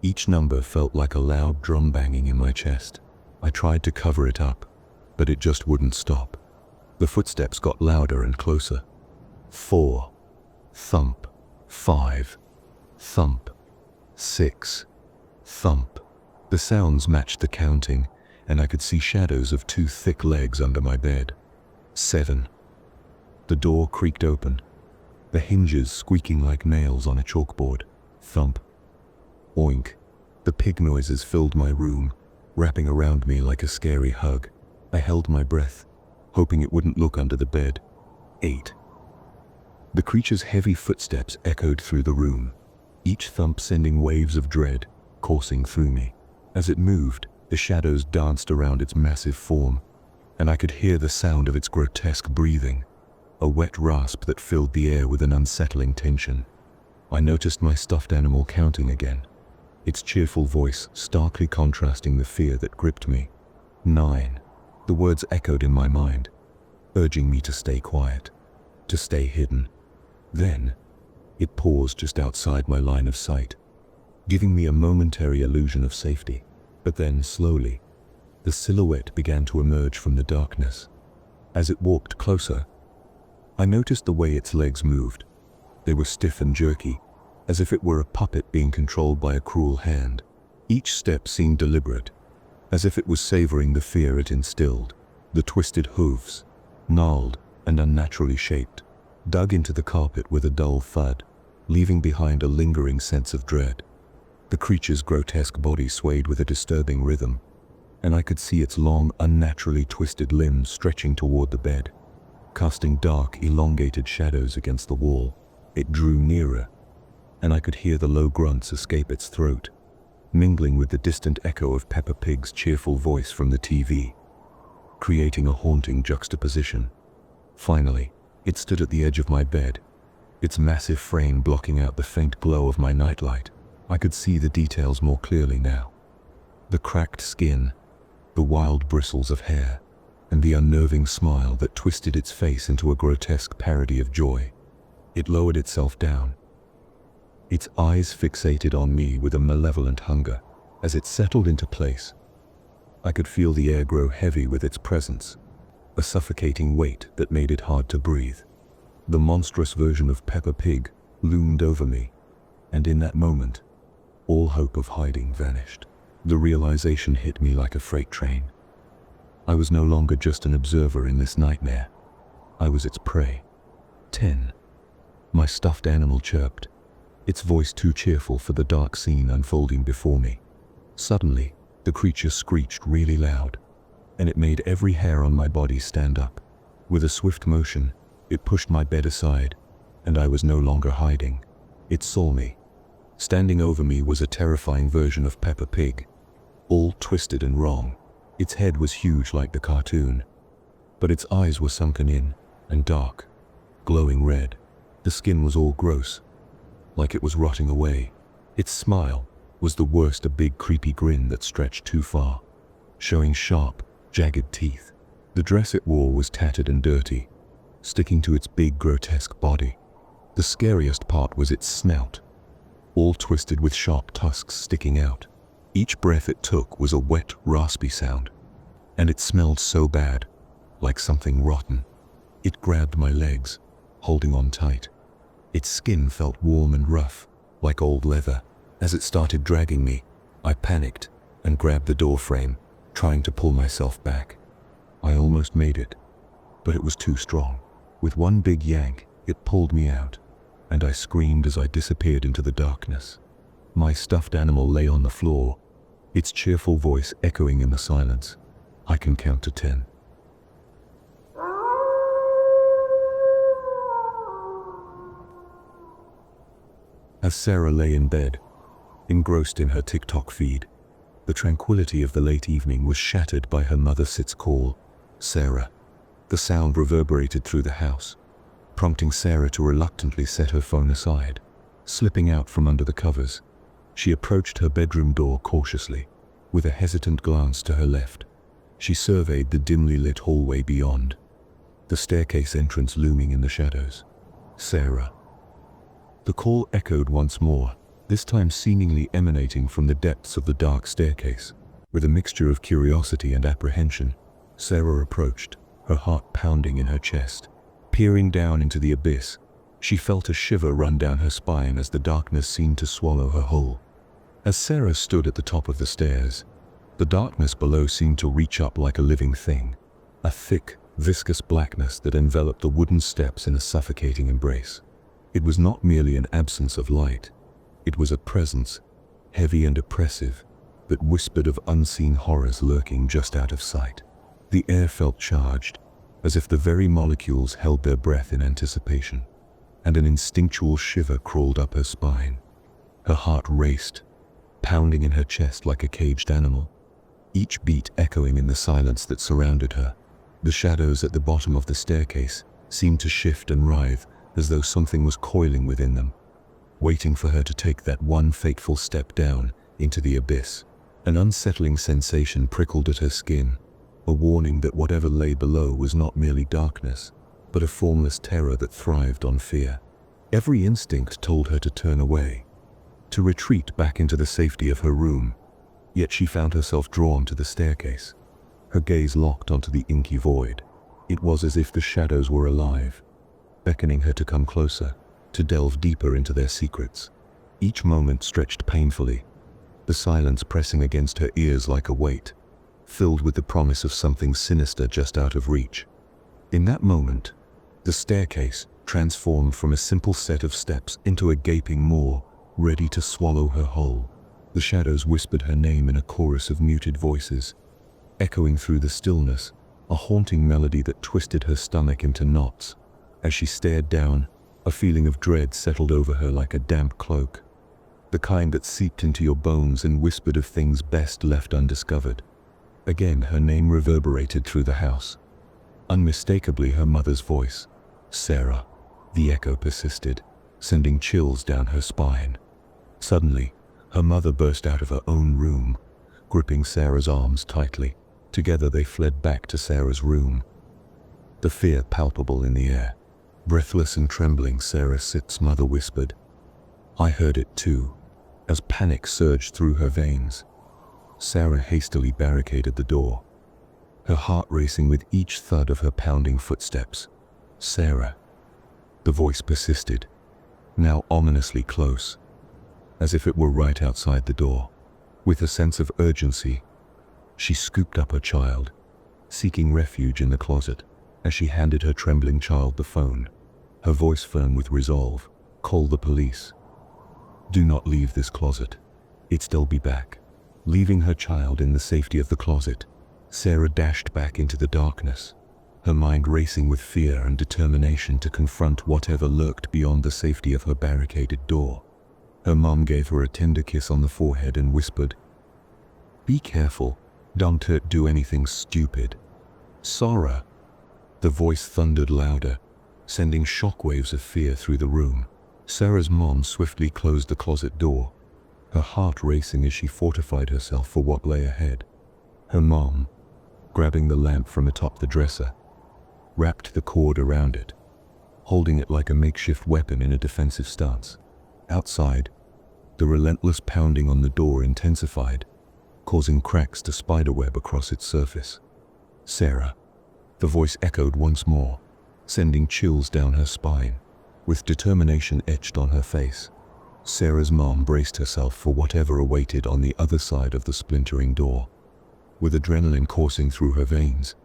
Each number felt like a loud drum banging in my chest. I tried to cover it up, but it just wouldn't stop. The footsteps got louder and closer. 4. Thump. 5. Thump. 6. Thump. The sounds matched the counting, and I could see shadows of 2 thick legs under my bed. 7. The door creaked open, the hinges squeaking like nails on a chalkboard. Thump. Oink. The pig noises filled my room, wrapping around me like a scary hug. I held my breath, hoping it wouldn't look under the bed. 8. The creature's heavy footsteps echoed through the room, each thump sending waves of dread coursing through me. As it moved, the shadows danced around its massive form, and I could hear the sound of its grotesque breathing, a wet rasp that filled the air with an unsettling tension. I noticed my stuffed animal counting again, its cheerful voice starkly contrasting the fear that gripped me. 9. The words echoed in my mind, urging me to stay quiet, to stay hidden. Then, it paused just outside my line of sight, giving me a momentary illusion of safety. But then, slowly, the silhouette began to emerge from the darkness. As it walked closer, I noticed the way its legs moved. They were stiff and jerky, as if it were a puppet being controlled by a cruel hand. Each step seemed deliberate, as if it was savoring the fear it instilled. The twisted hooves, gnarled, and unnaturally shaped, dug into the carpet with a dull thud, leaving behind a lingering sense of dread. The creature's grotesque body swayed with a disturbing rhythm, and I could see its long, unnaturally twisted limbs stretching toward the bed, casting dark, elongated shadows against the wall. It drew nearer, and I could hear the low grunts escape its throat, mingling with the distant echo of Peppa Pig's cheerful voice from the TV, creating a haunting juxtaposition. Finally, it stood at the edge of my bed, its massive frame blocking out the faint glow of my nightlight. I could see the details more clearly now. The cracked skin, the wild bristles of hair, and the unnerving smile that twisted its face into a grotesque parody of joy. It lowered itself down, its eyes fixated on me with a malevolent hunger. As it settled into place, I could feel the air grow heavy with its presence, a suffocating weight that made it hard to breathe. The monstrous version of Peppa Pig loomed over me, and in that moment, all hope of hiding vanished. The realization hit me like a freight train. I was no longer just an observer in this nightmare. I was its prey. 10. My stuffed animal chirped, its voice too cheerful for the dark scene unfolding before me. Suddenly, the creature screeched really loud, and it made every hair on my body stand up. With a swift motion, it pushed my bed aside, and I was no longer hiding. It saw me. Standing over me was a terrifying version of Peppa Pig, all twisted and wrong. Its head was huge like the cartoon, but its eyes were sunken in and dark, glowing red. The skin was all gross, like it was rotting away. Its smile was the worst, a big creepy grin that stretched too far, showing sharp, jagged teeth. The dress it wore was tattered and dirty, sticking to its big, grotesque body. The scariest part was its snout, all twisted with sharp tusks sticking out. Each breath it took was a wet, raspy sound, and it smelled so bad, like something rotten. It grabbed my legs, holding on tight. Its skin felt warm and rough, like old leather. As it started dragging me, I panicked and grabbed the door frame, trying to pull myself back. I almost made it, but it was too strong. With one big yank, it pulled me out, and I screamed as I disappeared into the darkness. My stuffed animal lay on the floor, its cheerful voice echoing in the silence. I can count to 10. As Sarah lay in bed, engrossed in her TikTok feed, the tranquility of the late evening was shattered by her mother Sit's call. Sarah. The sound reverberated through the house, prompting Sarah to reluctantly set her phone aside. Slipping out from under the covers, she approached her bedroom door cautiously, with a hesitant glance to her left. She surveyed the dimly lit hallway beyond, the staircase entrance looming in the shadows. Sarah. The call echoed once more, this time seemingly emanating from the depths of the dark staircase. With a mixture of curiosity and apprehension, Sarah approached, her heart pounding in her chest. Peering down into the abyss, she felt a shiver run down her spine as the darkness seemed to swallow her whole. As Sarah stood at the top of the stairs, the darkness below seemed to reach up like a living thing, a thick, viscous blackness that enveloped the wooden steps in a suffocating embrace. It was not merely an absence of light, it was a presence, heavy and oppressive, that whispered of unseen horrors lurking just out of sight. The air felt charged, as if the very molecules held their breath in anticipation, and an instinctual shiver crawled up her spine. Her heart raced, pounding in her chest like a caged animal, each beat echoing in the silence that surrounded her. The shadows at the bottom of the staircase seemed to shift and writhe as though something was coiling within them, waiting for her to take that one fateful step down into the abyss. An unsettling sensation prickled at her skin, a warning that whatever lay below was not merely darkness, but a formless terror that thrived on fear. Every instinct told her to turn away, to retreat back into the safety of her room, yet she found herself drawn to the staircase, her gaze locked onto the inky void. It was as if the shadows were alive, beckoning her to come closer, to delve deeper into their secrets. Each moment stretched painfully, the silence pressing against her ears like a weight, filled with the promise of something sinister just out of reach. In that moment, The staircase transformed from a simple set of steps into a gaping maw, ready to swallow her whole. The shadows whispered her name in a chorus of muted voices, echoing through the stillness, a haunting melody that twisted her stomach into knots. As she stared down, a feeling of dread settled over her like a damp cloak, the kind that seeped into your bones and whispered of things best left undiscovered. Again her name reverberated through the house. Unmistakably her mother's voice. Sarah. The echo persisted, sending chills down her spine. Suddenly, her mother burst out of her own room, gripping Sarah's arms tightly. Together they fled back to Sarah's room, the fear palpable in the air. Breathless and trembling, Sarah's mother whispered. I heard it too, as panic surged through her veins. Sarah hastily barricaded the door, her heart racing with each thud of her pounding footsteps. Sarah. The voice persisted, now ominously close, as if it were right outside the door. With a sense of urgency, she scooped up her child, seeking refuge in the closet. As she handed her trembling child the phone, her voice firm with resolve, call the police. Do not leave this closet. They'll be back. Leaving her child in the safety of the closet, Sarah dashed back into the darkness, her mind racing with fear and determination to confront whatever lurked beyond the safety of her barricaded door. Her mom gave her a tender kiss on the forehead and whispered, Be careful, don't do anything stupid. Sarah. The voice thundered louder, sending shockwaves of fear through the room. Sarah's mom swiftly closed the closet door, her heart racing as she fortified herself for what lay ahead. Her mom, grabbing the lamp from atop the dresser, wrapped the cord around it, holding it like a makeshift weapon in a defensive stance. Outside, the relentless pounding on the door intensified, causing cracks to spiderweb across its surface. Sarah. The voice echoed once more, sending chills down her spine, with determination etched on her face. Sarah's mom braced herself for whatever awaited on the other side of the splintering door. With adrenaline coursing through her veins,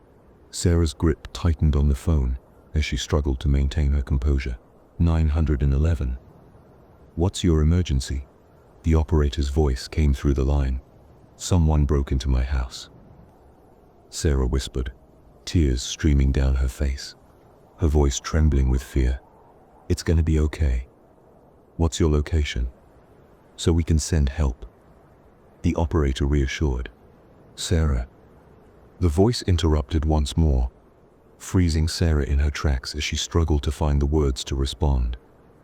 Sarah's grip tightened on the phone as she struggled to maintain her composure. 911. What's your emergency? The operator's voice came through the line. Someone broke into my house. Sarah whispered, tears streaming down her face, her voice trembling with fear. It's gonna be okay. What's your location? So we can send help. The operator reassured. Sarah. The voice interrupted once more, freezing Sarah in her tracks as she struggled to find the words to respond.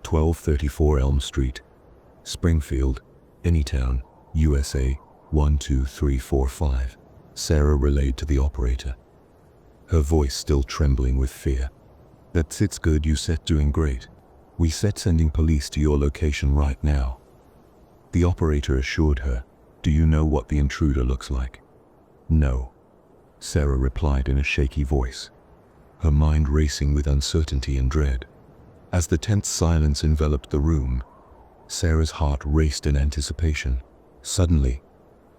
1234 Elm Street, Springfield, Anytown, USA, 12345. Sarah relayed to the operator, her voice still trembling with fear. It's good, you said. Doing great. We said sending police to your location right now. The operator assured her. Do you know what the intruder looks like? No, Sarah replied in a shaky voice, her mind racing with uncertainty and dread. As the tense silence enveloped the room, Sarah's heart raced in anticipation. Suddenly,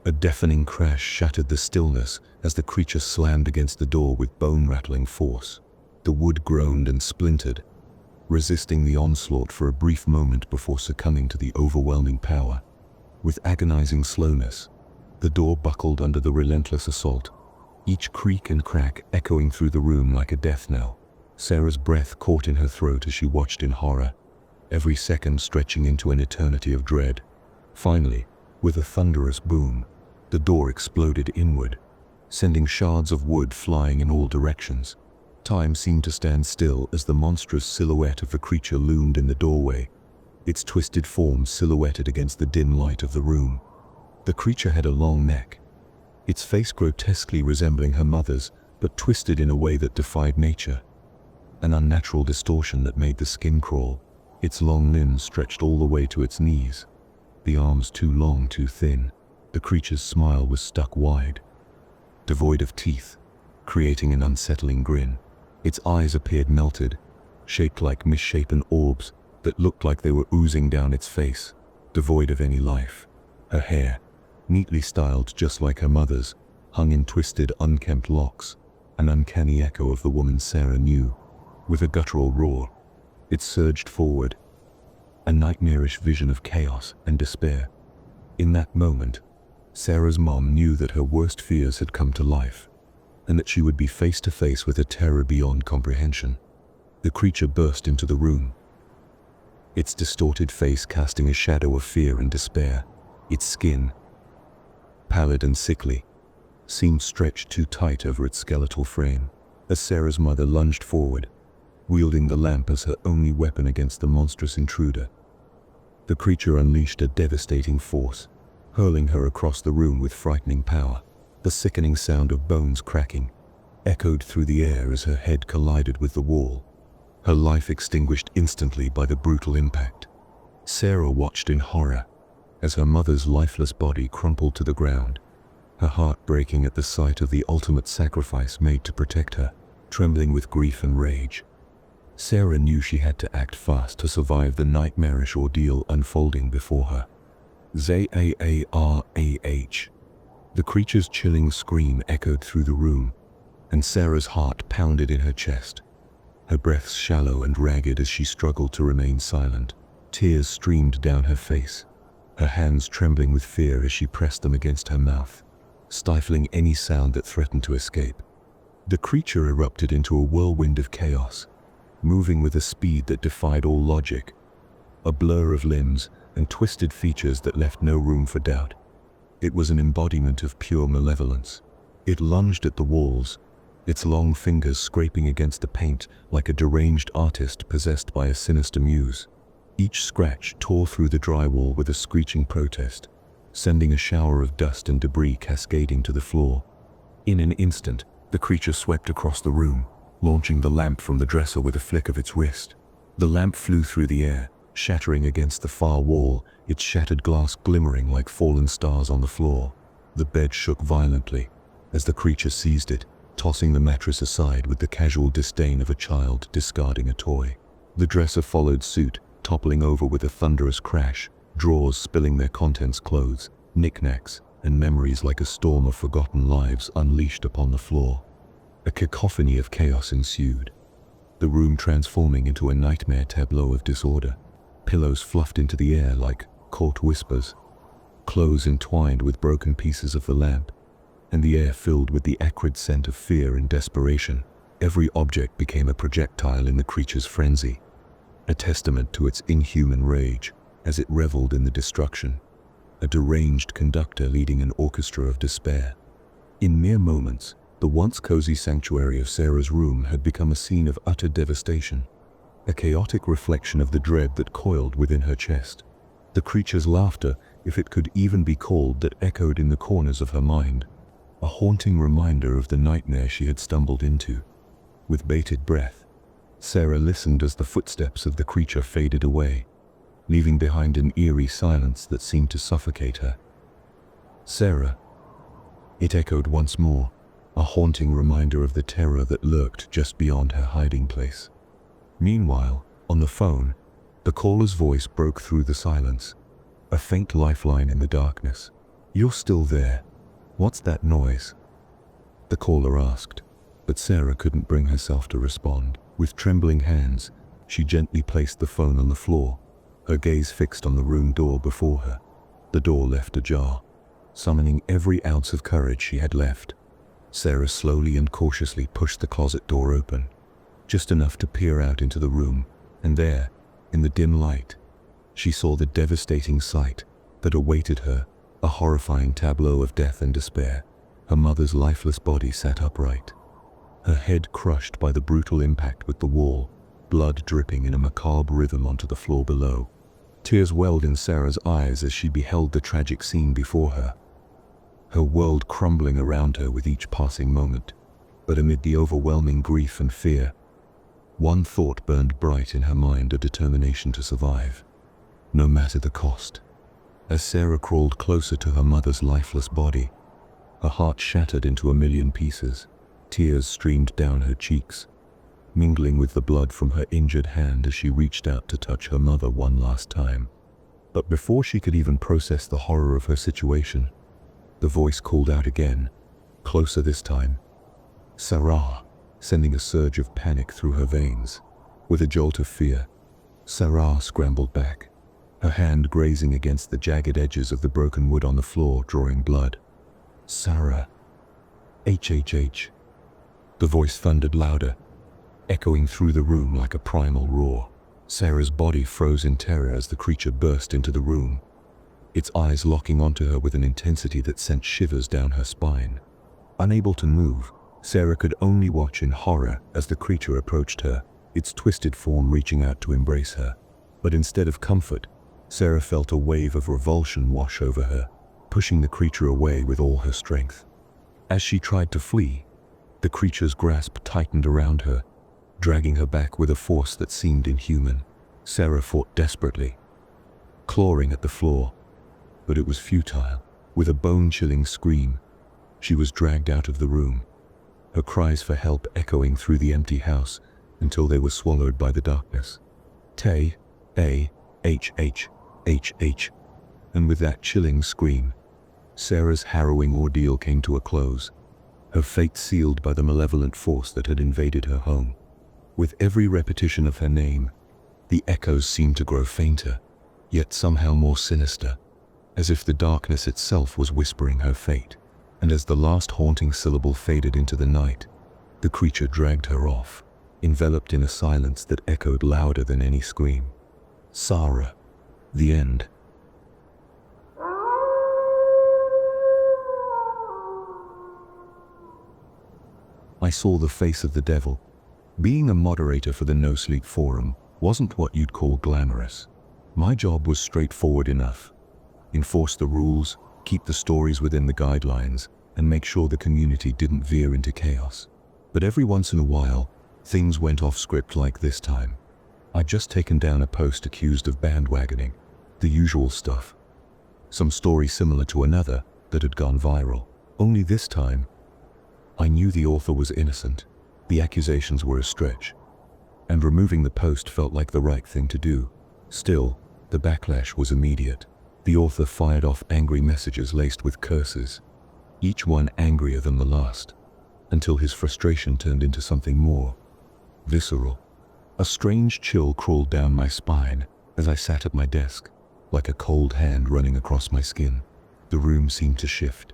a deafening crash shattered the stillness as the creature slammed against the door with bone-rattling force. The wood groaned and splintered, resisting the onslaught for a brief moment before succumbing to the overwhelming power. With agonizing slowness, the door buckled under the relentless assault, each creak and crack echoing through the room like a death knell. Sarah's breath caught in her throat as she watched in horror, every second stretching into an eternity of dread. Finally, with a thunderous boom, the door exploded inward, sending shards of wood flying in all directions. Time seemed to stand still as the monstrous silhouette of the creature loomed in the doorway, its twisted form silhouetted against the dim light of the room. The creature had a long neck, its face grotesquely resembling her mother's, but twisted in a way that defied nature, an unnatural distortion that made the skin crawl. Its long limbs stretched all the way to its knees, the arms too long, too thin. The creature's smile was stuck wide, devoid of teeth, creating an unsettling grin. Its eyes appeared melted, shaped like misshapen orbs that looked like they were oozing down its face, devoid of any life. Her hair, neatly styled just like her mother's, hung in twisted, unkempt locks, an uncanny echo of the woman Sarah knew. With a guttural roar, it surged forward, a nightmarish vision of chaos and despair. In that moment, Sarah's mom knew that her worst fears had come to life, and that she would be face to face with a terror beyond comprehension. The creature burst into the room, its distorted face casting a shadow of fear and despair. Its skin, pallid and sickly, seemed stretched too tight over its skeletal frame. As Sarah's mother lunged forward, wielding the lamp as her only weapon against the monstrous intruder, the creature unleashed a devastating force, hurling her across the room with frightening power. The sickening sound of bones cracking echoed through the air as her head collided with the wall, her life extinguished instantly by the brutal impact. Sarah watched in horror as her mother's lifeless body crumpled to the ground, her heart breaking at the sight of the ultimate sacrifice made to protect her. Trembling with grief and rage, Sarah knew she had to act fast to survive the nightmarish ordeal unfolding before her. Zaarah. The creature's chilling scream echoed through the room, and Sarah's heart pounded in her chest, her breaths shallow and ragged as she struggled to remain silent. Tears streamed down her face, her hands trembling with fear as she pressed them against her mouth, stifling any sound that threatened to escape. The creature erupted into a whirlwind of chaos, moving with a speed that defied all logic, a blur of limbs and twisted features that left no room for doubt. It was an embodiment of pure malevolence. It lunged at the walls, its long fingers scraping against the paint like a deranged artist possessed by a sinister muse. Each scratch tore through the drywall with a screeching protest, sending a shower of dust and debris cascading to the floor. In an instant, the creature swept across the room, launching the lamp from the dresser with a flick of its wrist. The lamp flew through the air, shattering against the far wall, its shattered glass glimmering like fallen stars on the floor. The bed shook violently as the creature seized it, tossing the mattress aside with the casual disdain of a child discarding a toy. The dresser followed suit, toppling over with a thunderous crash, drawers spilling their contents, clothes, knickknacks, and memories like a storm of forgotten lives unleashed upon the floor. A cacophony of chaos ensued, the room transforming into a nightmare tableau of disorder. Pillows fluffed into the air like caught whispers, clothes entwined with broken pieces of the lamp, and the air filled with the acrid scent of fear and desperation. Every object became a projectile in the creature's frenzy, a testament to its inhuman rage as it reveled in the destruction, a deranged conductor leading an orchestra of despair. In mere moments, the once cozy sanctuary of Sarah's room had become a scene of utter devastation, a chaotic reflection of the dread that coiled within her chest. The creature's laughter, if it could even be called, that echoed in the corners of her mind, a haunting reminder of the nightmare she had stumbled into. With bated breath, Sarah listened as the footsteps of the creature faded away, leaving behind an eerie silence that seemed to suffocate her. Sarah, it echoed once more, a haunting reminder of the terror that lurked just beyond her hiding place. Meanwhile, on the phone, the caller's voice broke through the silence, a faint lifeline in the darkness. "You're still there. What's that noise?" the caller asked, but Sarah couldn't bring herself to respond. With trembling hands, she gently placed the phone on the floor, her gaze fixed on the room door before her. The door left ajar, summoning every ounce of courage she had left. Sarah slowly and cautiously pushed the closet door open, just enough to peer out into the room, and there, in the dim light, she saw the devastating sight that awaited her, a horrifying tableau of death and despair. Her mother's lifeless body sat upright, her head crushed by the brutal impact with the wall, blood dripping in a macabre rhythm onto the floor below. Tears welled in Sarah's eyes as she beheld the tragic scene before her, her world crumbling around her with each passing moment. But amid the overwhelming grief and fear, one thought burned bright in her mind, a determination to survive, no matter the cost. As Sarah crawled closer to her mother's lifeless body, her heart shattered into a million pieces. Tears streamed down her cheeks, mingling with the blood from her injured hand as she reached out to touch her mother one last time. But before she could even process the horror of her situation, the voice called out again, closer this time. "Sarah." sending a surge of panic through her veins. With a jolt of fear, Sarah scrambled back, her hand grazing against the jagged edges of the broken wood on the floor, drawing blood. "Sarah. HHH. The voice thundered louder, echoing through the room like a primal roar. Sarah's body froze in terror as the creature burst into the room, its eyes locking onto her with an intensity that sent shivers down her spine. Unable to move, Sarah could only watch in horror as the creature approached her, its twisted form reaching out to embrace her. But instead of comfort, Sarah felt a wave of revulsion wash over her, pushing the creature away with all her strength. As she tried to flee, the creature's grasp tightened around her, dragging her back with a force that seemed inhuman. Sarah fought desperately, clawing at the floor, but it was futile. With a bone-chilling scream, she was dragged out of the room, her cries for help echoing through the empty house until they were swallowed by the darkness. Tay, A-H-H-H-H. And with that chilling scream, Sarah's harrowing ordeal came to a close, her fate sealed by the malevolent force that had invaded her home. With every repetition of her name, the echoes seemed to grow fainter, yet somehow more sinister, as if the darkness itself was whispering her fate. And as the last haunting syllable faded into the night, the creature dragged her off, enveloped in a silence that echoed louder than any scream. Sarah. The end. I saw the face of the devil. Being a moderator for the No Sleep Forum wasn't what you'd call glamorous. My job was straightforward enough: enforce the rules, keep the stories within the guidelines, and make sure the community didn't veer into chaos. But every once in a while, things went off script like this time. I'd just taken down a post accused of bandwagoning, the usual stuff. Some story similar to another that had gone viral. Only this time, I knew the author was innocent. The accusations were a stretch, and removing the post felt like the right thing to do. Still, the backlash was immediate. The author fired off angry messages laced with curses, each one angrier than the last, until his frustration turned into something more visceral. A strange chill crawled down my spine as I sat at my desk, like a cold hand running across my skin. The room seemed to shift,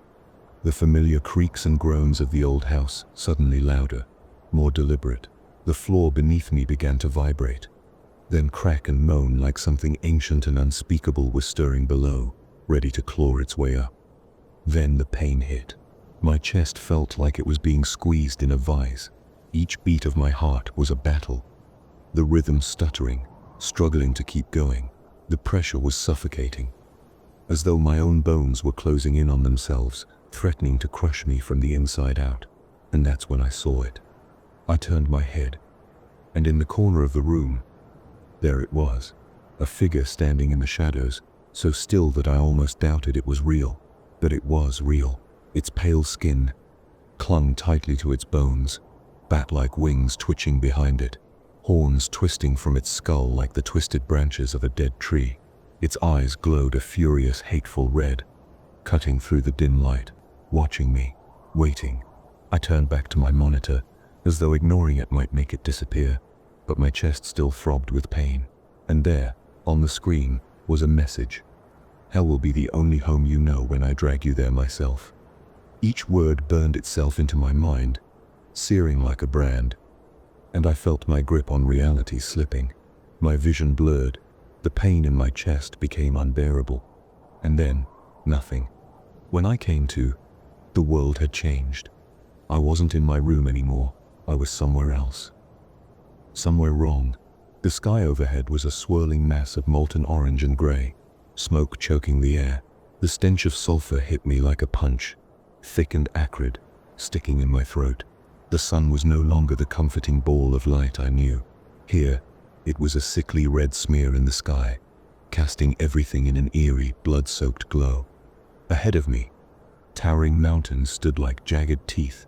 the familiar creaks and groans of the old house suddenly louder, more deliberate. The floor beneath me began to vibrate, then crack and moan like something ancient and unspeakable was stirring below, ready to claw its way up. Then the pain hit. My chest felt like it was being squeezed in a vise. Each beat of my heart was a battle, the rhythm stuttering, struggling to keep going. The pressure was suffocating, as though my own bones were closing in on themselves, threatening to crush me from the inside out. And that's when I saw it. I turned my head, and in the corner of the room, there it was, a figure standing in the shadows, so still that I almost doubted it was real. But it was real. Its pale skin clung tightly to its bones, bat-like wings twitching behind it, horns twisting from its skull like the twisted branches of a dead tree. Its eyes glowed a furious, hateful red, cutting through the dim light, watching me, waiting. I turned back to my monitor, as though ignoring it might make it disappear, but my chest still throbbed with pain. And there, on the screen, was a message. Hell will be the only home you know when I drag you there myself. Each word burned itself into my mind, searing like a brand, and I felt my grip on reality slipping. My vision blurred, the pain in my chest became unbearable. And then, nothing. When I came to, the world had changed. I wasn't in my room anymore. I was somewhere else. Somewhere wrong. The sky overhead was a swirling mass of molten orange and gray, smoke choking the air. The stench of sulfur hit me like a punch, thick and acrid, sticking in my throat. The sun was no longer the comforting ball of light I knew. Here, it was a sickly red smear in the sky, casting everything in an eerie, blood-soaked glow. Ahead of me, towering mountains stood like jagged teeth,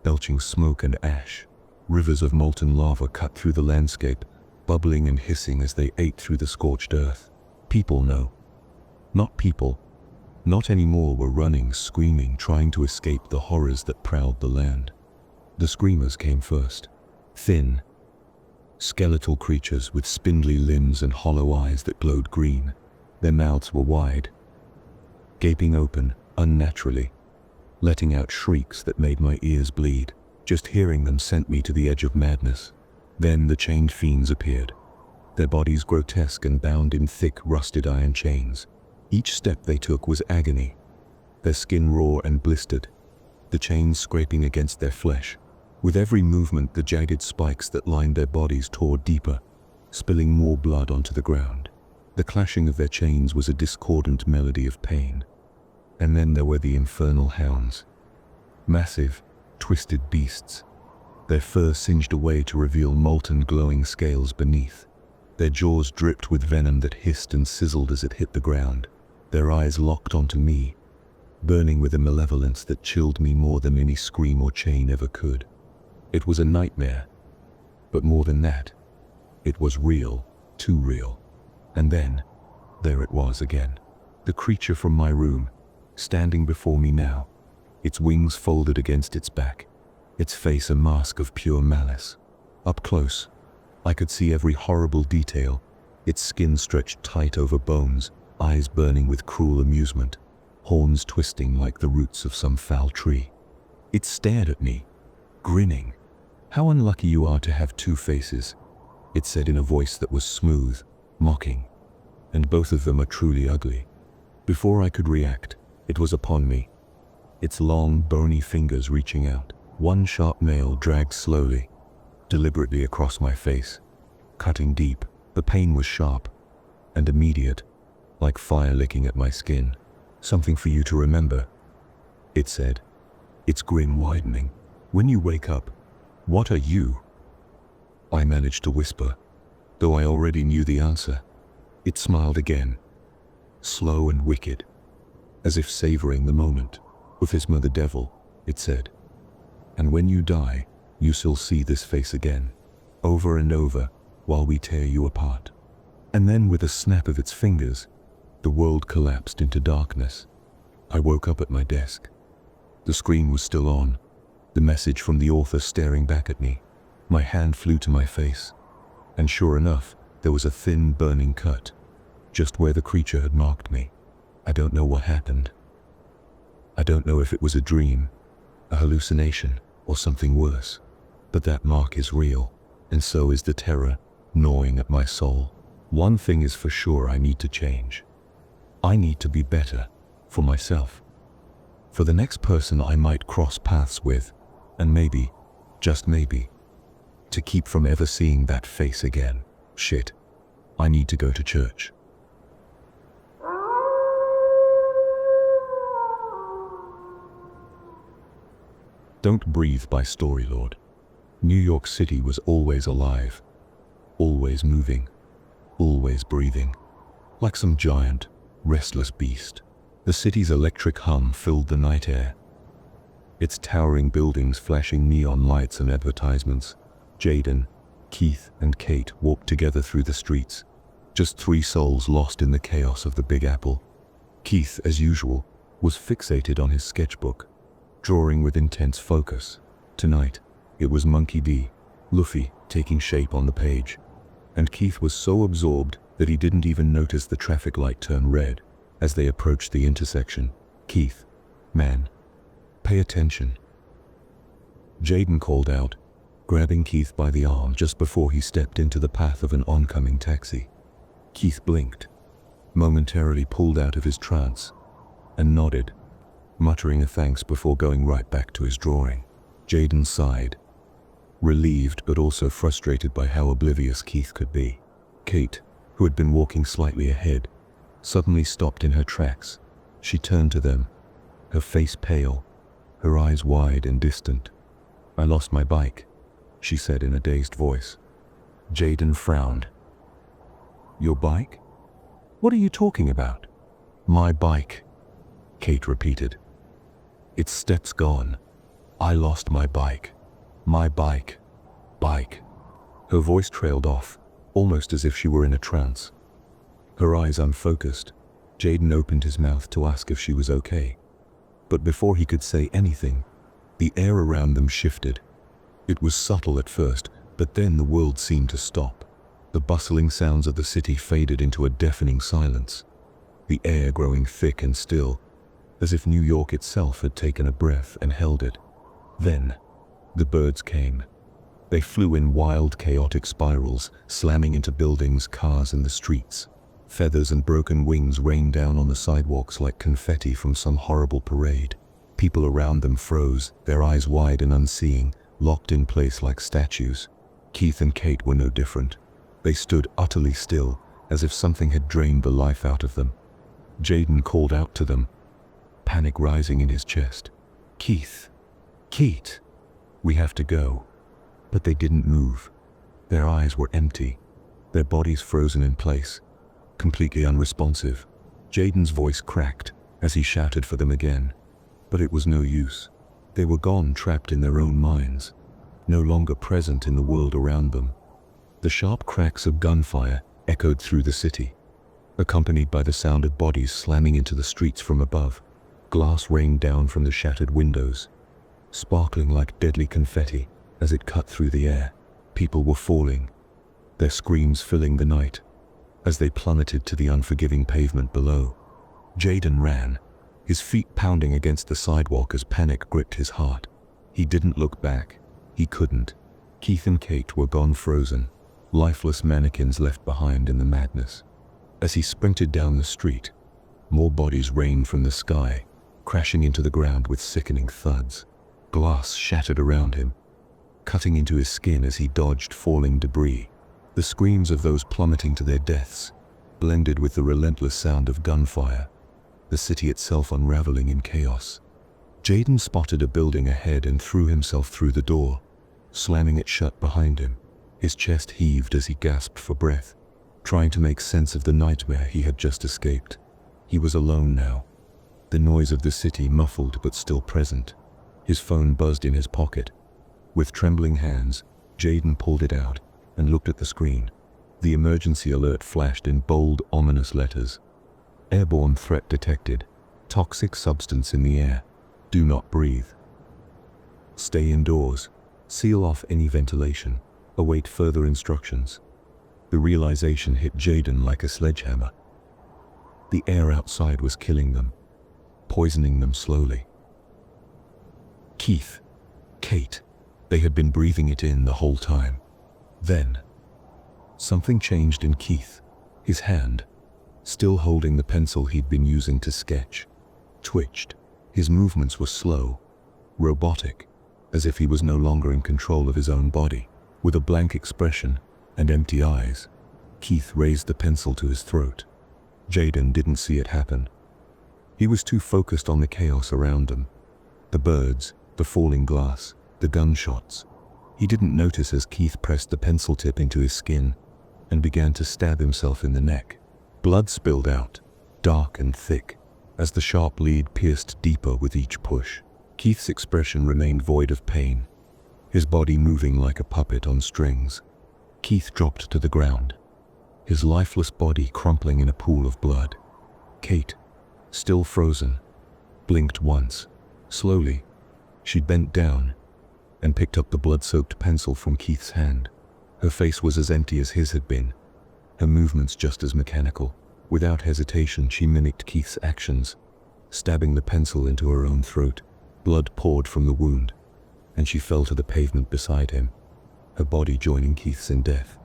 belching smoke and ash. Rivers of molten lava cut through the landscape, bubbling and hissing as they ate through the scorched earth. People, no. Not people. Not anymore, were running, screaming, trying to escape the horrors that prowled the land. The screamers came first. Thin, skeletal creatures with spindly limbs and hollow eyes that glowed green. Their mouths were wide, gaping open unnaturally, letting out shrieks that made my ears bleed. Just hearing them sent me to the edge of madness. Then the chained fiends appeared, their bodies grotesque and bound in thick, rusted iron chains. Each step they took was agony, their skin raw and blistered, the chains scraping against their flesh. With every movement, the jagged spikes that lined their bodies tore deeper, spilling more blood onto the ground. The clashing of their chains was a discordant melody of pain. And then there were the infernal hounds. Massive, twisted beasts, their fur singed away to reveal molten glowing scales beneath. Their jaws dripped with venom that hissed and sizzled as it hit the ground. Their eyes locked onto me, burning with a malevolence that chilled me more than any scream or chain ever could. It was a nightmare, but more than that, it was real, too real. And then, there it was again, the creature from my room, standing before me now, its wings folded against its back, its face a mask of pure malice. Up close, I could see every horrible detail, its skin stretched tight over bones, eyes burning with cruel amusement, horns twisting like the roots of some foul tree. It stared at me, grinning. "How unlucky you are to have two faces," it said in a voice that was smooth, mocking. "And both of them are truly ugly." Before I could react, it was upon me, its long, bony fingers reaching out. One sharp nail dragged slowly, deliberately across my face, cutting deep. The pain was sharp and immediate, like fire licking at my skin. "Something for you to remember," it said, its grin widening. "When you wake up, what are you?" I managed to whisper, though I already knew the answer. It smiled again, slow and wicked, as if savoring the moment. "With his mother devil," it said. "And when you die, you shall see this face again, over and over, while we tear you apart." And then with a snap of its fingers, the world collapsed into darkness. I woke up at my desk. The screen was still on, the message from the author staring back at me. My hand flew to my face, and sure enough, there was a thin, burning cut, just where the creature had marked me. I don't know what happened. I don't know if it was a dream, a hallucination, or something worse. But that mark is real, and so is the terror gnawing at my soul. One thing is for sure, I need to change. I need to be better, for myself, for the next person I might cross paths with, and maybe, just maybe, to keep from ever seeing that face again. Shit, I need to go to church. Don't Breathe by Storylord. New York City was always alive, always moving, always breathing, like some giant, restless beast. The city's electric hum filled the night air, its towering buildings flashing neon lights and advertisements. Jaden, Keith, and Kate walked together through the streets, just three souls lost in the chaos of the Big Apple. Keith, as usual, was fixated on his sketchbook, drawing with intense focus. Tonight, it was Monkey D. Luffy taking shape on the page, and Keith was so absorbed that he didn't even notice the traffic light turn red as they approached the intersection. "Keith, man, pay attention," Jaden called out, grabbing Keith by the arm just before he stepped into the path of an oncoming taxi. Keith blinked, momentarily pulled out of his trance, and nodded, muttering a thanks before going right back to his drawing. Jaden sighed, relieved but also frustrated by how oblivious Keith could be. Kate, who had been walking slightly ahead, suddenly stopped in her tracks. She turned to them, her face pale, her eyes wide and distant. "I lost my bike," she said in a dazed voice. Jaden frowned. "Your bike? What are you talking about?" "My bike," Kate repeated. "Its steps gone. I lost my bike. My bike. Bike." Her voice trailed off, almost as if she were in a trance. Her eyes unfocused, Jaden opened his mouth to ask if she was okay. But before he could say anything, the air around them shifted, It was subtle at first, but then the world seemed to stop. The bustling sounds of the city faded into a deafening silence, the air growing thick and still, as if New York itself had taken a breath and held it. Then, the birds came. They flew in wild, chaotic spirals, slamming into buildings, cars, and the streets. Feathers and broken wings rained down on the sidewalks like confetti from some horrible parade. People around them froze, their eyes wide and unseeing, locked in place like statues. Keith and Kate were no different. They stood utterly still, as if something had drained the life out of them. Jaden called out to them, panic rising in his chest. "Keith! Kate! We have to go." But they didn't move. Their eyes were empty, their bodies frozen in place, completely unresponsive. Jaden's voice cracked as he shouted for them again. But it was no use. They were gone, trapped in their own minds, no longer present in the world around them. The sharp cracks of gunfire echoed through the city, accompanied by the sound of bodies slamming into the streets from above. Glass rained down from the shattered windows, sparkling like deadly confetti as it cut through the air. People were falling, their screams filling the night as they plummeted to the unforgiving pavement below. Jaden ran, his feet pounding against the sidewalk as panic gripped his heart. He didn't look back. He couldn't. Keith and Kate were gone, frozen, lifeless mannequins left behind in the madness. As he sprinted down the street, more bodies rained from the sky, crashing into the ground with sickening thuds. Glass shattered around him, cutting into his skin as he dodged falling debris. The screams of those plummeting to their deaths blended with the relentless sound of gunfire, the city itself unraveling in chaos. Jaden spotted a building ahead and threw himself through the door, slamming it shut behind him. His chest heaved as he gasped for breath, trying to make sense of the nightmare he had just escaped. He was alone now, the noise of the city muffled but still present. His phone buzzed in his pocket. With trembling hands, Jaden pulled it out and looked at the screen. The emergency alert flashed in bold, ominous letters. Airborne threat detected. Toxic substance in the air. Do not breathe. Stay indoors. Seal off any ventilation. Await further instructions. The realization hit Jaden like a sledgehammer. The air outside was killing them, poisoning them slowly. Keith, Kate, they had been breathing it in the whole time. Then, something changed in Keith. His hand, still holding the pencil he'd been using to sketch, twitched. His movements were slow, robotic, as if he was no longer in control of his own body. With a blank expression and empty eyes, Keith raised the pencil to his throat. Jaden didn't see it happen. He was too focused on the chaos around them. The birds, the falling glass, the gunshots. He didn't notice as Keith pressed the pencil tip into his skin and began to stab himself in the neck. Blood spilled out, dark and thick, as the sharp lead pierced deeper with each push. Keith's expression remained void of pain, his body moving like a puppet on strings. Keith dropped to the ground, his lifeless body crumpling in a pool of blood. Kate, still frozen, blinked once. Slowly, she bent down and picked up the blood-soaked pencil from Keith's hand. Her face was as empty as his had been, her movements just as mechanical. Without hesitation, she mimicked Keith's actions, stabbing the pencil into her own throat. Blood poured from the wound, and she fell to the pavement beside him, her body joining Keith's in death.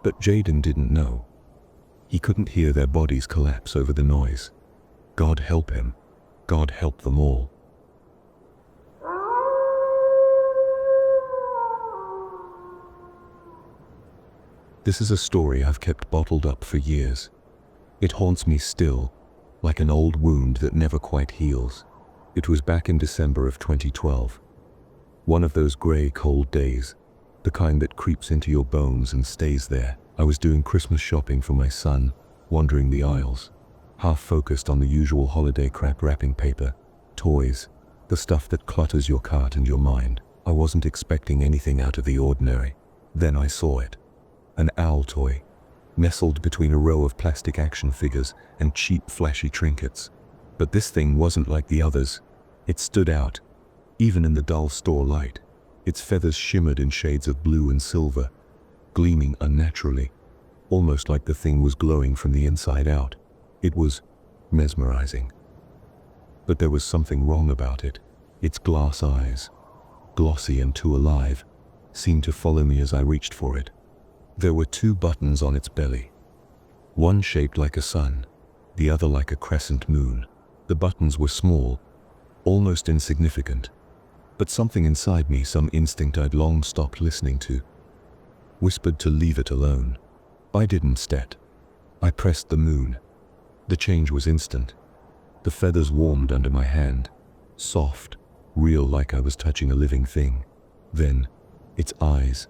But Jaden didn't know. He couldn't hear their bodies collapse over the noise. God help him. God help them all. This is a story I've kept bottled up for years. It haunts me still, like an old wound that never quite heals. It was back in December of 2012. One of those grey, cold days, the kind that creeps into your bones and stays there. I was doing Christmas shopping for my son, wandering the aisles, half focused on the usual holiday crap: wrapping paper, toys, the stuff that clutters your cart and your mind. I wasn't expecting anything out of the ordinary. Then I saw it. An owl toy, nestled between a row of plastic action figures and cheap, flashy trinkets. But this thing wasn't like the others. It stood out, even in the dull store light. Its feathers shimmered in shades of blue and silver, gleaming unnaturally, almost like the thing was glowing from the inside out. It was mesmerizing. But there was something wrong about it. Its glass eyes, glossy and too alive, seemed to follow me as I reached for it. There were 2 buttons on its belly, one shaped like a sun, the other like a crescent moon. The buttons were small, almost insignificant, but something inside me, some instinct I'd long stopped listening to, whispered to leave it alone. I didn't stat. I pressed the moon. The change was instant. The feathers warmed under my hand, soft, real, like I was touching a living thing. Then, its eyes,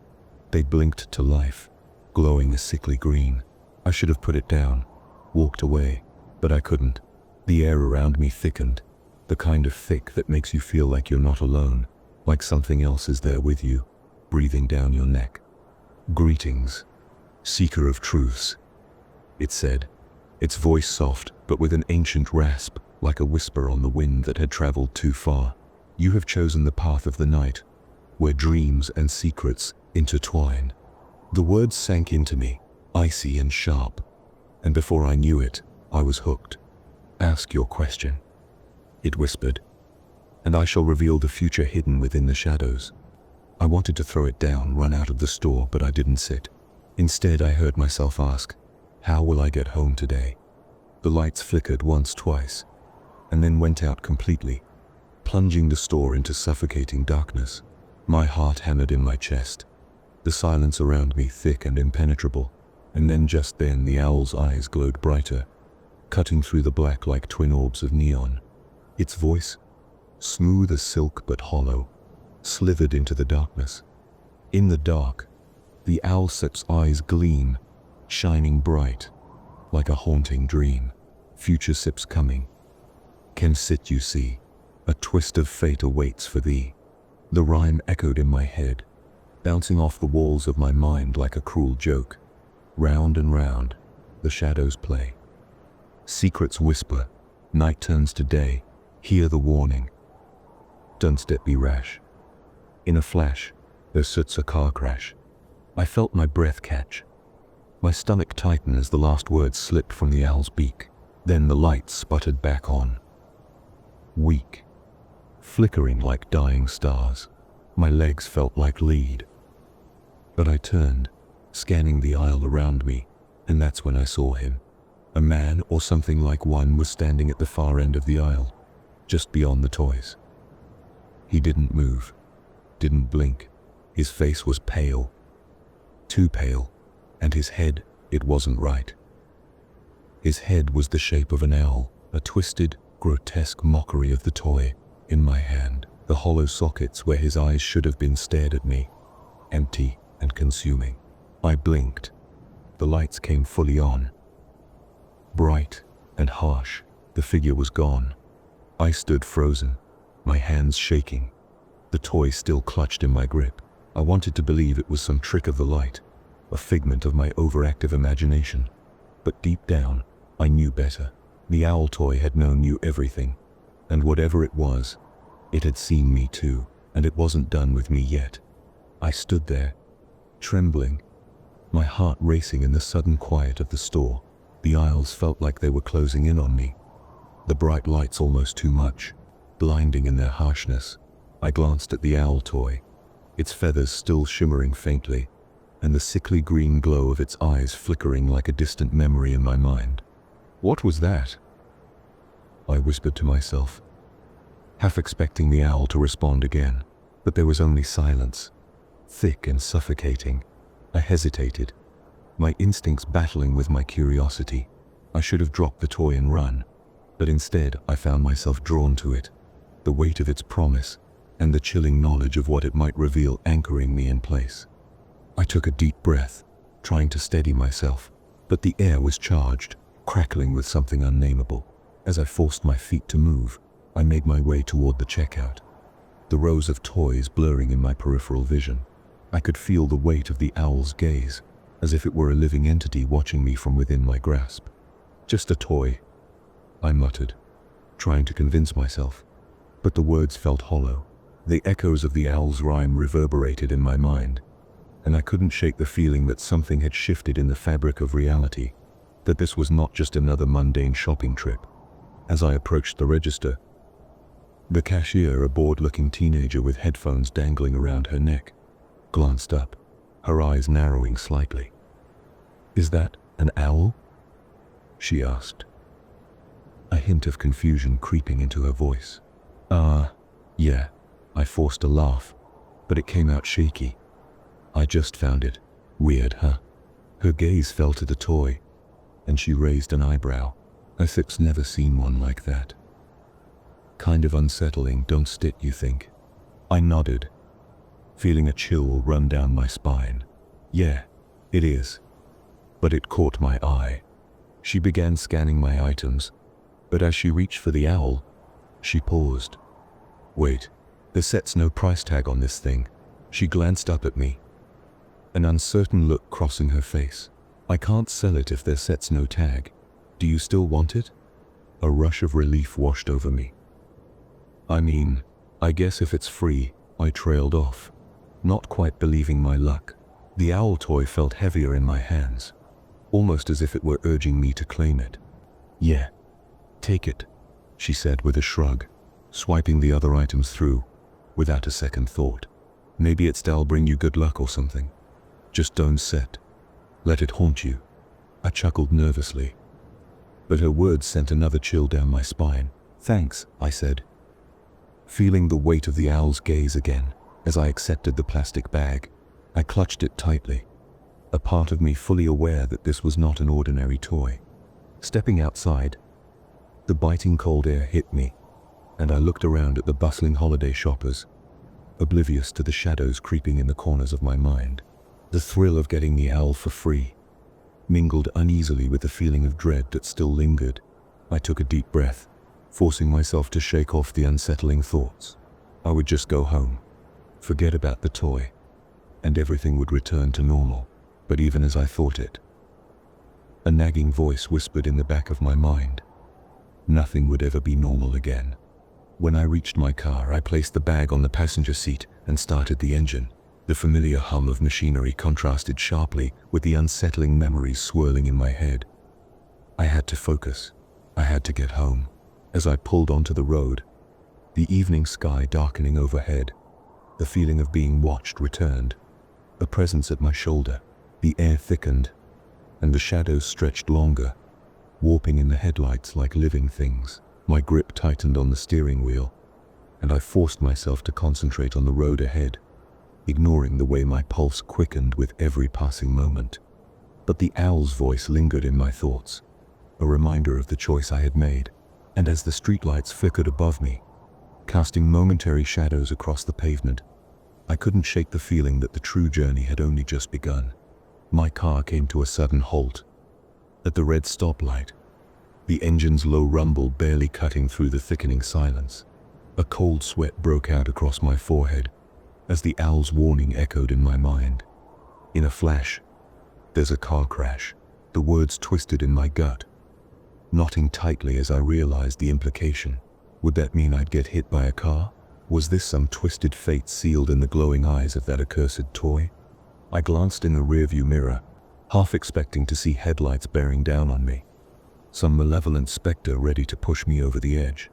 they blinked to life, glowing a sickly green. I should have put it down, walked away, but I couldn't. The air around me thickened, the kind of thick that makes you feel like you're not alone, like something else is there with you, breathing down your neck. "Greetings, seeker of truths," it said, its voice soft but with an ancient rasp, like a whisper on the wind that had traveled too far. "You have chosen the path of the night, where dreams and secrets intertwine." The words sank into me, icy and sharp, and before I knew it, I was hooked. "Ask your question," it whispered, "and I shall reveal the future hidden within the shadows." I wanted to throw it down, run out of the store, but I didn't sit. Instead, I heard myself ask, "How will I get home today?" The lights flickered once, twice, and then went out completely, plunging the store into suffocating darkness. My heart hammered in my chest, the silence around me thick and impenetrable, and then just then the owl's eyes glowed brighter, cutting through the black like twin orbs of neon. Its voice, smooth as silk but hollow, slithered into the darkness. In the dark, the owl's eyes gleam, shining bright, like a haunting dream. "Future sips coming. Can sit you see, a twist of fate awaits for thee." The rhyme echoed in my head, bouncing off the walls of my mind like a cruel joke. Round and round, the shadows play. Secrets whisper, night turns to day. Hear the warning. Don't step be rash. In a flash, there sits a car crash. I felt my breath catch, my stomach tighten as the last words slipped from the owl's beak. Then the lights sputtered back on. Weak, flickering like dying stars. My legs felt like lead. But I turned, scanning the aisle around me, and that's when I saw him. A man, or something like one, was standing at the far end of the aisle, just beyond the toys. He didn't move, didn't blink. His face was pale, too pale, and his head, it wasn't right. His head was the shape of an owl, a twisted, grotesque mockery of the toy in my hand. The hollow sockets where his eyes should have been stared at me, empty and consuming. I blinked. The lights came fully on. Bright and harsh, the figure was gone. I stood frozen, my hands shaking, the toy still clutched in my grip. I wanted to believe it was some trick of the light, a figment of my overactive imagination. But deep down, I knew better. The owl toy had known you everything, and whatever it was, it had seen me too, and it wasn't done with me yet. I stood there, trembling, my heart racing in the sudden quiet of the store. The aisles felt like they were closing in on me, the bright lights almost too much, blinding in their harshness. I glanced at the owl toy, its feathers still shimmering faintly, and the sickly green glow of its eyes flickering like a distant memory in my mind. "What was that?" I whispered to myself, half expecting the owl to respond again, but there was only silence, thick and suffocating. I hesitated, my instincts battling with my curiosity. I should have dropped the toy and run, but instead I found myself drawn to it, the weight of its promise, and the chilling knowledge of what it might reveal anchoring me in place. I took a deep breath, trying to steady myself, but the air was charged, crackling with something unnameable. As I forced my feet to move, I made my way toward the checkout, the rows of toys blurring in my peripheral vision. I could feel the weight of the owl's gaze, as if it were a living entity watching me from within my grasp. "Just a toy," I muttered, trying to convince myself, but the words felt hollow, The echoes of the owl's rhyme reverberated in my mind, and I couldn't shake the feeling that something had shifted in the fabric of reality, that this was not just another mundane shopping trip. As I approached the register, the cashier, a bored-looking teenager with headphones dangling around her neck, glanced up, her eyes narrowing slightly. "Is that an owl?" she asked, a hint of confusion creeping into her voice. Yeah," I forced a laugh, but it came out shaky. "I just found it. Weird, huh?" Her gaze fell to the toy, and she raised an eyebrow. "I've never seen one like that. Kind of unsettling, don't it, you think?" I nodded, feeling a chill run down my spine. "Yeah, it is." But it caught my eye. She began scanning my items, but as she reached for the owl, she paused. "Wait, there set's no price tag on this thing." She glanced up at me, an uncertain look crossing her face. "I can't sell it if there set's no tag. Do you still want it?" A rush of relief washed over me. I guess if it's free," I trailed off, not quite believing my luck. The owl toy felt heavier in my hands, almost as if it were urging me to claim it. "Yeah, take it," she said with a shrug, swiping the other items through, without a second thought. "Maybe it'll bring you good luck or something. Just don't let it haunt you." I chuckled nervously, but her words sent another chill down my spine. "Thanks," I said, feeling the weight of the owl's gaze again. As I accepted the plastic bag, I clutched it tightly, a part of me fully aware that this was not an ordinary toy. Stepping outside, the biting cold air hit me, and I looked around at the bustling holiday shoppers, oblivious to the shadows creeping in the corners of my mind. The thrill of getting the owl for free mingled uneasily with the feeling of dread that still lingered. I took a deep breath, forcing myself to shake off the unsettling thoughts. I would just go home, forget about the toy, and everything would return to normal. But even as I thought it, a nagging voice whispered in the back of my mind, nothing would ever be normal again. When I reached my car, I placed the bag on the passenger seat and started the engine. The familiar hum of machinery contrasted sharply with the unsettling memories swirling in my head. I had to focus. I had to get home. As I pulled onto the road, the evening sky darkening overhead, the feeling of being watched returned. A presence at my shoulder. The air thickened, and the shadows stretched longer, warping in the headlights like living things. My grip tightened on the steering wheel, and I forced myself to concentrate on the road ahead, ignoring the way my pulse quickened with every passing moment. But the owl's voice lingered in my thoughts, a reminder of the choice I had made. And as the streetlights flickered above me, casting momentary shadows across the pavement, I couldn't shake the feeling that the true journey had only just begun. My car came to a sudden halt at the red stoplight, the engine's low rumble barely cutting through the thickening silence. A cold sweat broke out across my forehead as the owl's warning echoed in my mind. In a flash, "There's a car crash." The words twisted in my gut, knotting tightly as I realized the implication. Would that mean I'd get hit by a car? Was this some twisted fate sealed in the glowing eyes of that accursed toy? I glanced in the rearview mirror, half expecting to see headlights bearing down on me, some malevolent specter ready to push me over the edge.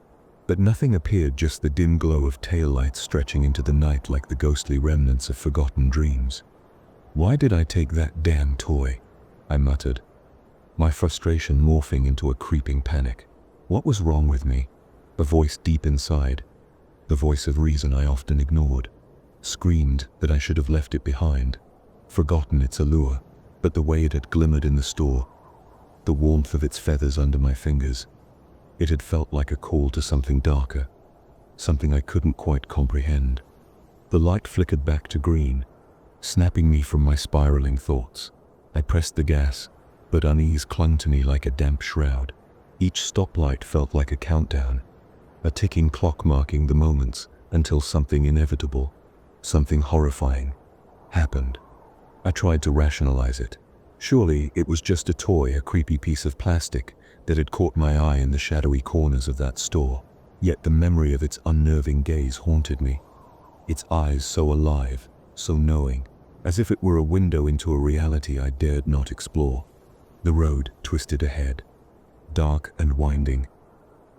But nothing appeared, just the dim glow of taillights stretching into the night like the ghostly remnants of forgotten dreams. "Why did I take that damn toy?" I muttered, my frustration morphing into a creeping panic. What was wrong with me? A voice deep inside, the voice of reason I often ignored, screamed that I should have left it behind, forgotten its allure. But the way it had glimmered in the store, the warmth of its feathers under my fingers, it had felt like a call to something darker, something I couldn't quite comprehend. The light flickered back to green, snapping me from my spiraling thoughts. I pressed the gas, but unease clung to me like a damp shroud. Each stoplight felt like a countdown, a ticking clock marking the moments until something inevitable, something horrifying, happened. I tried to rationalize it. Surely it was just a toy, a creepy piece of plastic that had caught my eye in the shadowy corners of that store. Yet the memory of its unnerving gaze haunted me. its eyes so alive, so knowing, as if it were a window into a reality I dared not explore. The road twisted ahead, dark and winding,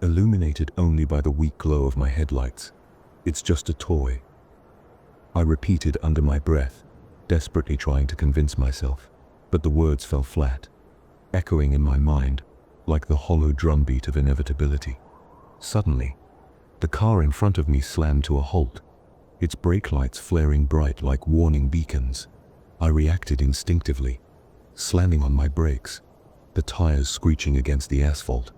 illuminated only by the weak glow of my headlights. "It's just a toy," I repeated under my breath, desperately trying to convince myself, but the words fell flat, echoing in my mind like the hollow drumbeat of inevitability. Suddenly, the car in front of me slammed to a halt, its brake lights flaring bright like warning beacons. I reacted instinctively, slamming on my brakes, the tires screeching against the asphalt,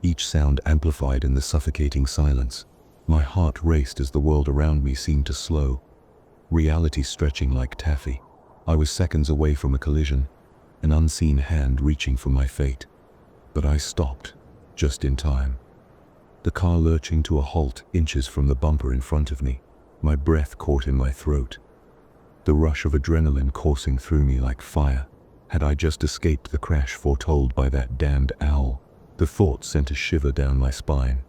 each sound amplified in the suffocating silence. My heart raced as the world around me seemed to slow, reality stretching like taffy. I was seconds away from a collision, an unseen hand reaching for my fate. But I stopped, just in time. The car lurching to a halt inches from the bumper in front of me, my breath caught in my throat. The rush of adrenaline coursing through me like fire. Had I just escaped the crash foretold by that damned owl? The thought sent a shiver down my spine.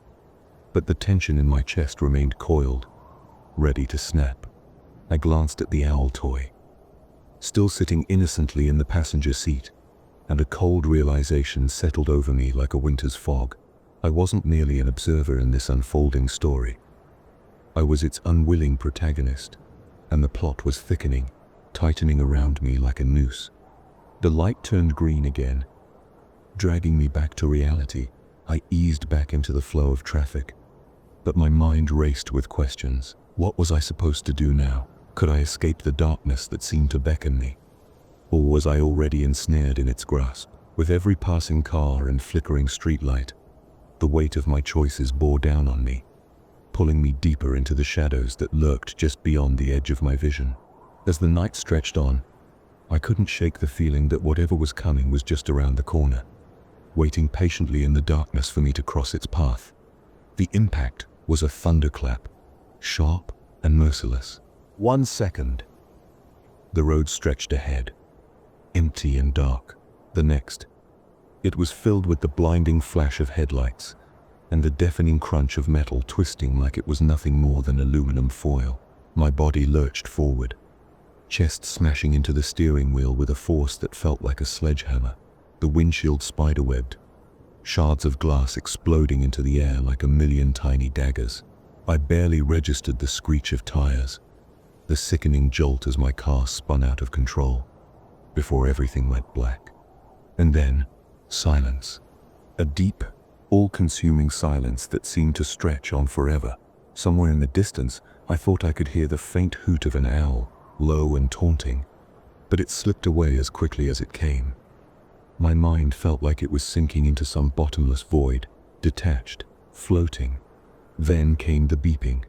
But the tension in my chest remained coiled, ready to snap. I glanced at the owl toy, still sitting innocently in the passenger seat, and a cold realization settled over me like a winter's fog. I wasn't merely an observer in this unfolding story. I was its unwilling protagonist, and the plot was thickening, tightening around me like a noose. The light turned green again, dragging me back to reality. I eased back into the flow of traffic, but my mind raced with questions. What was I supposed to do now? Could I escape the darkness that seemed to beckon me? Or was I already ensnared in its grasp? With every passing car and flickering streetlight, the weight of my choices bore down on me, pulling me deeper into the shadows that lurked just beyond the edge of my vision. As the night stretched on, I couldn't shake the feeling that whatever was coming was just around the corner, waiting patiently in the darkness for me to cross its path. The impact was a thunderclap, sharp and merciless. 1 second. The road stretched ahead, empty and dark. The next, it was filled with the blinding flash of headlights and the deafening crunch of metal twisting like it was nothing more than aluminum foil. My body lurched forward, chest smashing into the steering wheel with a force that felt like a sledgehammer. The windshield spiderwebbed, shards of glass exploding into the air like a million tiny daggers. I barely registered the screech of tires, the sickening jolt as my car spun out of control, before everything went black. And then, silence. A deep, all-consuming silence that seemed to stretch on forever. Somewhere in the distance, I thought I could hear the faint hoot of an owl, low and taunting, but it slipped away as quickly as it came. My mind felt like it was sinking into some bottomless void, detached, floating. Then came the beeping,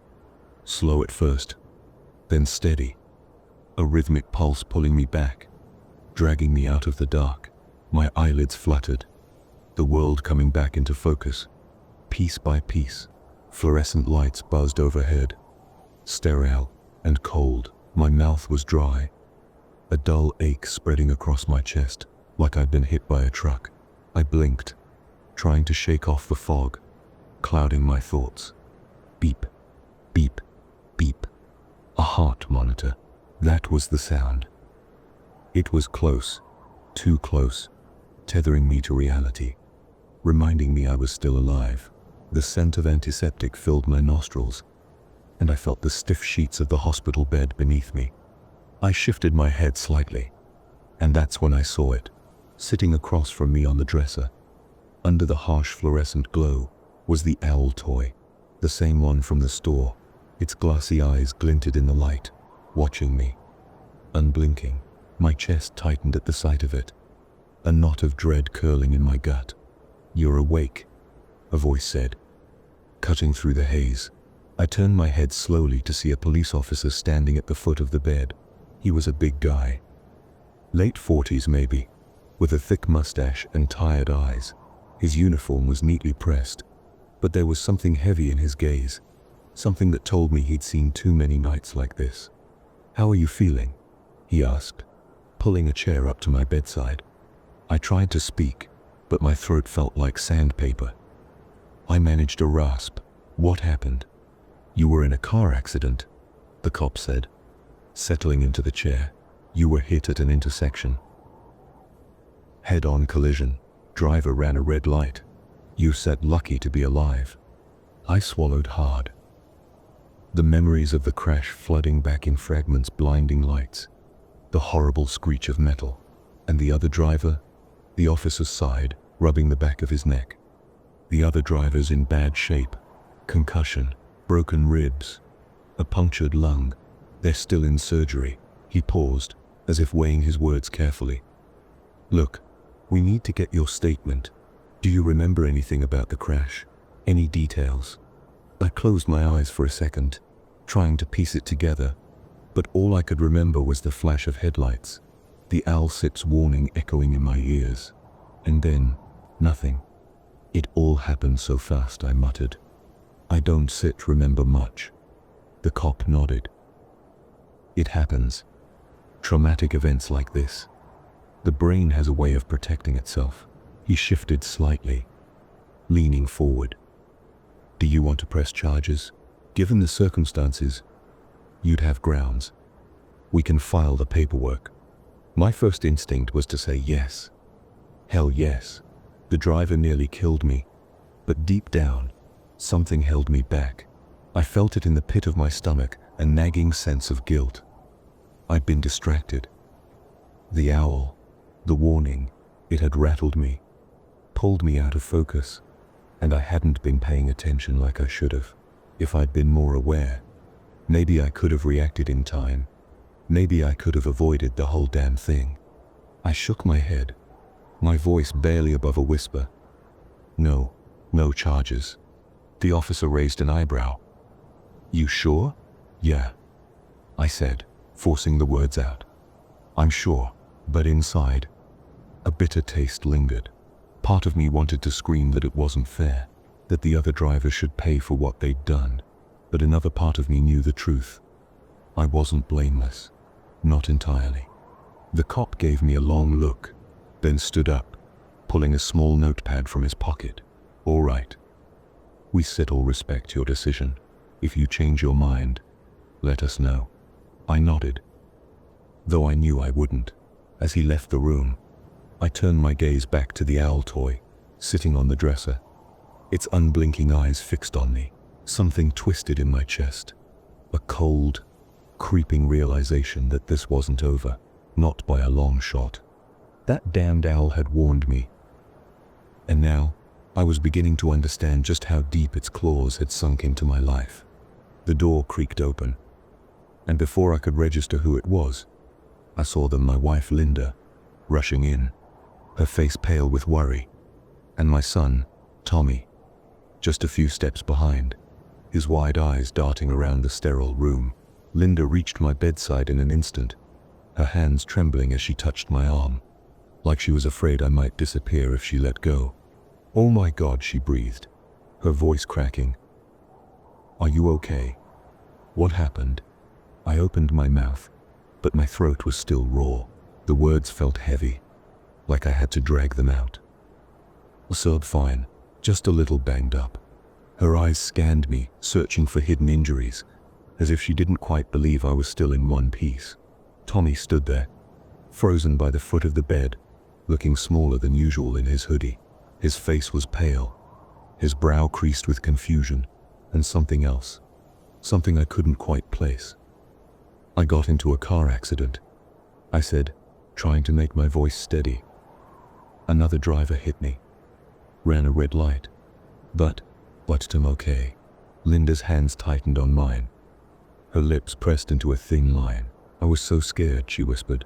slow at first, then steady, a rhythmic pulse pulling me back, dragging me out of the dark. My eyelids fluttered, the world coming back into focus. Piece by piece, fluorescent lights buzzed overhead, sterile and cold. My mouth was dry, a dull ache spreading across my chest, like I'd been hit by a truck. I blinked, trying to shake off the fog, clouding my thoughts. Beep, beep, beep. A heart monitor. That was the sound. It was close, too close, tethering me to reality, reminding me I was still alive. The scent of antiseptic filled my nostrils, and I felt the stiff sheets of the hospital bed beneath me. I shifted my head slightly, and that's when I saw it, sitting across from me on the dresser. Under the harsh fluorescent glow was the owl toy, the same one from the store. Its glassy eyes glinted in the light, watching me, unblinking. My chest tightened at the sight of it, a knot of dread curling in my gut. "You're awake," a voice said, cutting through the haze. I turned my head slowly to see a police officer standing at the foot of the bed. He was a big guy, late 40s maybe, with a thick mustache and tired eyes. His uniform was neatly pressed, but there was something heavy in his gaze, something that told me he'd seen too many nights like this. "How are you feeling?" he asked, pulling a chair up to my bedside. I tried to speak, but my throat felt like sandpaper. I managed a rasp. "What happened?" "You were in a car accident," the cop said, settling into the chair. "You were hit at an intersection. Head-on collision. Driver ran a red light. You said lucky to be alive." I swallowed hard. The memories of the crash flooding back in fragments, blinding lights, the horrible screech of metal, and the other driver, the officer's side, rubbing the back of his neck. The other driver's in bad shape, concussion, broken ribs, a punctured lung. They're still in surgery. He paused, as if weighing his words carefully. "Look, we need to get your statement. Do you remember anything about the crash? Any details?" I closed my eyes for a second, trying to piece it together, but all I could remember was the flash of headlights, the owl sit's warning echoing in my ears, and then nothing. "It all happened so fast," I muttered. "I don't remember much." The cop nodded. "It happens. Traumatic events like this. The brain has a way of protecting itself." He shifted slightly, leaning forward. "Do you want to press charges? Given the circumstances, you'd have grounds. We can file the paperwork." My first instinct was to say yes. Hell yes. The driver nearly killed me. But deep down, something held me back. I felt it in the pit of my stomach, a nagging sense of guilt. I'd been distracted. The owl, the warning, it had rattled me, pulled me out of focus, and I hadn't been paying attention like I should have. If I'd been more aware, maybe I could have reacted in time. Maybe I could have avoided the whole damn thing. I shook my head, my voice barely above a whisper. No charges." The officer raised an eyebrow. "You sure?" "Yeah," I said, forcing the words out. "I'm sure," but inside, a bitter taste lingered. Part of me wanted to scream that it wasn't fair, that the other driver should pay for what they'd done, but another part of me knew the truth. I wasn't blameless. Not entirely. The cop gave me a long look, then stood up, pulling a small notepad from his pocket. "All right. We all respect your decision. If you change your mind, let us know." I nodded, though I knew I wouldn't. As he left the room, I turned my gaze back to the owl toy, sitting on the dresser, its unblinking eyes fixed on me. Something twisted in my chest, a cold, creeping realization that this wasn't over, not by a long shot. That damned owl had warned me. And now, I was beginning to understand just how deep its claws had sunk into my life. The door creaked open, and before I could register who it was, I saw my wife Linda, rushing in, her face pale with worry, and my son, Tommy, just a few steps behind, his wide eyes darting around the sterile room. Linda reached my bedside in an instant, her hands trembling as she touched my arm, like she was afraid I might disappear if she let go. "Oh my God," she breathed, her voice cracking. "Are you okay? What happened?" I opened my mouth, but my throat was still raw. The words felt heavy, like I had to drag them out. "So fine, just a little banged up." Her eyes scanned me, searching for hidden injuries, as if she didn't quite believe I was still in one piece. Tommy stood there, frozen by the foot of the bed, looking smaller than usual in his hoodie. His face was pale, his brow creased with confusion, and something else, something I couldn't quite place. "I got into a car accident," I said, trying to make my voice steady. "Another driver hit me, ran a red light, but I'm okay." Linda's hands tightened on mine, her lips pressed into a thin line. "I was so scared," she whispered.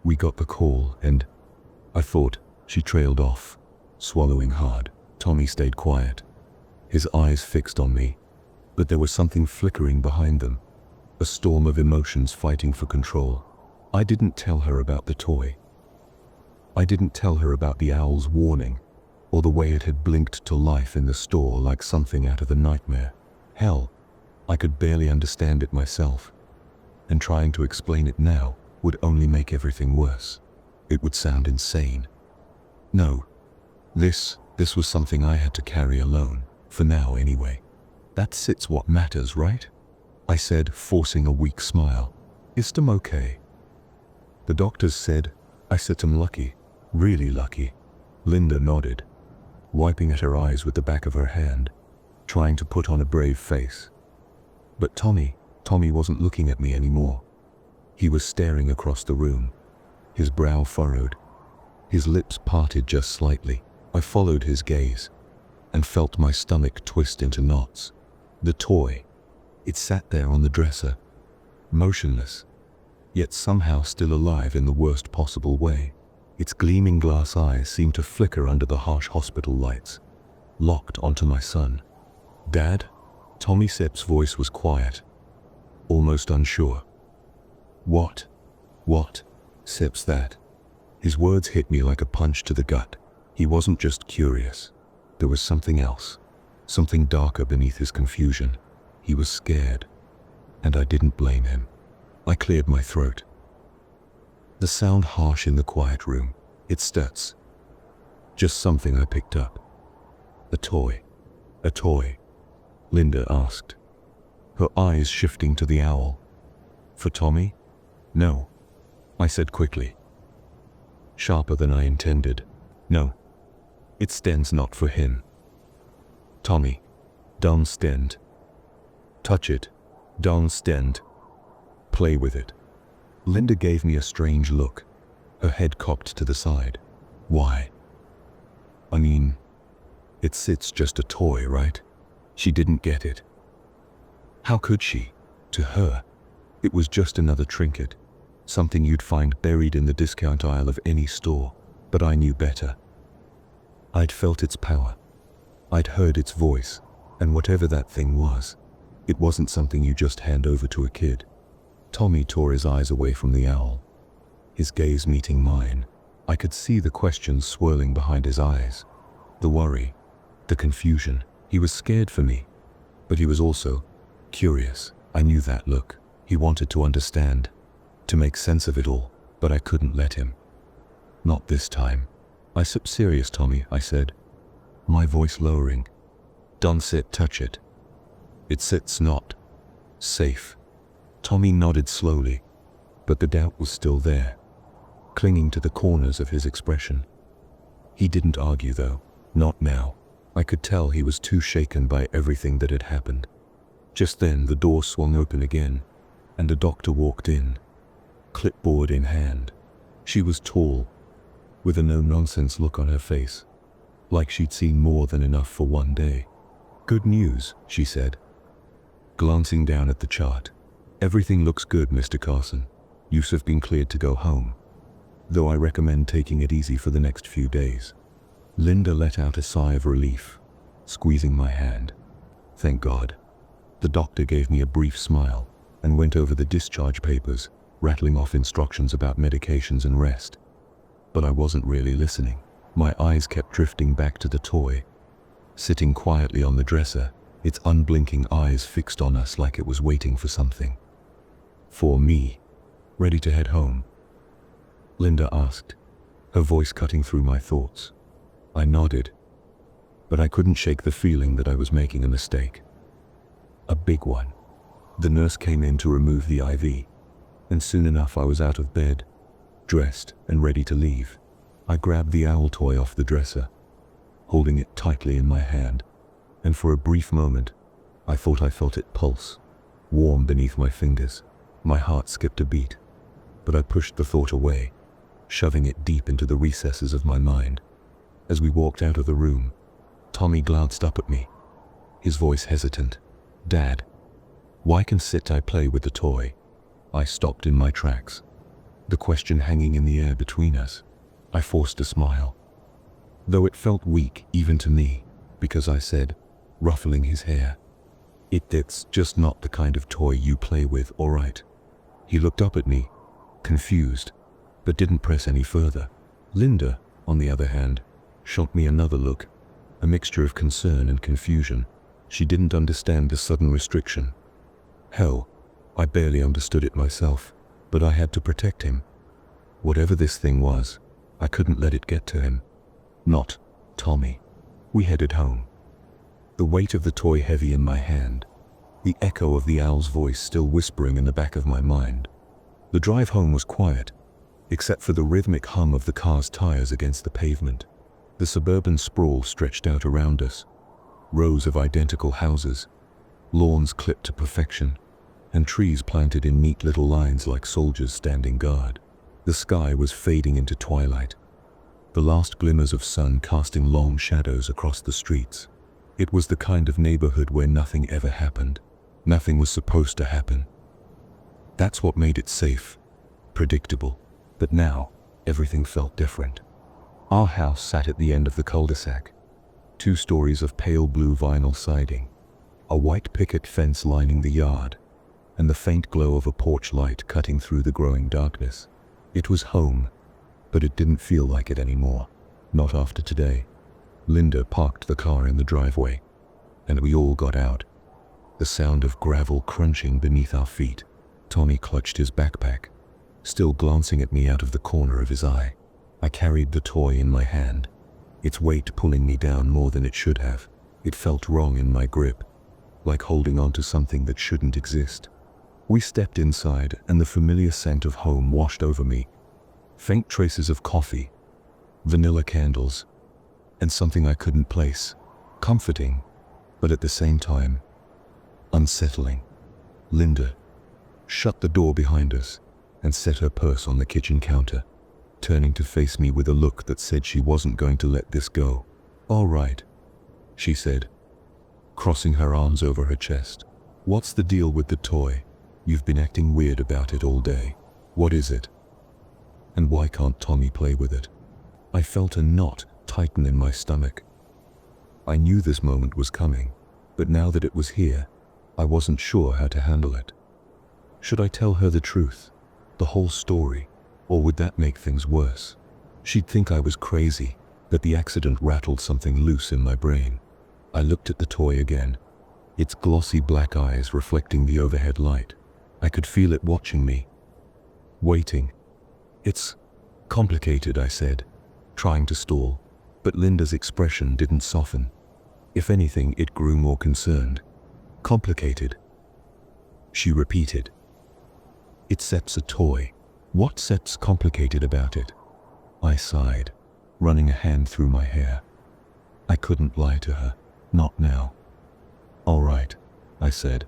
"We got the call and I thought," she trailed off, swallowing hard. Tommy stayed quiet, his eyes fixed on me, but there was something flickering behind them, a storm of emotions fighting for control. I didn't tell her about the toy. I didn't tell her about the owl's warning, or the way it had blinked to life in the store like something out of a nightmare. Hell, I could barely understand it myself, and trying to explain it now would only make everything worse. It would sound insane. No, this was something I had to carry alone, for now anyway. That's what matters, right? I said, forcing a weak smile. Is Tom okay? The doctors said, I said I'm lucky, really lucky. Linda nodded, wiping at her eyes with the back of her hand, trying to put on a brave face. But Tommy wasn't looking at me anymore. He was staring across the room, his brow furrowed, his lips parted just slightly. I followed his gaze and felt my stomach twist into knots. The toy, it sat there on the dresser, motionless, yet somehow still alive in the worst possible way. Its gleaming glass eyes seemed to flicker under the harsh hospital lights, locked onto my son. Dad? Tommy Sepp's voice was quiet, almost unsure. What? Sepp's that? His words hit me like a punch to the gut. He wasn't just curious. There was something else, something darker beneath his confusion. He was scared, and I didn't blame him. I cleared my throat. The sound harsh in the quiet room. It starts. Just something I picked up. A toy. A toy? Linda asked, her eyes shifting to the owl. For Tommy? No, I said quickly, sharper than I intended. No, it stands not for him. Tommy, don't stand. Touch it, don't stand. Play with it. Linda gave me a strange look, her head cocked to the side. Why? I mean, it's just a toy, right? She didn't get it. How could she? To her, it was just another trinket, something you'd find buried in the discount aisle of any store. But I knew better. I'd felt its power. I'd heard its voice, and whatever that thing was, it wasn't something you just hand over to a kid. Tommy tore his eyes away from the owl, his gaze meeting mine. I could see the questions swirling behind his eyes, the worry, the confusion. He was scared for me, but he was also curious. I knew that look. He wanted to understand, to make sense of it all, but I couldn't let him. Not this time. I'm serious, Tommy, I said, my voice lowering. Don't touch it. It's not safe. Tommy nodded slowly, but the doubt was still there, clinging to the corners of his expression. He didn't argue though, not now. I could tell he was too shaken by everything that had happened. Just then the door swung open again, and a doctor walked in, clipboard in hand. She was tall, with a no-nonsense look on her face, like she'd seen more than enough for one day. Good news, she said, glancing down at the chart. Everything looks good, Mr. Carson. You've been cleared to go home, though I recommend taking it easy for the next few days. Linda let out a sigh of relief, squeezing my hand. Thank God. The doctor gave me a brief smile and went over the discharge papers, rattling off instructions about medications and rest. But I wasn't really listening. My eyes kept drifting back to the toy, sitting quietly on the dresser, its unblinking eyes fixed on us like it was waiting for something. For me, ready to head home? Linda asked, her voice cutting through my thoughts. I nodded, but I couldn't shake the feeling that I was making a mistake. A big one. The nurse came in to remove the IV, and soon enough I was out of bed, dressed and ready to leave. I grabbed the owl toy off the dresser, holding it tightly in my hand, and for a brief moment, I thought I felt it pulse, warm beneath my fingers. My heart skipped a beat, but I pushed the thought away, shoving it deep into the recesses of my mind. As we walked out of the room, Tommy glanced up at me, his voice hesitant. Dad, why can I play with the toy? I stopped in my tracks, the question hanging in the air between us. I forced a smile, though it felt weak even to me, because I said, ruffling his hair, It's just not the kind of toy you play with, all right? He looked up at me, confused, but didn't press any further. Linda, on the other hand, shot me another look, a mixture of concern and confusion. She didn't understand the sudden restriction. Hell, I barely understood it myself, but I had to protect him. Whatever this thing was, I couldn't let it get to him. Not Tommy. We headed home, the weight of the toy heavy in my hand, the echo of the owl's voice still whispering in the back of my mind. The drive home was quiet, except for the rhythmic hum of the car's tires against the pavement. The suburban sprawl stretched out around us, rows of identical houses, lawns clipped to perfection, and trees planted in neat little lines like soldiers standing guard. The sky was fading into twilight, the last glimmers of sun casting long shadows across the streets. It was the kind of neighborhood where nothing ever happened. Nothing was supposed to happen. That's what made it safe, predictable. But now, everything felt different. Our house sat at the end of the cul-de-sac. 2 stories of pale blue vinyl siding, a white picket fence lining the yard, and the faint glow of a porch light cutting through the growing darkness. It was home, but it didn't feel like it anymore. Not after today. Linda parked the car in the driveway, and we all got out. The sound of gravel crunching beneath our feet. Tommy clutched his backpack, still glancing at me out of the corner of his eye. I carried the toy in my hand, its weight pulling me down more than it should have. It felt wrong in my grip, like holding on to something that shouldn't exist. We stepped inside, and the familiar scent of home washed over me. Faint traces of coffee, vanilla candles, and something I couldn't place. Comforting, but at the same time, unsettling. Linda shut the door behind us and set her purse on the kitchen counter, turning to face me with a look that said she wasn't going to let this go. "All right," she said, crossing her arms over her chest. "What's the deal with the toy? You've been acting weird about it all day. What is it? And why can't Tommy play with it?" I felt a knot tighten in my stomach. I knew this moment was coming, but now that it was here, I wasn't sure how to handle it. Should I tell her the truth, the whole story, or would that make things worse? She'd think I was crazy, that the accident rattled something loose in my brain. I looked at the toy again, its glossy black eyes reflecting the overhead light. I could feel it watching me, waiting. "It's complicated," I said, trying to stall, but Linda's expression didn't soften. If anything, it grew more concerned. "Complicated," she repeated. "It sets a toy. What sets complicated about it?" I sighed, running a hand through my hair. I couldn't lie to her. Not now. "All right," I said,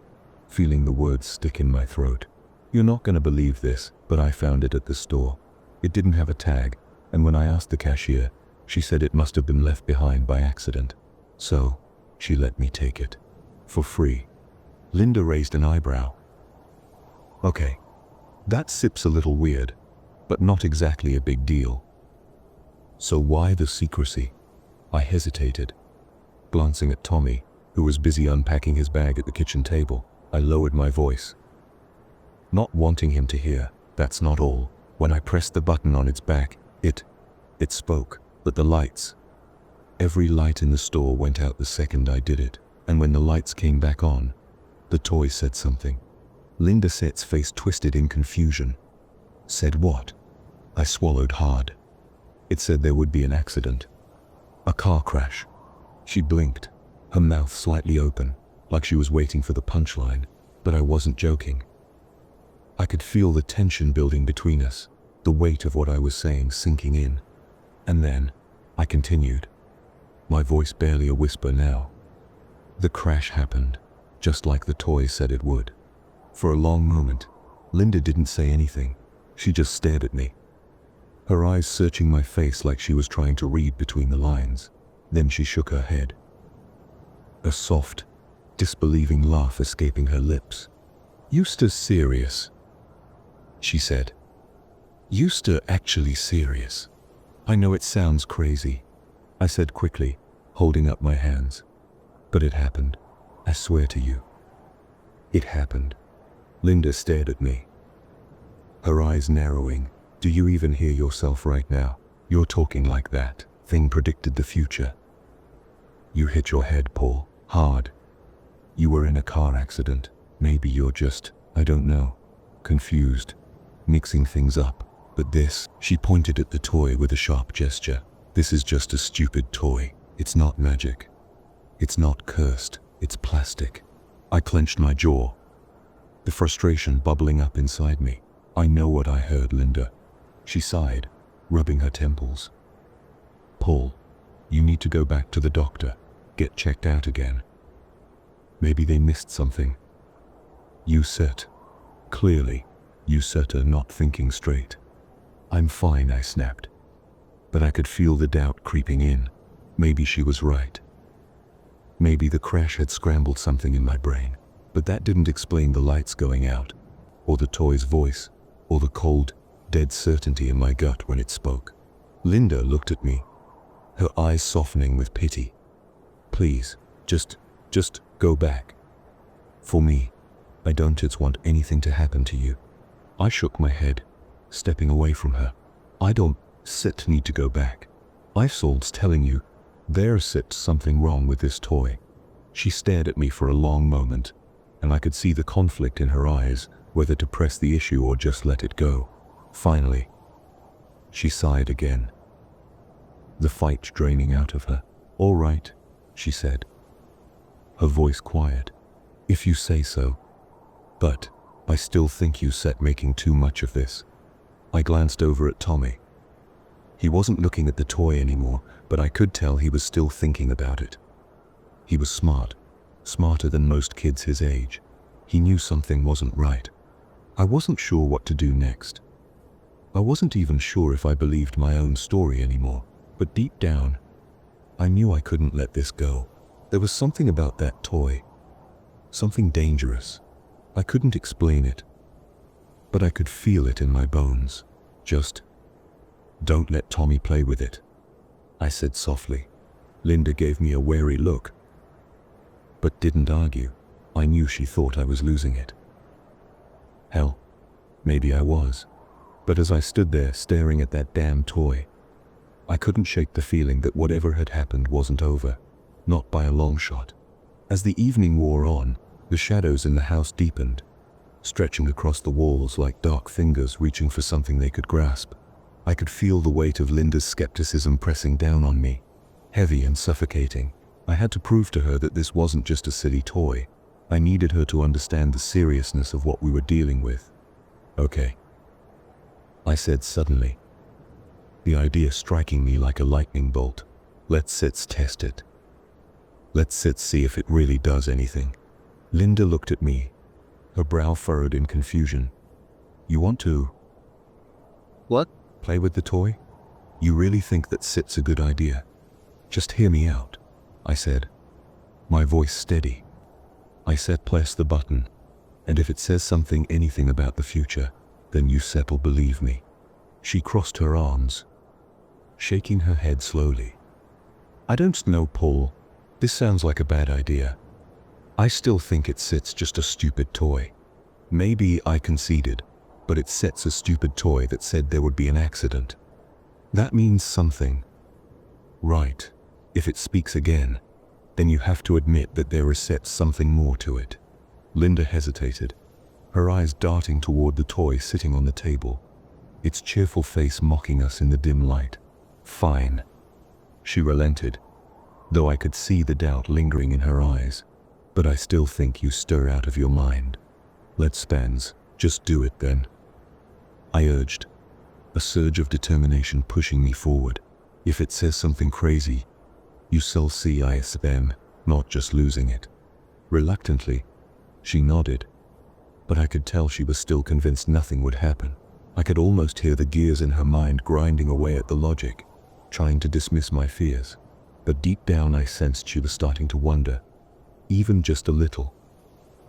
feeling the words stick in my throat. "You're not going to believe this, but I found it at the store. It didn't have a tag, and when I asked the cashier, she said it must have been left behind by accident. So, she let me take it. For free." Linda raised an eyebrow. "Okay. That sip's a little weird, but not exactly a big deal. So why the secrecy?" I hesitated. Glancing at Tommy, who was busy unpacking his bag at the kitchen table, I lowered my voice. Not wanting him to hear, "That's not all." When I pressed the button on its back, it spoke, but the lights. Every light in the store went out the second I did it, and when the lights came back on, the toy said something. Linda Sett's face twisted in confusion. "Said what?" I swallowed hard. "It said there would be an accident. A car crash." She blinked, her mouth slightly open, like she was waiting for the punchline, but I wasn't joking. I could feel the tension building between us, the weight of what I was saying sinking in. And then, I continued, my voice barely a whisper now. The crash happened, just like the toy said it would. For a long moment, Linda didn't say anything. She just stared at me, her eyes searching my face like she was trying to read between the lines. Then she shook her head, a soft, disbelieving laugh escaping her lips. "Eustace serious," she said. "Eustace actually serious." "I know it sounds crazy," I said quickly, holding up my hands. "But it happened. I swear to you. It happened." Linda stared at me, her eyes narrowing. "Do you even hear yourself right now? You're talking like that thing predicted the future. You hit your head, Paul, hard. You were in a car accident. Maybe you're just, I don't know, confused, mixing things up. But this," she pointed at the toy with a sharp gesture, "this is just a stupid toy. It's not magic. It's not cursed. It's plastic. I clenched my jaw, the frustration bubbling up inside me. I know what I heard, Linda. She sighed, rubbing her temples. Paul, you need to go back to the doctor, get checked out again. Maybe they missed something. You sit. Clearly, you set her not thinking straight. I'm fine, I snapped. But I could feel the doubt creeping in. Maybe she was right. Maybe the crash had scrambled something in my brain. But that didn't explain the lights going out, or the toy's voice, or the cold, dead certainty in my gut when it spoke. Linda looked at me, her eyes softening with pity. Please, just go back. For me, I don't just want anything to happen to you. I shook my head, stepping away from her. I don't need to go back. I soul's telling you, there's something wrong with this toy. She stared at me for a long moment, and I could see the conflict in her eyes, whether to press the issue or just let it go. Finally, she sighed again, the fight draining out of her. All right, she said, her voice quiet. If you say so. But I still think you making too much of this. I glanced over at Tommy. He wasn't looking at the toy anymore, but I could tell he was still thinking about it. He was smart, smarter than most kids his age. He knew something wasn't right. I wasn't sure what to do next. I wasn't even sure if I believed my own story anymore, but deep down, I knew I couldn't let this go. There was something about that toy, something dangerous. I couldn't explain it, but I could feel it in my bones. Just don't let Tommy play with it, I said softly. Linda gave me a wary look, but didn't argue. I knew she thought I was losing it. Hell, maybe I was. But as I stood there staring at that damn toy, I couldn't shake the feeling that whatever had happened wasn't over, not by a long shot. As the evening wore on, the shadows in the house deepened, stretching across the walls like dark fingers reaching for something they could grasp. I could feel the weight of Linda's skepticism pressing down on me, heavy and suffocating. I had to prove to her that this wasn't just a silly toy. I needed her to understand the seriousness of what we were dealing with. Okay, I said suddenly, the idea striking me like a lightning bolt. Let's test it. Let's see if it really does anything. Linda looked at me, her brow furrowed in confusion. You want to? What? Play with the toy? You really think that sit's a good idea? Just hear me out, I said, my voice steady. I said press the button, and if it says anything about the future, then you will believe me. She crossed her arms, shaking her head slowly. I don't know, Paul. This sounds like a bad idea. I still think it's just a stupid toy. Maybe I conceded, but it's a stupid toy that said there would be an accident. That means something. Right. If it speaks again, then you have to admit that there is something more to it. Linda hesitated, her eyes darting toward the toy sitting on the table, its cheerful face mocking us in the dim light. Fine. She relented, though I could see the doubt lingering in her eyes. But I still think you stir out of your mind. Let's just do it then, I urged, a surge of determination pushing me forward. If it says something crazy, you shall see I am not just losing it. Reluctantly, she nodded, but I could tell she was still convinced nothing would happen. I could almost hear the gears in her mind grinding away at the logic, trying to dismiss my fears. But deep down I sensed she was starting to wonder, even just a little.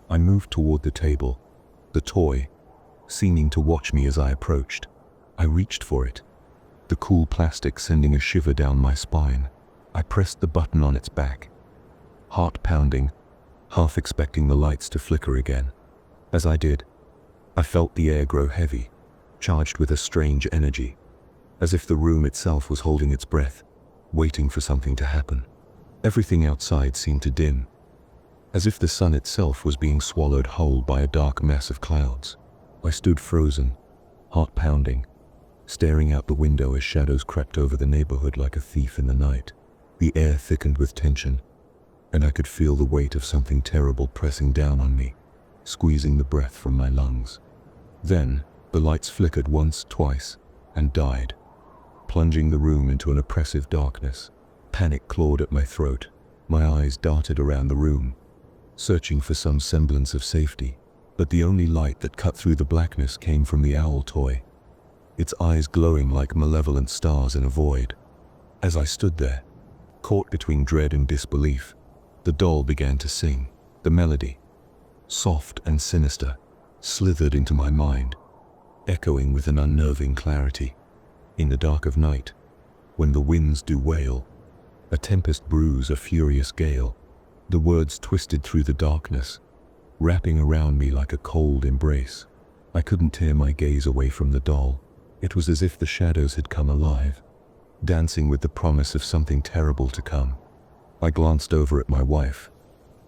I moved toward the table, the toy seeming to watch me as I approached. I reached for it, the cool plastic sending a shiver down my spine. I pressed the button on its back, heart pounding, half expecting the lights to flicker again. As I did, I felt the air grow heavy, charged with a strange energy, as if the room itself was holding its breath, waiting for something to happen. Everything outside seemed to dim, as if the sun itself was being swallowed whole by a dark mass of clouds. I stood frozen, heart pounding, staring out the window as shadows crept over the neighborhood like a thief in the night. The air thickened with tension, and I could feel the weight of something terrible pressing down on me, squeezing the breath from my lungs. Then, the lights flickered once, twice, and died, plunging the room into an oppressive darkness. Panic clawed at my throat. My eyes darted around the room, searching for some semblance of safety, but the only light that cut through the blackness came from the owl toy, its eyes glowing like malevolent stars in a void. As I stood there, caught between dread and disbelief, the doll began to sing. The melody, soft and sinister, slithered into my mind, echoing with an unnerving clarity. In the dark of night, when the winds do wail, a tempest brews a furious gale, the words twisted through the darkness, wrapping around me like a cold embrace. I couldn't tear my gaze away from the doll. It was as if the shadows had come alive, dancing with the promise of something terrible to come. I glanced over at my wife,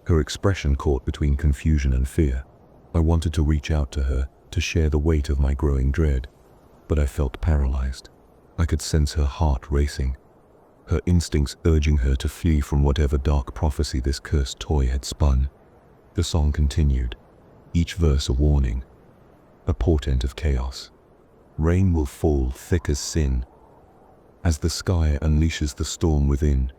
her expression caught between confusion and fear. I wanted to reach out to her, to share the weight of my growing dread, but I felt paralyzed. I could sense her heart racing, her instincts urging her to flee from whatever dark prophecy this cursed toy had spun. The song continued, each verse a warning, a portent of chaos. Rain will fall thick as sin, as the sky unleashes the storm within.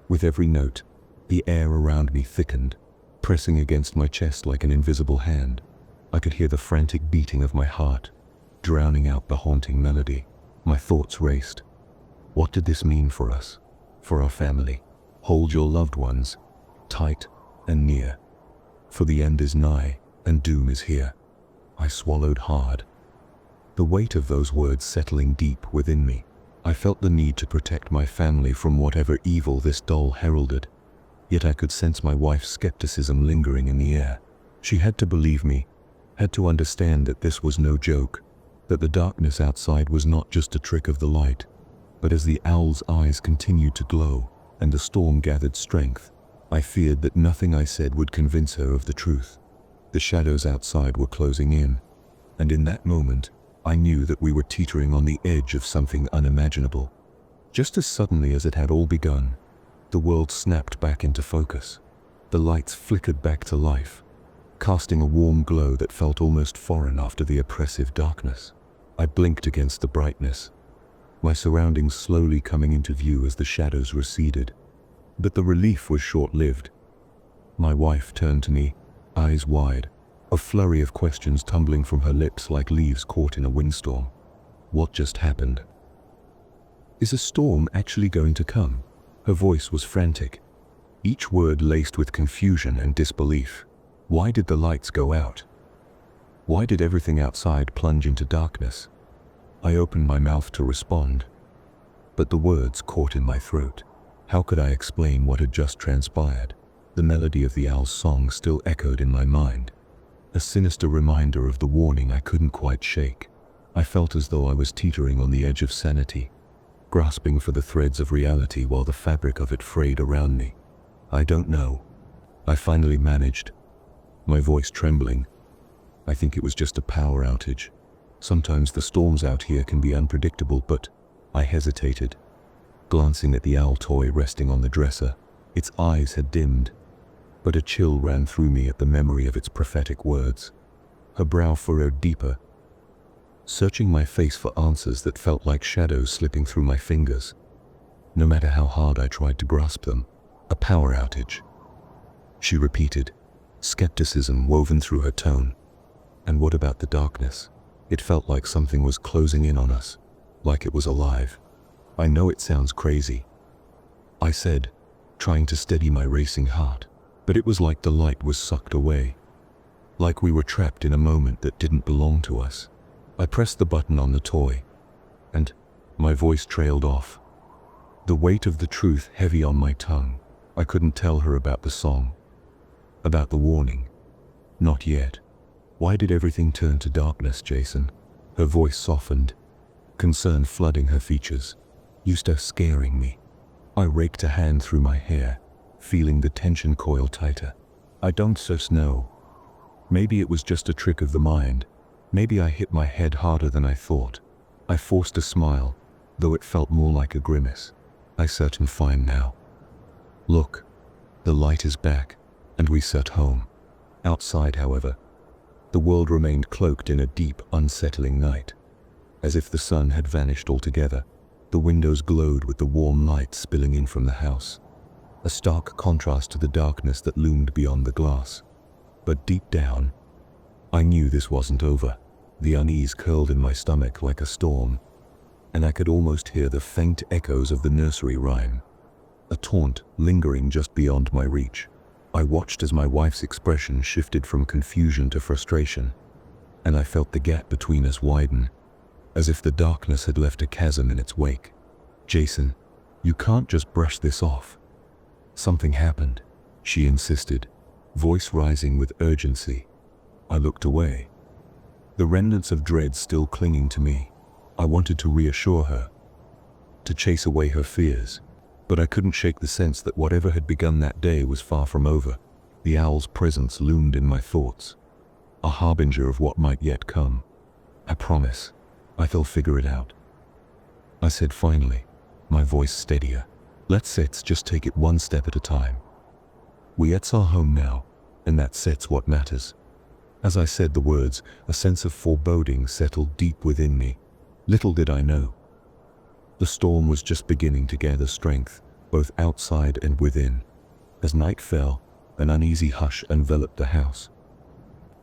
With every note, the air around me thickened, pressing against my chest like an invisible hand. I could hear the frantic beating of my heart, drowning out the haunting melody. My thoughts raced. What did this mean for us, for our family? Hold your loved ones tight and near, for the end is nigh and doom is here. I swallowed hard, the weight of those words settling deep within me. I felt the need to protect my family from whatever evil this doll heralded, yet I could sense my wife's skepticism lingering in the air. She had to believe me, had to understand that this was no joke, that the darkness outside was not just a trick of the light. But as the owl's eyes continued to glow and the storm gathered strength, I feared that nothing I said would convince her of the truth. The shadows outside were closing in, and in that moment, I knew that we were teetering on the edge of something unimaginable. Just as suddenly as it had all begun, the world snapped back into focus. The lights flickered back to life, casting a warm glow that felt almost foreign after the oppressive darkness. I blinked against the brightness, my surroundings slowly coming into view as the shadows receded. But the relief was short-lived. My wife turned to me, eyes wide, a flurry of questions tumbling from her lips like leaves caught in a windstorm. What just happened? Is a storm actually going to come? Her voice was frantic, each word laced with confusion and disbelief. Why did the lights go out? Why did everything outside plunge into darkness? I opened my mouth to respond, but the words caught in my throat. How could I explain what had just transpired? The melody of the owl's song still echoed in my mind, a sinister reminder of the warning I couldn't quite shake. I felt as though I was teetering on the edge of sanity, grasping for the threads of reality while the fabric of it frayed around me. I don't know, I finally managed, my voice trembling. I think it was just a power outage. Sometimes the storms out here can be unpredictable, but I hesitated, glancing at the owl toy resting on the dresser. Its eyes had dimmed, but a chill ran through me at the memory of its prophetic words. Her brow furrowed deeper, searching my face for answers that felt like shadows slipping through my fingers. No matter how hard I tried to grasp them, a power outage, she repeated, skepticism woven through her tone. And what about the darkness? It felt like something was closing in on us, like it was alive. I know it sounds crazy, I said, trying to steady my racing heart, but it was like the light was sucked away, like we were trapped in a moment that didn't belong to us. I pressed the button on the toy, and my voice trailed off, the weight of the truth heavy on my tongue. I couldn't tell her about the song, about the warning. Not yet. Why did everything turn to darkness, Jason? Her voice softened, concern flooding her features. You start scaring me. I raked a hand through my hair, feeling the tension coil tighter. I don't know. Maybe it was just a trick of the mind. Maybe I hit my head harder than I thought. I forced a smile, though it felt more like a grimace. I'm fine now. Look, The light is back, and we sat home. Outside, however, the world remained cloaked in a deep, unsettling night. As if the sun had vanished altogether, the windows glowed with the warm light spilling in from the house, a stark contrast to the darkness that loomed beyond the glass. But deep down, I knew this wasn't over. The unease curled in my stomach like a storm, and I could almost hear the faint echoes of the nursery rhyme, a taunt lingering just beyond my reach. I watched as my wife's expression shifted from confusion to frustration, and I felt the gap between us widen, as if the darkness had left a chasm in its wake. "Jason, you can't just brush this off." "Something happened," she insisted, voice rising with urgency. I looked away, the remnants of dread still clinging to me. I wanted to reassure her, to chase away her fears, but I couldn't shake the sense that whatever had begun that day was far from over. The owl's presence loomed in my thoughts, a harbinger of what might yet come. "I promise, I'll figure it out," I said finally, my voice steadier. "Let's just take it one step at a time. It's our home now, and that's what matters." As I said the words, a sense of foreboding settled deep within me. Little did I know, the storm was just beginning to gather strength, both outside and within. As night fell, an uneasy hush enveloped the house.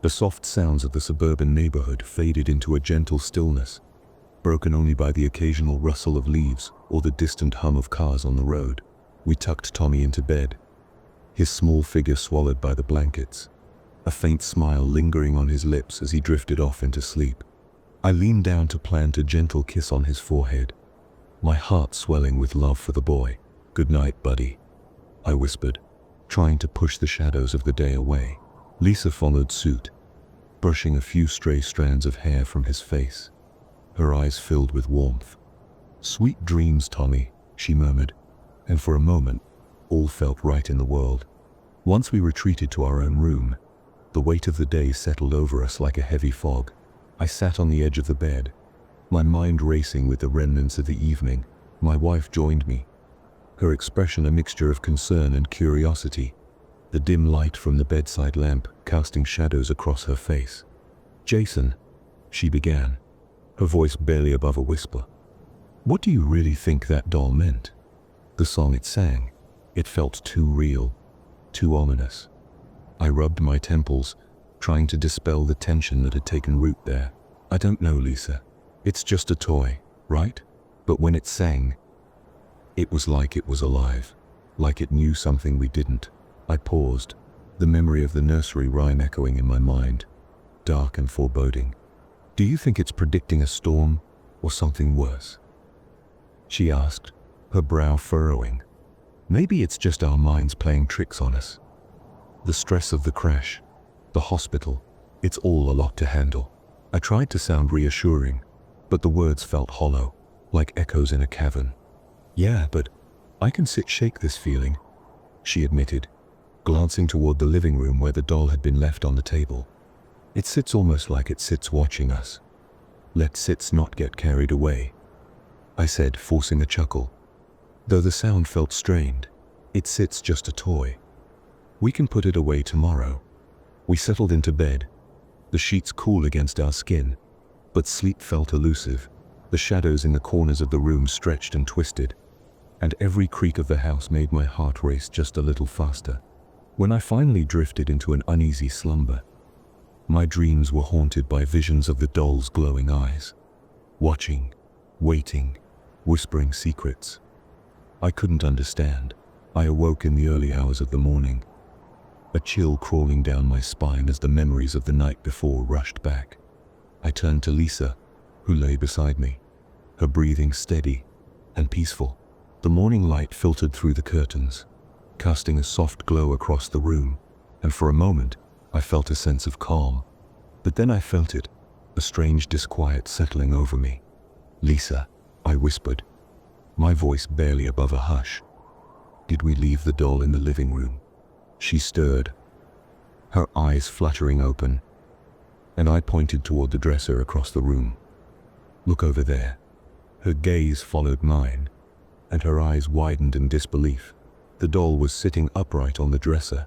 The soft sounds of the suburban neighborhood faded into a gentle stillness, broken only by the occasional rustle of leaves or the distant hum of cars on the road. We tucked Tommy into bed, his small figure swallowed by the blankets, a faint smile lingering on his lips as he drifted off into sleep. I leaned down to plant a gentle kiss on his forehead, my heart swelling with love for the boy. "Good night, buddy," I whispered, trying to push the shadows of the day away. Lisa followed suit, brushing a few stray strands of hair from his face, her eyes filled with warmth. "Sweet dreams, Tommy," she murmured, and for a moment, all felt right in the world. Once we retreated to our own room, the weight of the day settled over us like a heavy fog. I sat on the edge of the bed, my mind racing with the remnants of the evening. My wife joined me, her expression a mixture of concern and curiosity, the dim light from the bedside lamp casting shadows across her face. "Jason," she began, her voice barely above a whisper, "what do you really think that doll meant?" The song it sang, it felt too real, too ominous. I rubbed my temples, trying to dispel the tension that had taken root there. "I don't know, Lisa. It's just a toy, right?" But when it sang, it was alive, like it knew something we didn't. I paused, the memory of the nursery rhyme echoing in my mind, dark and foreboding. "Do you think it's predicting a storm or something worse?" she asked, her brow furrowing. "Maybe it's just our minds playing tricks on us. The stress of the crash, the hospital, it's all a lot to handle." I tried to sound reassuring, but the words felt hollow, like echoes in a cavern. "Yeah, but I can shake this feeling," she admitted, glancing toward the living room where the doll had been left on the table. "It sits almost like it sits watching us. Let's not get carried away," I said, forcing a chuckle, though the sound felt strained. "It's just a toy. We can put it away tomorrow." We settled into bed, the sheets cool against our skin, but sleep felt elusive. The shadows in the corners of the room stretched and twisted, and every creak of the house made my heart race just a little faster. When I finally drifted into an uneasy slumber, my dreams were haunted by visions of the doll's glowing eyes, watching, waiting, whispering secrets I couldn't understand. I awoke in the early hours of the morning, a chill crawling down my spine as the memories of the night before rushed back. I turned to Lisa, who lay beside me, her breathing steady and peaceful. The morning light filtered through the curtains, casting a soft glow across the room, and for a moment I felt a sense of calm. But then I felt it, a strange disquiet settling over me. "Lisa," I whispered, my voice barely above a hush, "did we leave the doll in the living room?" She stirred, her eyes fluttering open, and I pointed toward the dresser across the room. "Look over there." Her gaze followed mine, and her eyes widened in disbelief. The doll was sitting upright on the dresser,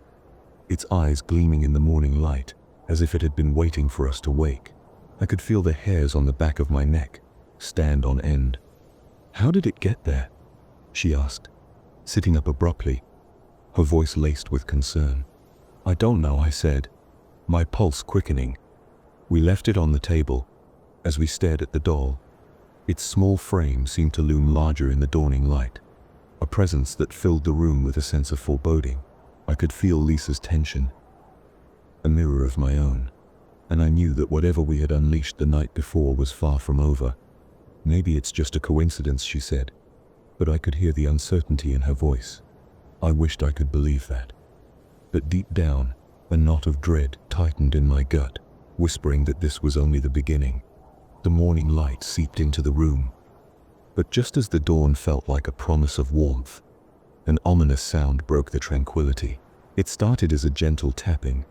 its eyes gleaming in the morning light, as if it had been waiting for us to wake. I could feel the hairs on the back of my neck stand on end. "How did it get there?" she asked, sitting up abruptly, her voice laced with concern. "I don't know," I said, my pulse quickening. We left it on the table. As we stared at the doll, its small frame seemed to loom larger in the dawning light, a presence that filled the room with a sense of foreboding. I could feel Lisa's tension, a mirror of my own, and I knew that whatever we had unleashed the night before was far from over. "Maybe it's just a coincidence," she said, but I could hear the uncertainty in her voice. I wished I could believe that. But deep down, a knot of dread tightened in my gut, whispering that this was only the beginning. The morning light seeped into the room, but just as the dawn felt like a promise of warmth, an ominous sound broke the tranquility. It started as a gentle tapping,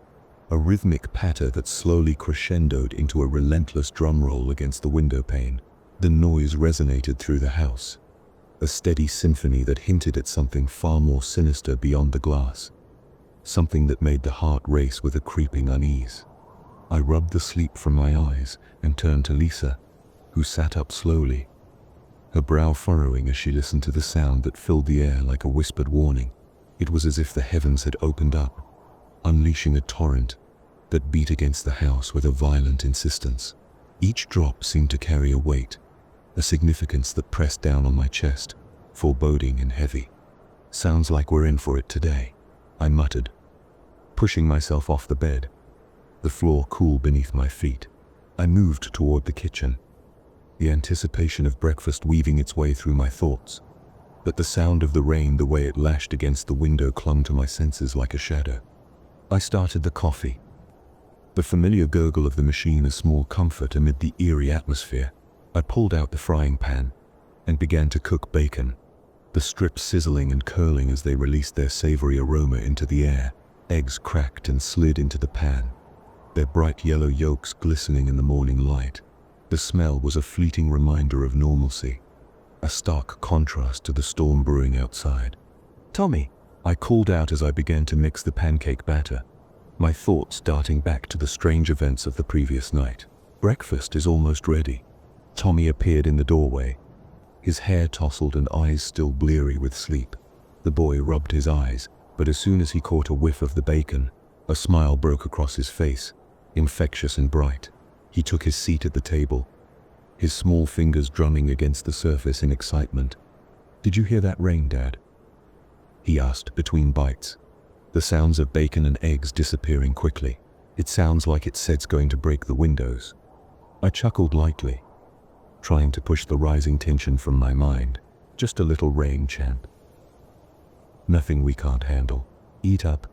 a rhythmic patter that slowly crescendoed into a relentless drum roll against the window pane. The noise resonated through the house, a steady symphony that hinted at something far more sinister beyond the glass, something that made the heart race with a creeping unease. I rubbed the sleep from my eyes and turned to Lisa, who sat up slowly, her brow furrowing as she listened to the sound that filled the air like a whispered warning. It was as if the heavens had opened up, unleashing a torrent that beat against the house with a violent insistence. Each drop seemed to carry a weight, a significance that pressed down on my chest, foreboding and heavy. "Sounds like we're in for it today," I muttered, pushing myself off the bed, the floor cool beneath my feet. I moved toward the kitchen, the anticipation of breakfast weaving its way through my thoughts. But the sound of the rain, the way it lashed against the window, clung to my senses like a shadow. I started the coffee, the familiar gurgle of the machine a small comfort amid the eerie atmosphere. I pulled out the frying pan and began to cook bacon, the strips sizzling and curling as they released their savory aroma into the air. Eggs cracked and slid into the pan, their bright yellow yolks glistening in the morning light. The smell was a fleeting reminder of normalcy, a stark contrast to the storm brewing outside. "Tommy," I called out as I began to mix the pancake batter, my thoughts darting back to the strange events of the previous night. "Breakfast is almost ready." Tommy appeared in the doorway, his hair tousled and eyes still bleary with sleep. The boy rubbed his eyes, but as soon as he caught a whiff of the bacon, a smile broke across his face, infectious and bright. He took his seat at the table, his small fingers drumming against the surface in excitement. "Did you hear that rain, Dad?" he asked between bites, the sounds of bacon and eggs disappearing quickly. "It sounds like it said's going to break the windows." I chuckled lightly, trying to push the rising tension from my mind. "Just a little rain, champ. Nothing we can't handle. Eat up.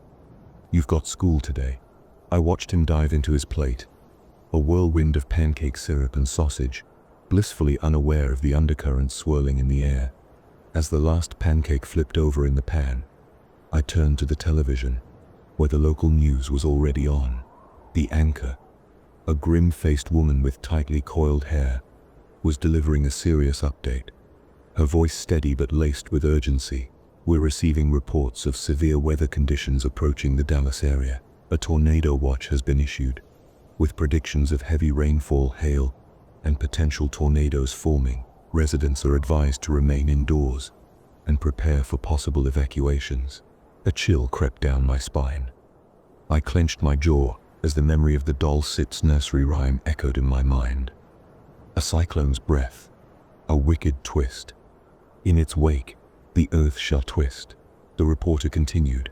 You've got school today." I watched him dive into his plate, a whirlwind of pancake syrup and sausage, blissfully unaware of the undercurrents swirling in the air. As the last pancake flipped over in the pan, I turned to the television, where the local news was already on. The anchor, a grim-faced woman with tightly coiled hair, was delivering a serious update, her voice steady but laced with urgency. "We're receiving reports of severe weather conditions approaching the Dallas area. A tornado watch has been issued, with predictions of heavy rainfall, hail, and potential tornadoes forming. Residents are advised to remain indoors and prepare for possible evacuations." A chill crept down my spine. I clenched my jaw as the memory of the doll Sip's nursery rhyme echoed in my mind. A cyclone's breath, a wicked twist. In its wake, the earth shall twist. The reporter continued.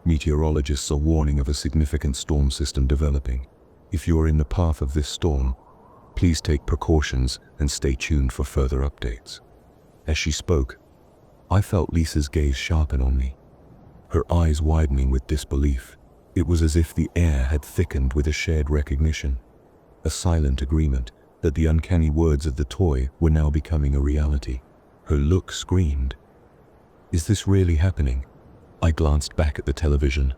Meteorologists are warning of a significant storm system developing. If you are in the path of this storm, please take precautions and stay tuned for further updates. As she spoke, I felt Lisa's gaze sharpen on me, her eyes widening with disbelief. It was as if the air had thickened with a shared recognition, a silent agreement that the uncanny words of the toy were now becoming a reality. Her look screamed, "Is this really happening?" I glanced back at the television,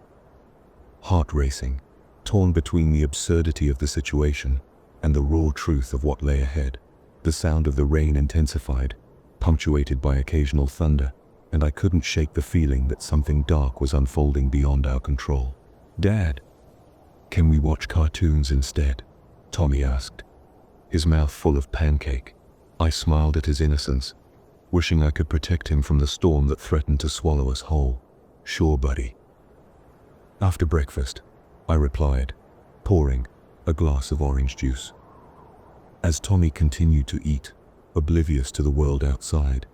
heart racing, torn between the absurdity of the situation and the raw truth of what lay ahead. The sound of the rain intensified, punctuated by occasional thunder, and I couldn't shake the feeling that something dark was unfolding beyond our control. "Dad, can we watch cartoons instead?" Tommy asked, his mouth full of pancake. I smiled at his innocence, wishing I could protect him from the storm that threatened to swallow us whole. "Sure, buddy." "After breakfast," I replied, pouring a glass of orange juice. As Tommy continued to eat, oblivious to the world outside,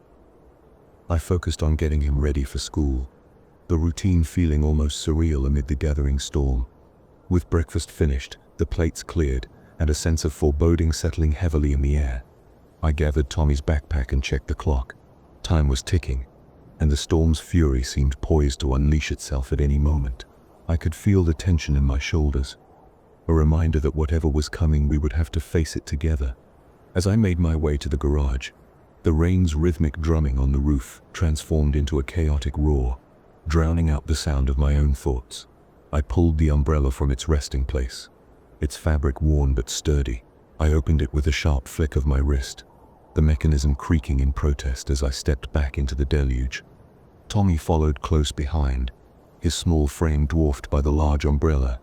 I focused on getting him ready for school, the routine feeling almost surreal amid the gathering storm. With breakfast finished, the plates cleared, and a sense of foreboding settling heavily in the air, I gathered Tommy's backpack and checked the clock. Time was ticking, and the storm's fury seemed poised to unleash itself at any moment. I could feel the tension in my shoulders, a reminder that whatever was coming, we would have to face it together. As I made my way to the garage, the rain's rhythmic drumming on the roof transformed into a chaotic roar, drowning out the sound of my own thoughts. I pulled the umbrella from its resting place, its fabric worn but sturdy. I opened it with a sharp flick of my wrist, the mechanism creaking in protest as I stepped back into the deluge. Tommy followed close behind, his small frame dwarfed by the large umbrella.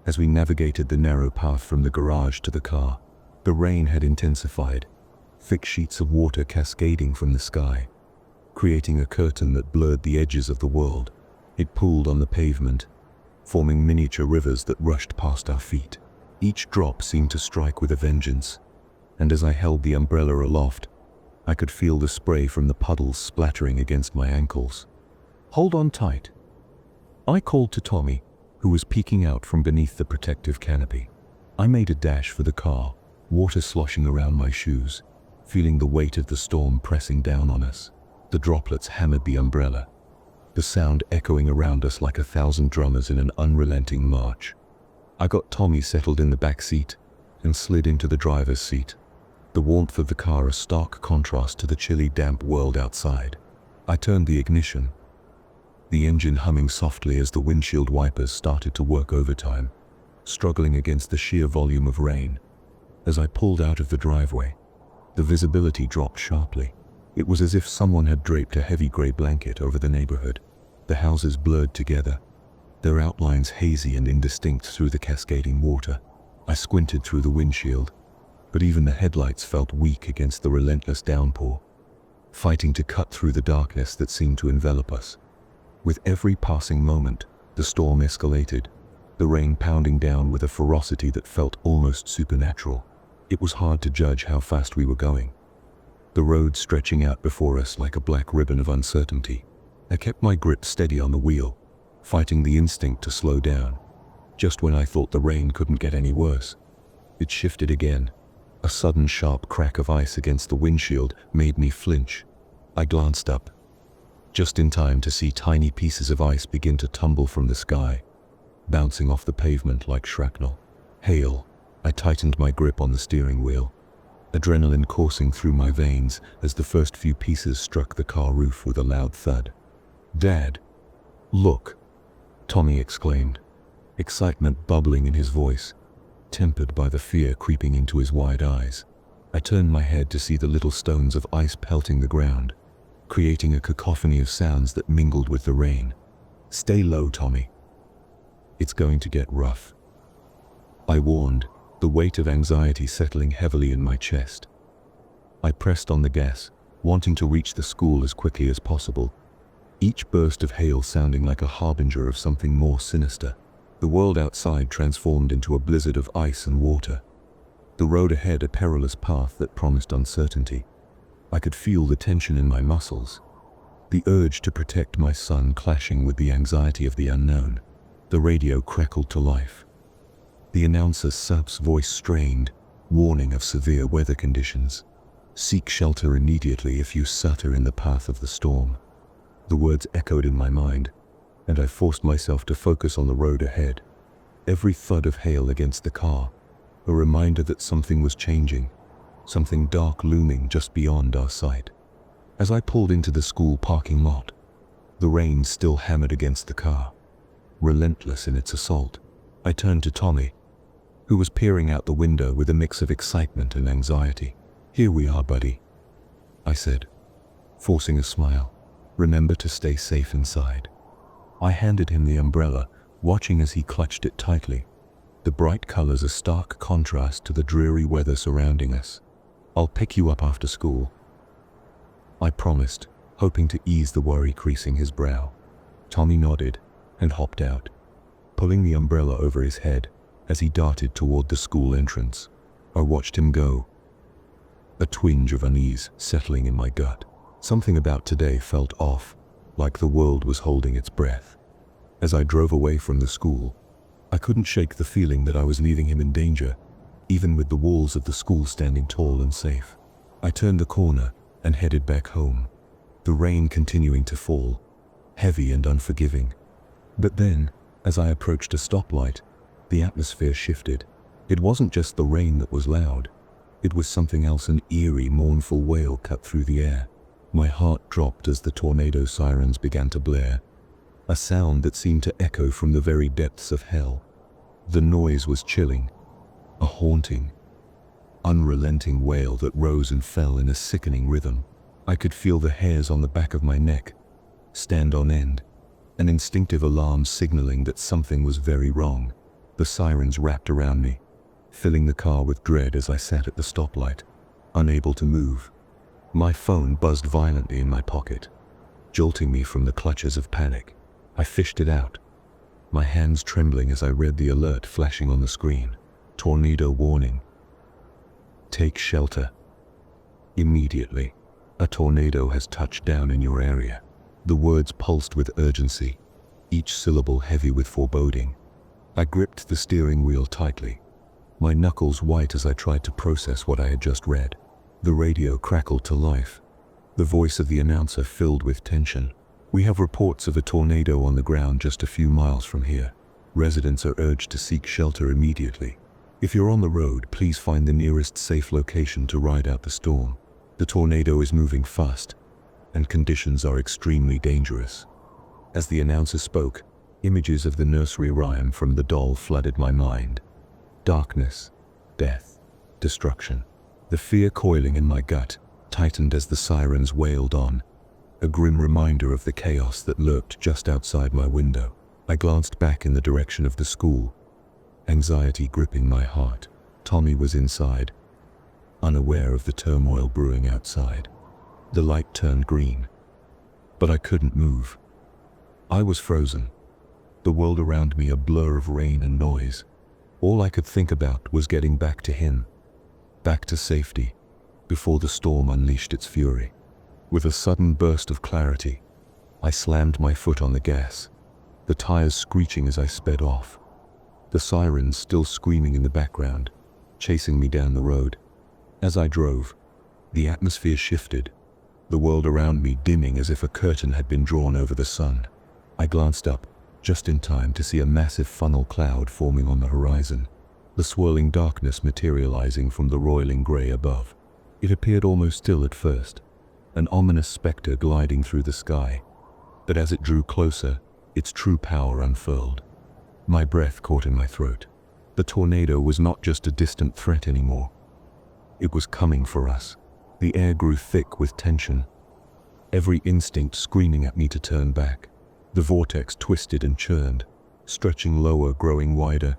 As we navigated the narrow path from the garage to the car, the rain had intensified, thick sheets of water cascading from the sky, creating a curtain that blurred the edges of the world. It pooled on the pavement, forming miniature rivers that rushed past our feet. Each drop seemed to strike with a vengeance, and as I held the umbrella aloft, I could feel the spray from the puddles splattering against my ankles. "Hold on tight," I called to Tommy, who was peeking out from beneath the protective canopy. I made a dash for the car, water sloshing around my shoes, feeling the weight of the storm pressing down on us. The droplets hammered the umbrella, the sound echoing around us like 1,000 drummers in an unrelenting march. I got Tommy settled in the back seat and slid into the driver's seat, the warmth of the car a stark contrast to the chilly, damp world outside. I turned the ignition, the engine humming softly as the windshield wipers started to work overtime, struggling against the sheer volume of rain. As I pulled out of the driveway, the visibility dropped sharply. It was as if someone had draped a heavy gray blanket over the neighborhood. The houses blurred together, their outlines hazy and indistinct through the cascading water. I squinted through the windshield, but even the headlights felt weak against the relentless downpour, fighting to cut through the darkness that seemed to envelop us. With every passing moment, the storm escalated, the rain pounding down with a ferocity that felt almost supernatural. It was hard to judge how fast we were going, the road stretching out before us like a black ribbon of uncertainty. I kept my grip steady on the wheel, fighting the instinct to slow down. Just when I thought the rain couldn't get any worse, it shifted again. A sudden sharp crack of ice against the windshield made me flinch. I glanced up, just in time to see tiny pieces of ice begin to tumble from the sky, bouncing off the pavement like shrapnel. Hail! I tightened my grip on the steering wheel, adrenaline coursing through my veins as the first few pieces struck the car roof with a loud thud. "Dad, look!" Tommy exclaimed, excitement bubbling in his voice, tempered by the fear creeping into his wide eyes. I turned my head to see the little stones of ice pelting the ground, creating a cacophony of sounds that mingled with the rain. "Stay low, Tommy. It's going to get rough," I warned, the weight of anxiety settling heavily in my chest. I pressed on the gas, wanting to reach the school as quickly as possible, each burst of hail sounding like a harbinger of something more sinister. The world outside transformed into a blizzard of ice and water, the road ahead a perilous path that promised uncertainty. I could feel the tension in my muscles, the urge to protect my son clashing with the anxiety of the unknown. The radio crackled to life. The announcer's Sub's voice strained, warning of severe weather conditions. "Seek shelter immediately if you stutter in the path of the storm." The words echoed in my mind, and I forced myself to focus on the road ahead. Every thud of hail against the car, a reminder that something was changing, something dark looming just beyond our sight. As I pulled into the school parking lot, the rain still hammered against the car, relentless in its assault. I turned to Tommy, who was peering out the window with a mix of excitement and anxiety. "Here we are, buddy," I said, forcing a smile. Remember to stay safe inside." I handed him the umbrella, watching as he clutched it tightly. The bright colors a stark contrast to the dreary weather surrounding us. "I'll pick you up after school," I promised, hoping to ease the worry creasing his brow. Tommy nodded and hopped out, pulling the umbrella over his head as he darted toward the school entrance. I watched him go, a twinge of unease settling in my gut. Something about today felt off, like the world was holding its breath. As I drove away from the school, I couldn't shake the feeling that I was leaving him in danger, even with the walls of the school standing tall and safe. I turned the corner and headed back home, the rain continuing to fall, heavy and unforgiving. But then, as I approached a stoplight, the atmosphere shifted. It wasn't just the rain that was loud. It was something else, an eerie, mournful wail cut through the air. My heart dropped as the tornado sirens began to blare, a sound that seemed to echo from the very depths of hell. The noise was chilling, a haunting, unrelenting wail that rose and fell in a sickening rhythm. I could feel the hairs on the back of my neck stand on end, an instinctive alarm signaling that something was very wrong. The sirens wrapped around me, filling the car with dread as I sat at the stoplight, unable to move. My phone buzzed violently in my pocket, jolting me from the clutches of panic. I fished it out, my hands trembling as I read the alert flashing on the screen. "Tornado warning. Take shelter. Immediately. A tornado has touched down in your area." The words pulsed with urgency, each syllable heavy with foreboding. I gripped the steering wheel tightly, my knuckles white as I tried to process what I had just read. The radio crackled to life, the voice of the announcer filled with tension. "We have reports of a tornado on the ground just a few miles from here. Residents are urged to seek shelter immediately. If you're on the road, please find the nearest safe location to ride out the storm. The tornado is moving fast, and conditions are extremely dangerous." As the announcer spoke, images of the nursery rhyme from the doll flooded my mind. Darkness, death, destruction. The fear coiling in my gut tightened as the sirens wailed on, a grim reminder of the chaos that lurked just outside my window. I glanced back in the direction of the school, anxiety gripping my heart. Tommy was inside, unaware of the turmoil brewing outside. The light turned green, but I couldn't move. I was frozen, the world around me a blur of rain and noise. All I could think about was getting back to him, back to safety, before the storm unleashed its fury. With a sudden burst of clarity, I slammed my foot on the gas, the tires screeching as I sped off, the sirens still screaming in the background, chasing me down the road. As I drove, the atmosphere shifted, the world around me dimming as if a curtain had been drawn over the sun. I glanced up, just in time to see a massive funnel cloud forming on the horizon, the swirling darkness materializing from the roiling gray above. It appeared almost still at first, an ominous specter gliding through the sky, but as it drew closer, its true power unfurled. My breath caught in my throat. The tornado was not just a distant threat anymore. It was coming for us. The air grew thick with tension, every instinct screaming at me to turn back. The vortex twisted and churned, stretching lower, growing wider,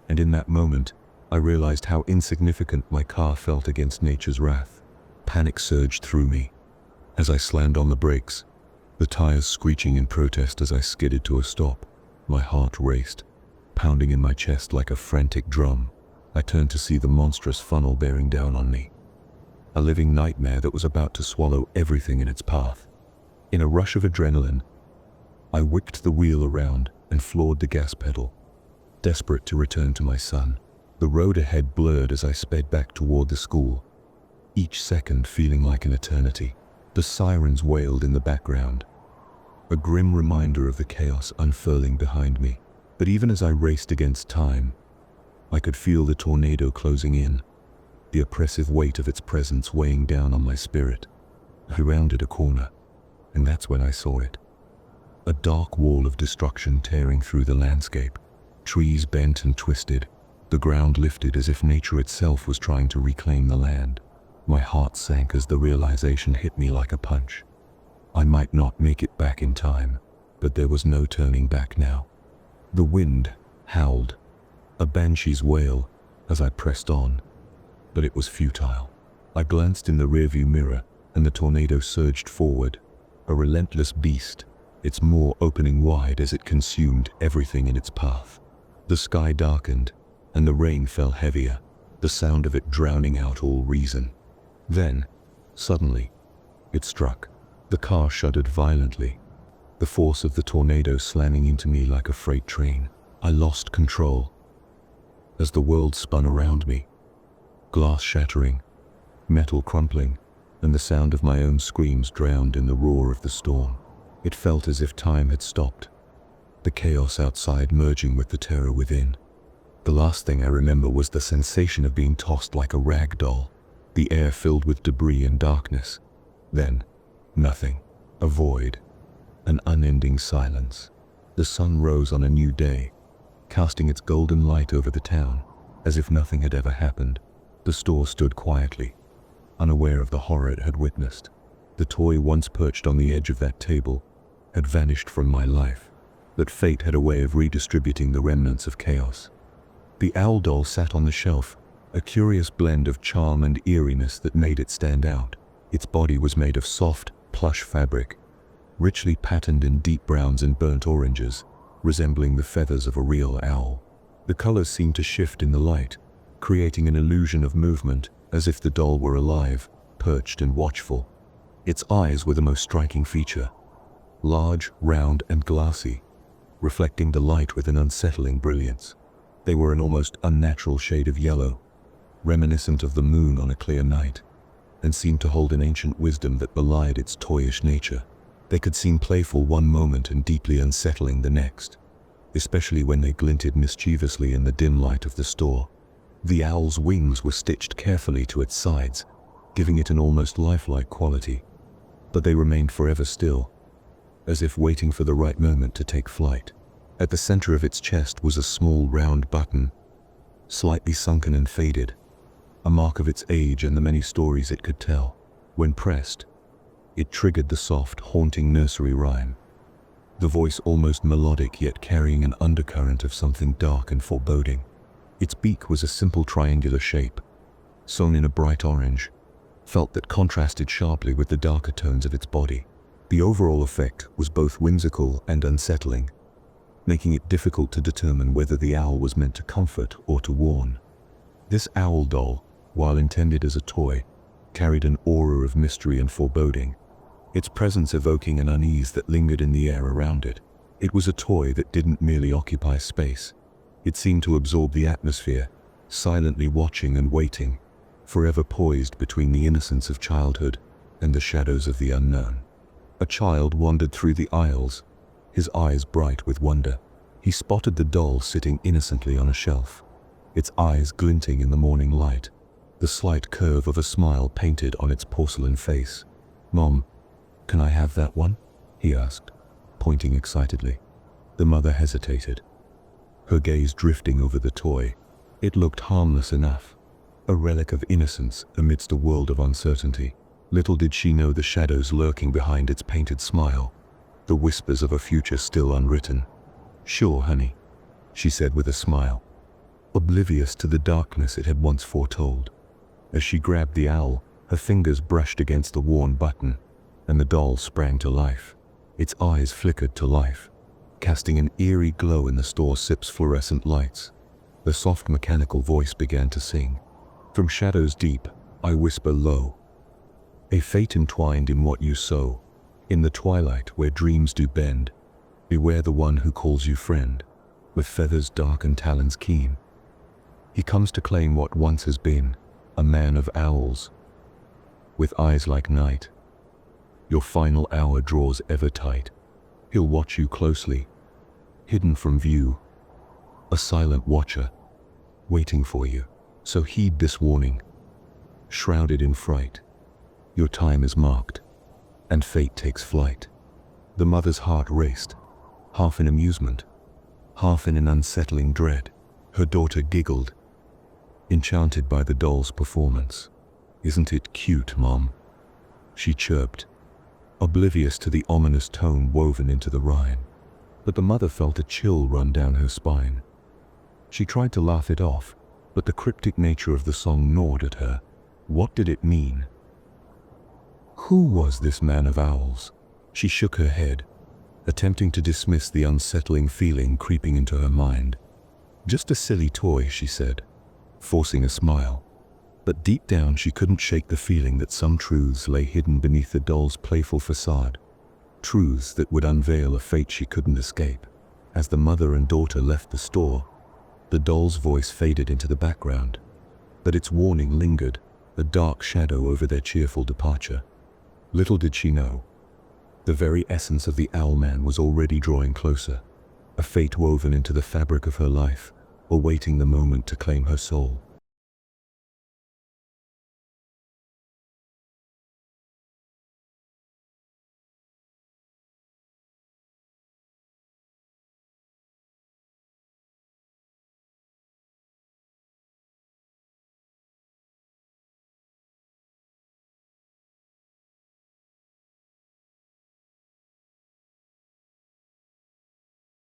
and in that moment, I realized how insignificant my car felt against nature's wrath. Panic surged through me as I slammed on the brakes, the tires screeching in protest as I skidded to a stop. My heart raced, pounding in my chest like a frantic drum. I turned to see the monstrous funnel bearing down on me, a living nightmare that was about to swallow everything in its path. In a rush of adrenaline, I whipped the wheel around and floored the gas pedal, desperate to return to my son. The road ahead blurred as I sped back toward the school, each second feeling like an eternity. The sirens wailed in the background, a grim reminder of the chaos unfurling behind me. But even as I raced against time, I could feel the tornado closing in, the oppressive weight of its presence weighing down on my spirit. I rounded a corner, and that's when I saw it. A dark wall of destruction tearing through the landscape. Trees bent and twisted, the ground lifted as if nature itself was trying to reclaim the land. My heart sank as the realization hit me like a punch. I might not make it back in time, but there was no turning back now. The wind howled, a banshee's wail, as I pressed on, but it was futile. I glanced in the rearview mirror, and the tornado surged forward, a relentless beast, its maw opening wide as it consumed everything in its path. The sky darkened, and the rain fell heavier, the sound of it drowning out all reason. Then, suddenly, it struck. The car shuddered violently, the force of the tornado slamming into me like a freight train. I lost control as the world spun around me, glass shattering, metal crumpling, and the sound of my own screams drowned in the roar of the storm. It felt as if time had stopped, the chaos outside merging with the terror within. The last thing I remember was the sensation of being tossed like a rag doll, the air filled with debris and darkness. Then, nothing, a void, an unending silence. The sun rose on a new day, casting its golden light over the town, as if nothing had ever happened. The store stood quietly, unaware of the horror it had witnessed. The toy once perched on the edge of that table had vanished from my life, that fate had a way of redistributing the remnants of chaos. The owl doll sat on the shelf, a curious blend of charm and eeriness that made it stand out. Its body was made of soft, plush fabric, richly patterned in deep browns and burnt oranges, resembling the feathers of a real owl. The colors seemed to shift in the light, creating an illusion of movement, as if the doll were alive, perched and watchful. Its eyes were the most striking feature, large, round, and glassy, reflecting the light with an unsettling brilliance. They were an almost unnatural shade of yellow, reminiscent of the moon on a clear night, and seemed to hold an ancient wisdom that belied its toyish nature. They could seem playful one moment and deeply unsettling the next, especially when they glinted mischievously in the dim light of the store. The owl's wings were stitched carefully to its sides, giving it an almost lifelike quality, but they remained forever still, as if waiting for the right moment to take flight. At the center of its chest was a small round button, slightly sunken and faded, a mark of its age and the many stories it could tell. When pressed, it triggered the soft, haunting nursery rhyme, the voice almost melodic yet carrying an undercurrent of something dark and foreboding. Its beak was a simple triangular shape, sewn in a bright orange, felt that contrasted sharply with the darker tones of its body. The overall effect was both whimsical and unsettling, making it difficult to determine whether the owl was meant to comfort or to warn. This owl doll, while intended as a toy, carried an aura of mystery and foreboding, its presence evoking an unease that lingered in the air around it. It was a toy that didn't merely occupy space. It seemed to absorb the atmosphere, silently watching and waiting, forever poised between the innocence of childhood and the shadows of the unknown. A child wandered through the aisles, his eyes bright with wonder. He spotted the doll sitting innocently on a shelf, its eyes glinting in the morning light, the slight curve of a smile painted on its porcelain face. "Mom, can I have that one?" he asked, pointing excitedly. The mother hesitated, her gaze drifting over the toy. It looked harmless enough, a relic of innocence amidst a world of uncertainty. Little did she know the shadows lurking behind its painted smile, the whispers of a future still unwritten. "Sure, honey," she said with a smile, oblivious to the darkness it had once foretold. As she grabbed the owl, her fingers brushed against the worn button, and the doll sprang to life. Its eyes flickered to life, casting an eerie glow in the store SIP's fluorescent lights. The soft mechanical voice began to sing. "From shadows deep, I whisper low. A fate entwined in what you sow. In the twilight where dreams do bend, beware the one who calls you friend, with feathers dark and talons keen. He comes to claim what once has been, a man of owls, with eyes like night. Your final hour draws ever tight. He'll watch you closely, hidden from view, a silent watcher, waiting for you. So heed this warning, shrouded in fright. Your time is marked, and fate takes flight." The mother's heart raced, half in amusement, half in an unsettling dread. Her daughter giggled, enchanted by the doll's performance. "Isn't it cute, Mom?" she chirped, oblivious to the ominous tone woven into the rhyme. But the mother felt a chill run down her spine. She tried to laugh it off, but the cryptic nature of the song gnawed at her. What did it mean? Who was this man of owls? She shook her head, attempting to dismiss the unsettling feeling creeping into her mind. Just a silly toy, she said, forcing a smile. But deep down she couldn't shake the feeling that some truths lay hidden beneath the doll's playful facade. Truths that would unveil a fate she couldn't escape. As the mother and daughter left the store, the doll's voice faded into the background, but its warning lingered, a dark shadow over their cheerful departure. Little did she know, the very essence of the Owlman was already drawing closer, a fate woven into the fabric of her life, awaiting the moment to claim her soul.